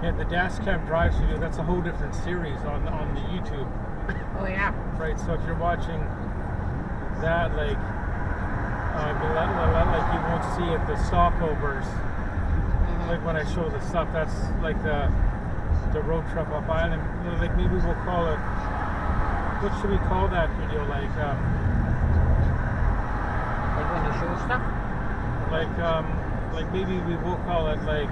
Yeah, the dash cam drives you. That's a whole different series on the YouTube. Oh yeah. Right, so if you're watching that, like you won't see it, the stopovers. like when I show the stuff, that's like the road trip up island. Like maybe we'll call it. What should we call that video? Like when you show stuff. Like maybe we will call it like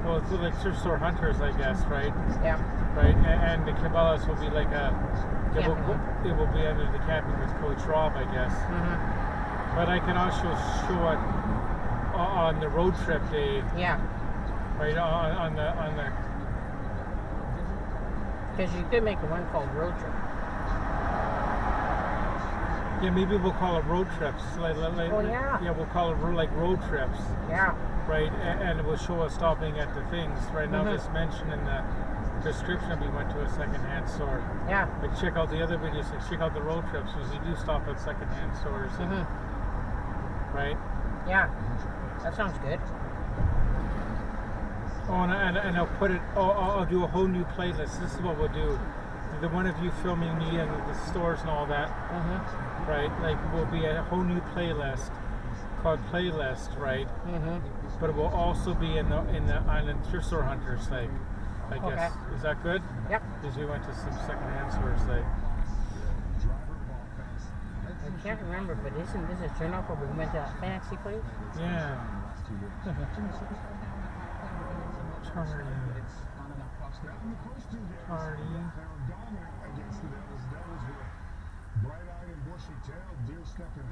well, it's like thrift store hunters, I guess, right? Yeah. Right, and the Cabela's will be like a. It will be under the camping with Coach Rob, I guess. Mm-hmm. But I can also show it on the road trip day. Yeah. Right on the. Because you could make one called road trip. Yeah, maybe we'll call it road trips. Oh yeah. Yeah, we'll call it like road trips. Yeah. Right, and it will show us stopping at the things. Right now, Mm-hmm. just mention in the description we went to a secondhand store. Yeah. Like check out the other videos. Like check out the road trips because we do stop at secondhand stores. And, right. Yeah. That sounds good. Oh, and I'll put it. Oh, I'll do a whole new playlist. This is what we'll do. The one of you filming me and the stores and all that. Right. Like will be a whole new playlist called playlist. Right. But it will also be in the island thrift store hunters. Like. I guess. Is that good? Yep. Because we went to some secondhand stores. Like. I can't remember, but isn't this a turn off where we went to that fancy place? Yeah. Party. Bright-eyed and bushy-tailed, deer stuck in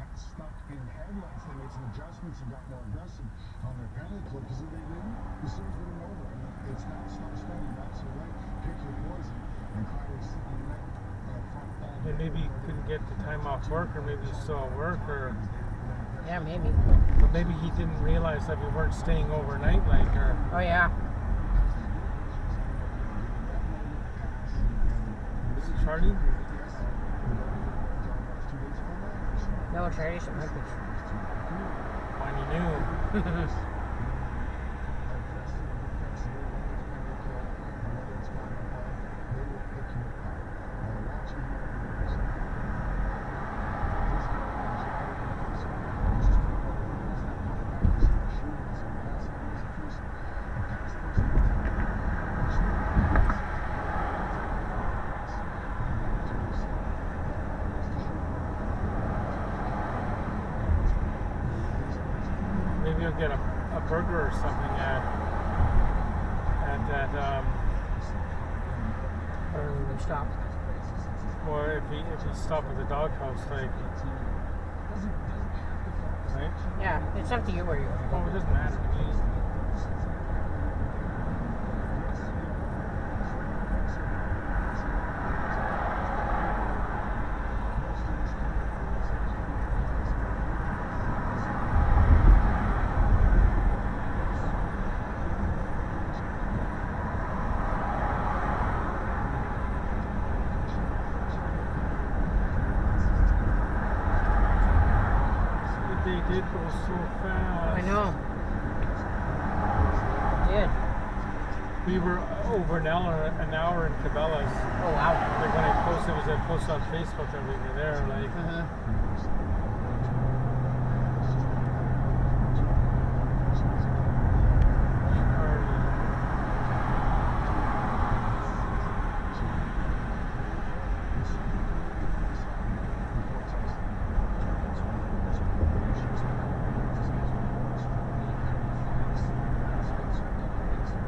headlights. They made some adjustments and got more aggressive on their penalty clip because if they didn't, the series would have been over. And it's not spending. That's the right. Pick your poison. And Kyrie's sitting right front all And maybe he couldn't get the time off work, or maybe he's still at work, or. Yeah, maybe. But maybe he didn't realize that we weren't staying overnight, like, or. Oh yeah. Is it Charlie? No, Charlie's at Memphis. When you knew. Maybe you'll get a burger or something at that Or we stop. or if you stop at the doghouse, like, right? Yeah, it's up to you where you want to Oh, go. it doesn't matter to me. They did go so fast. I know. Did. We were over an hour in Cabela's. Oh wow. Like when I posted on Facebook that we were there. Like.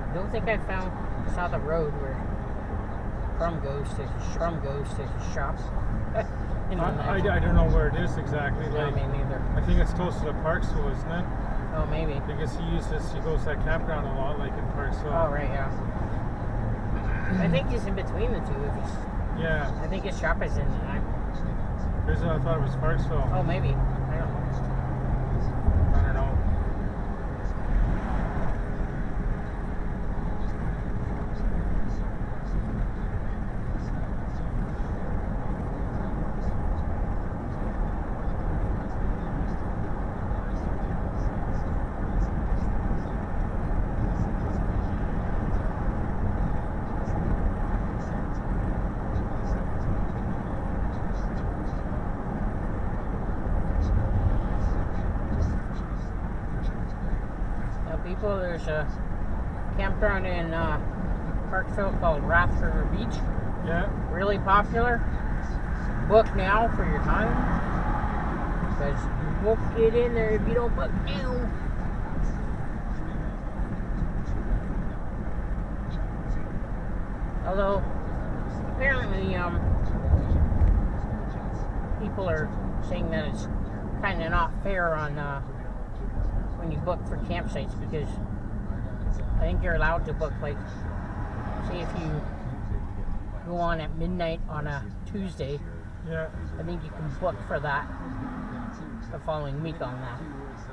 I don't think I saw the road where Strum goes to his shop. I don't know where it is exactly. No, Like, me neither. I think it's close to Parksville, isn't it? Oh, maybe. Because he goes to that campground a lot, like in Parksville. Oh, right, yeah. I think he's in between the two. Yeah. I think his shop is in. I thought it was Parksville. Oh, maybe. I don't know. I don't know. people, there's a campground in Parksville called Wrath River Beach. Yeah. Really popular. Book now for your time. Because you won't get in there if you don't book now. Although, apparently, people are saying that it's kind of not fair on when you book for campsites, because I think you're allowed to book, like, say if you go on at midnight on a Tuesday, Yeah. I think you can book for that the following week on that.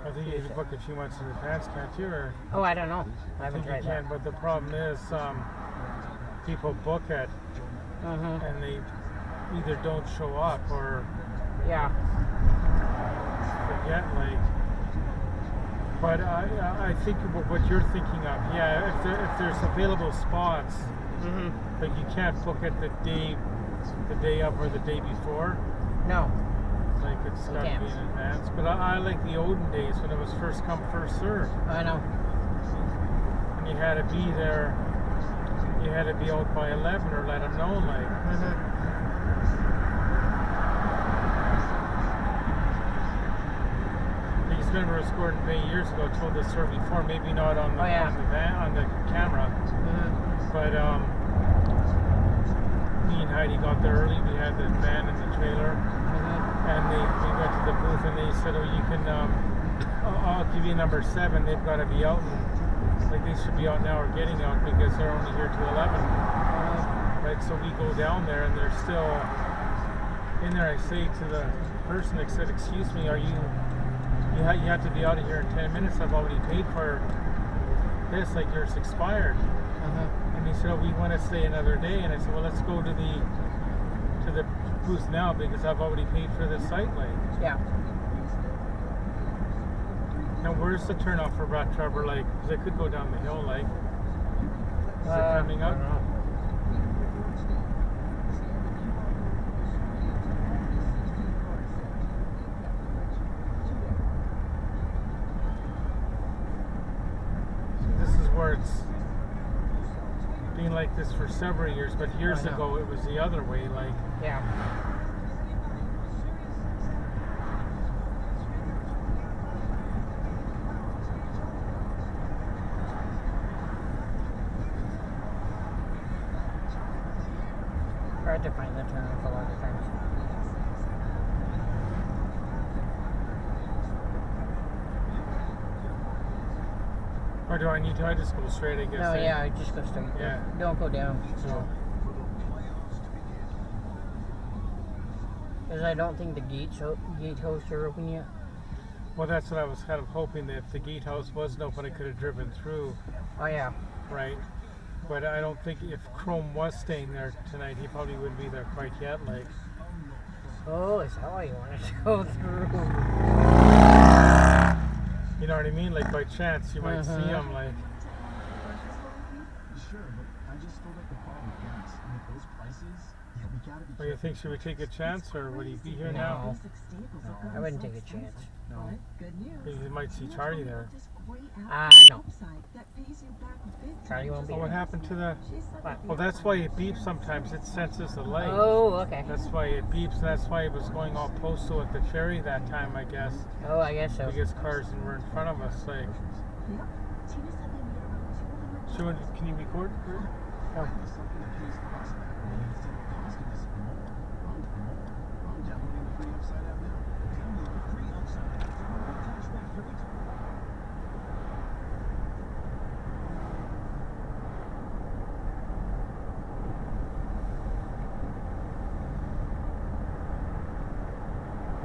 I think you can book a few months in advance, can't you? Or Oh, I don't know. I I haven't think you tried can, that. but the problem is people book it Mm-hmm. and they either don't show up or Yeah. forget, like. But I think what you're thinking of, yeah, if there's available spots, Mm-hmm. but you can't book it the day of or the day before, No. like it's You got to can't. be in advance. But I like the olden days when it was first come, first served. I know. And you had to be there, you had to be out by 11 or let them know, like. Mm-hmm. Because remember, Gordon Bay years ago told this story before, maybe not on the Oh, yeah. on the camera, Mm-hmm. but me and Heidi got there early. We had the van and the trailer, Mm-hmm. and we went to the booth and they said, "Oh, you can, I'll give you number 7. They've got to be out, and, like, they should be out now or getting out because they're only here till 11." Right, so we go down there and they're still in there. I say to the person that said, "Excuse me, are you have to be out of here in 10 minutes. I've already paid for this, like yours expired." Mm-hmm. And he said, "Oh, we want to stay another day." And I said, "Well, let's go to the booth now because I've already paid for this site like." Yeah. Now, where's the turnout for Rat Trevor? Like, because I could go down the hill, like. Is it coming I up? don't know. This is where it's been like this for several years, but years I know. ago it was the other way, like. Yeah. Hard to find the turnoff a lot of times. Or do I need to? I just go straight, I guess. No, eh? yeah, I just go straight. Yeah. Don't go down. No. Because I don't think the gatehouse are open yet. Well, that's what I was kind of hoping, that if the gatehouse wasn't open, I could have driven through, Oh, yeah. right? But I don't think if Chrome was staying there tonight, he probably wouldn't be there quite yet, like. Oh, is that why you wanted to go through? You know what I mean? Like, by chance, you might see him, like. Sure, but I just feel like the problem with gas. And with those prices, yeah, we gotta be What do you think? Should we take a chance, or would he be here now? I wouldn't take a chance. No. You might see Charlie there. No. Charlie won't be Oh, what there. happened to the... What? Well, that's why it beeps sometimes. It senses the light. Oh, okay. That's why it beeps, and that's why it was going all postal at the ferry that time, I guess. Oh, I guess so. Because cars were in front of us, like. Can you record? Oh.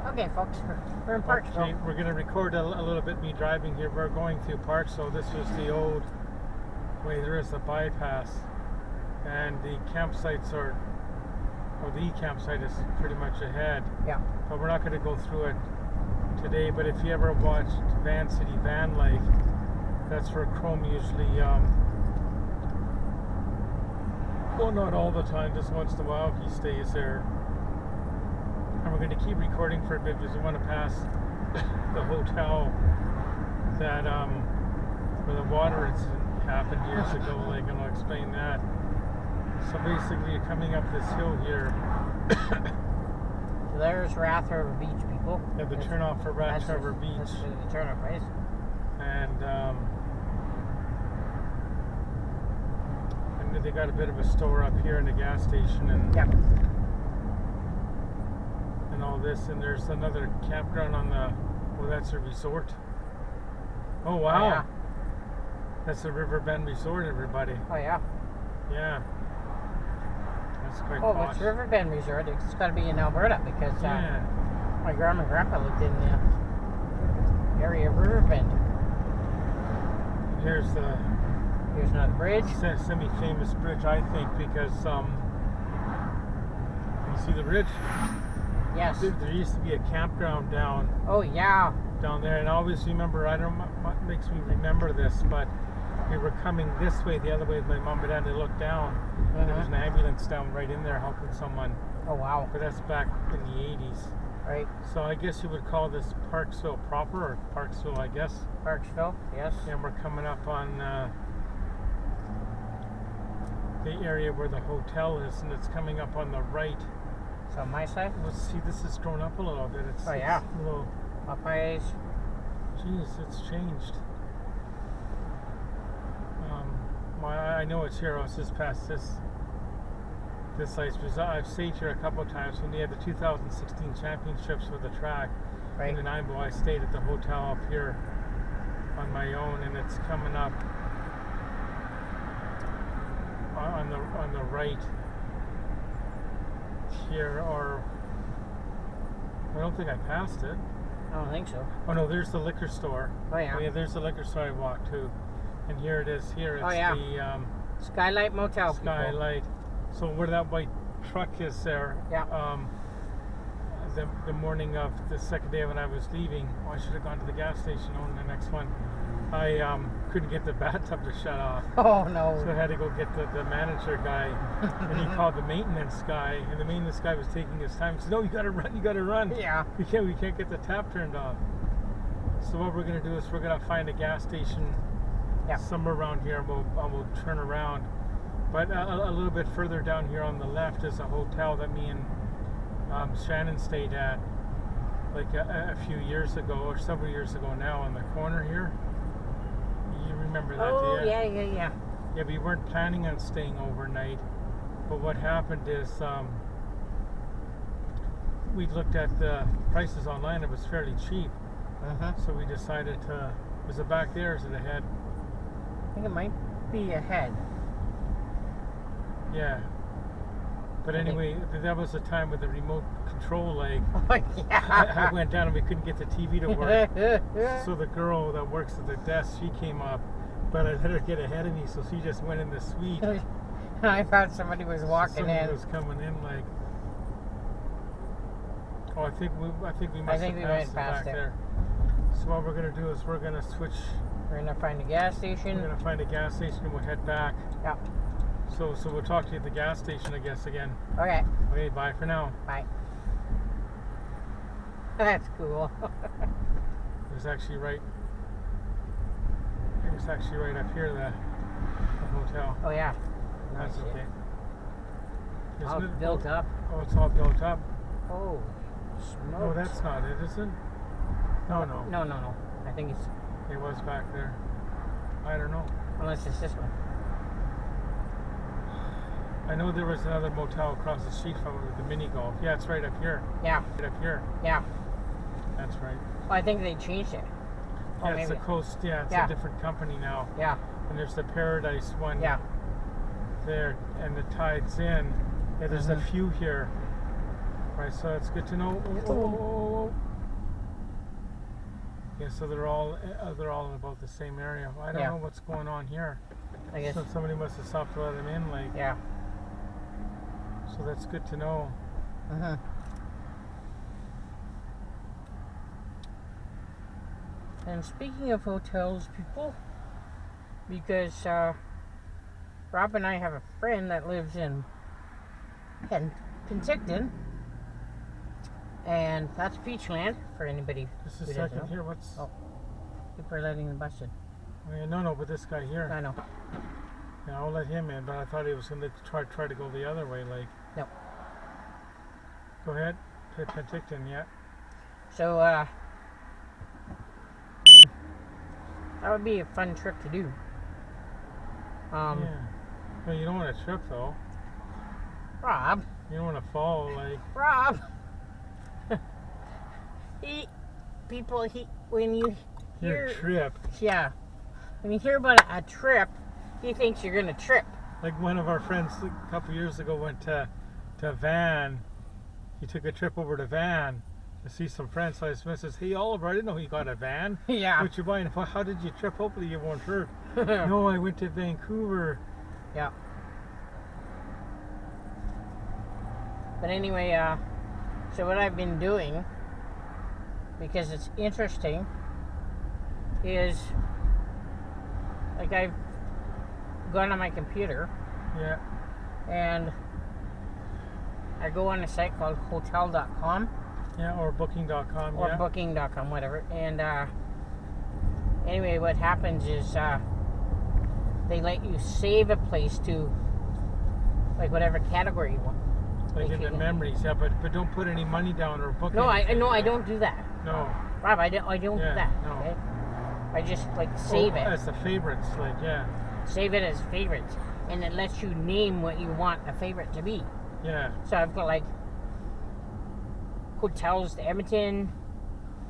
Okay, folks, we're in Parksville. Okay, we're going to record a little bit me driving here. We're going through Parks, so this was the old way. There is a bypass, and the campsites are, or the campsite is pretty much ahead. Yeah. But we're not going to go through it today. But if you ever watched Van City Van Life, that's where Chrome usually, well, not all the time, just once in a while he stays there. And we're going to keep recording for a bit because we want to pass the hotel that where the water incident happened years ago. Like, and I'll explain that. So basically, you're coming up this hill here. So there's Wrath River Beach, people. Yeah, the turnoff for Wrath River Beach. That's the turnoff, right? And they got a bit of a store up here in the gas station, and Yep. and all this. And there's another campground on the. Oh, that's a resort. Oh wow. Oh, yeah. That's the Riverbend Resort, everybody. Oh, yeah. Yeah. That's quite Oh, posh. it's Riverbend Resort. It's got to be in Alberta because Yeah. my grandma and grandpa lived in the area of Riverbend. Here's another bridge. Semi-famous bridge, I think, because you see the bridge? Yes. There used to be a campground down Oh, yeah. there, and I always remember. I don't know what makes me remember this, but we were coming this way, the other way with my mom and dad. They looked down, and there was an ambulance down right in there helping someone. Oh, wow. But that's back in the 80s. Right. So I guess you would call this Parksville proper, or Parksville, I guess. Parksville, yes. And we're coming up on the area where the hotel is, and it's coming up on the right. So my side? Let's see, this has grown up a little bit. It's a little. Popeyes. Geez, it's changed. I know it's here. I was just past this place because I've stayed here a couple of times when they had the 2016 championships with the track. Right. In Nanaimo, I stayed at the hotel up here on my own, and it's coming up on the right here, or I don't think I passed it. I don't think so. Oh no, there's the liquor store. Oh, yeah. Oh, yeah, there's the liquor store I walked to, and here it is. Here it's the Skylight Motel. Skylight. So where that white truck is there. Yeah. The morning of the second day when I was leaving, I should have gone to the gas station on the next one. I couldn't get the bathtub to shut off. Oh no. So I had to go get the manager guy, and he called the maintenance guy, and the maintenance guy was taking his time. He said, "No, you gotta run. Yeah. We can't get the tap turned off." So what we're gonna do is we're gonna find a gas station somewhere around here, and we'll turn around. But a little bit further down here on the left is a hotel that me and Shannon stayed at like a few years ago, or several years ago now, on the corner here. You remember that? Oh, yeah. Yeah, we weren't planning on staying overnight, but what happened is we looked at the prices online. It was fairly cheap, so we decided to. Was it back there? Or is it ahead? I think it might be ahead. Yeah. But anyway, that was the time with the remote control, like, Oh, yeah. I went down and we couldn't get the TV to work. So the girl that works at the desk, she came up, but I let her get ahead of me, so she just went in the suite. I thought somebody was walking Somebody in. was coming in, like, oh, I think we must have passed it back there. So what we're gonna do is we're gonna switch. We're gonna find a gas station. We're gonna find a gas station and we'll head back. Yeah. So we'll talk to you at the gas station, I guess, again. Okay. Okay, bye for now. Bye. That's cool. It was actually right up here, the hotel. Oh, yeah. That's Nice. okay. Oh, Isn't it's it? built up. Oh, it's all built up. Oh, smokes. No, that's not it, is it? No. No. I think it's... It was back there. I don't know. Unless it's this one. I know there was another motel across the street from it with the mini golf. Yeah, it's right up here. Yeah. Right up here. Yeah. That's right. Well, I think they changed it. Oh, Yeah, it's the maybe. Coast. Yeah, it's a different company now. Yeah. And there's the Paradise one. Yeah. There, and the Tide's in. Yeah, there's a few here. Right, so it's good to know. Oh. Yeah, so they're all in about the same area. I don't know what's going on here. I guess. So somebody must have stopped to let them in, like. Yeah. So that's good to know. And speaking of hotels, people, because Rob and I have a friend that lives in Penticton, and that's Peachland for anybody Just who a doesn't second know. here. What's? Oh, people are letting the bus in. No, but this guy here. I know. Yeah, I'll let him in, but I thought he was going to try to go the other way, like. No. Go ahead. Penticton, yeah. So, that would be a fun trip to do. Yeah. Well, you don't want to trip, though. Rob. You don't want to fall, like. Rob. When you hear... Your trip. Yeah. When you hear about a trip, he thinks you're going to trip. Like one of our friends a couple years ago went to Van. He took a trip over to Van to see some friends. So his friend says, "Hey Oliver, I didn't know you got a van. Yeah. What you buying? How did you trip? Hopefully you weren't hurt." No, I went to Vancouver. Yeah. But anyway, so what I've been doing, because it's interesting, is like I've gone on my computer. Yeah. And I go on a site called hotel.com. Yeah, or booking.com. Or booking.com, whatever. And anyway, what happens is they let you save a place to like whatever category you want. Like in the memories, yeah, but don't put any money down or book. No, I don't do that. No. Rob, I don't do that. No. Okay? I just like save it. As the favorites, like yeah. Save it as favorites, and it lets you name what you want a favorite to be. Yeah. So I've got like hotels to Edmonton,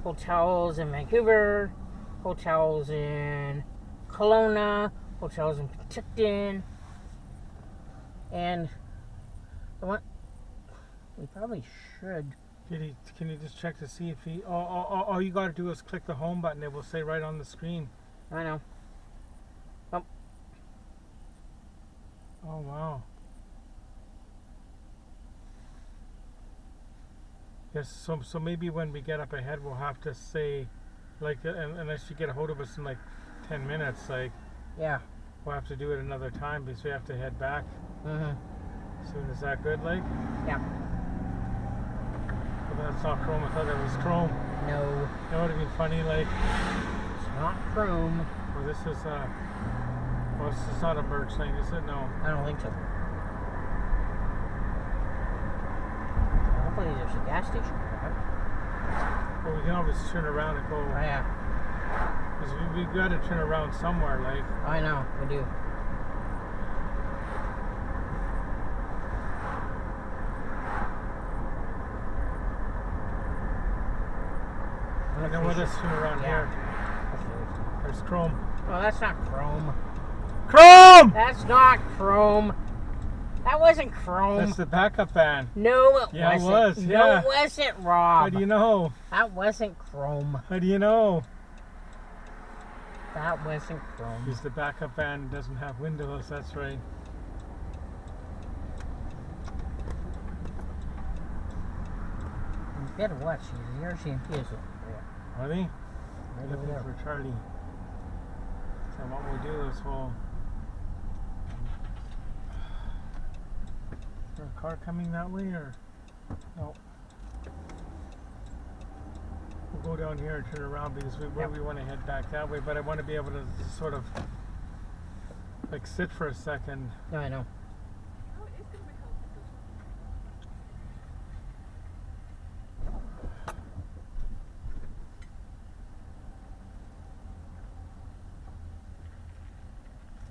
hotels in Vancouver, hotels in Kelowna, hotels in Penticton, and we probably should. Can you just check to see if he? All you got to do is click the home button. It will say right on the screen. I know. Oh wow. Yes, so maybe when we get up ahead, we'll have to say, like, unless you get a hold of us in like 10 minutes, like. Yeah. We'll have to do it another time because we have to head back. Mhm. Soon. Is that good, like? Yeah. Well, that's not Chrome. I thought that was Chrome. No. That would have been funny, like. It's not Chrome. Well, this is well, this is not a merge thing, is it? No. I don't think so. Hopefully there's a gas station. Well, we can always turn around and go. Oh, yeah. Because we've got to turn around somewhere, like. I know, we do. And then we'll just turn around here. There's Chrome. Oh, that's not Chrome. Chrome! That's not Chrome. That wasn't Chrome. That's the backup van. No, it yeah, wasn't. It was. Yeah. No, it wasn't, Rob. How do you know? That wasn't Chrome. How do you know? That wasn't Chrome. Because the backup van doesn't have windows, that's right. You better watch. The RCMP is over there. Are they? Right Looking over there. for Charlie. So what we'll do is we'll... Is there a car coming that way or... No. We'll go down here and turn around because we want to head back that way, but I want to be able to sort of like sit for a second. No, I know.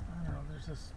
I don't know, there's this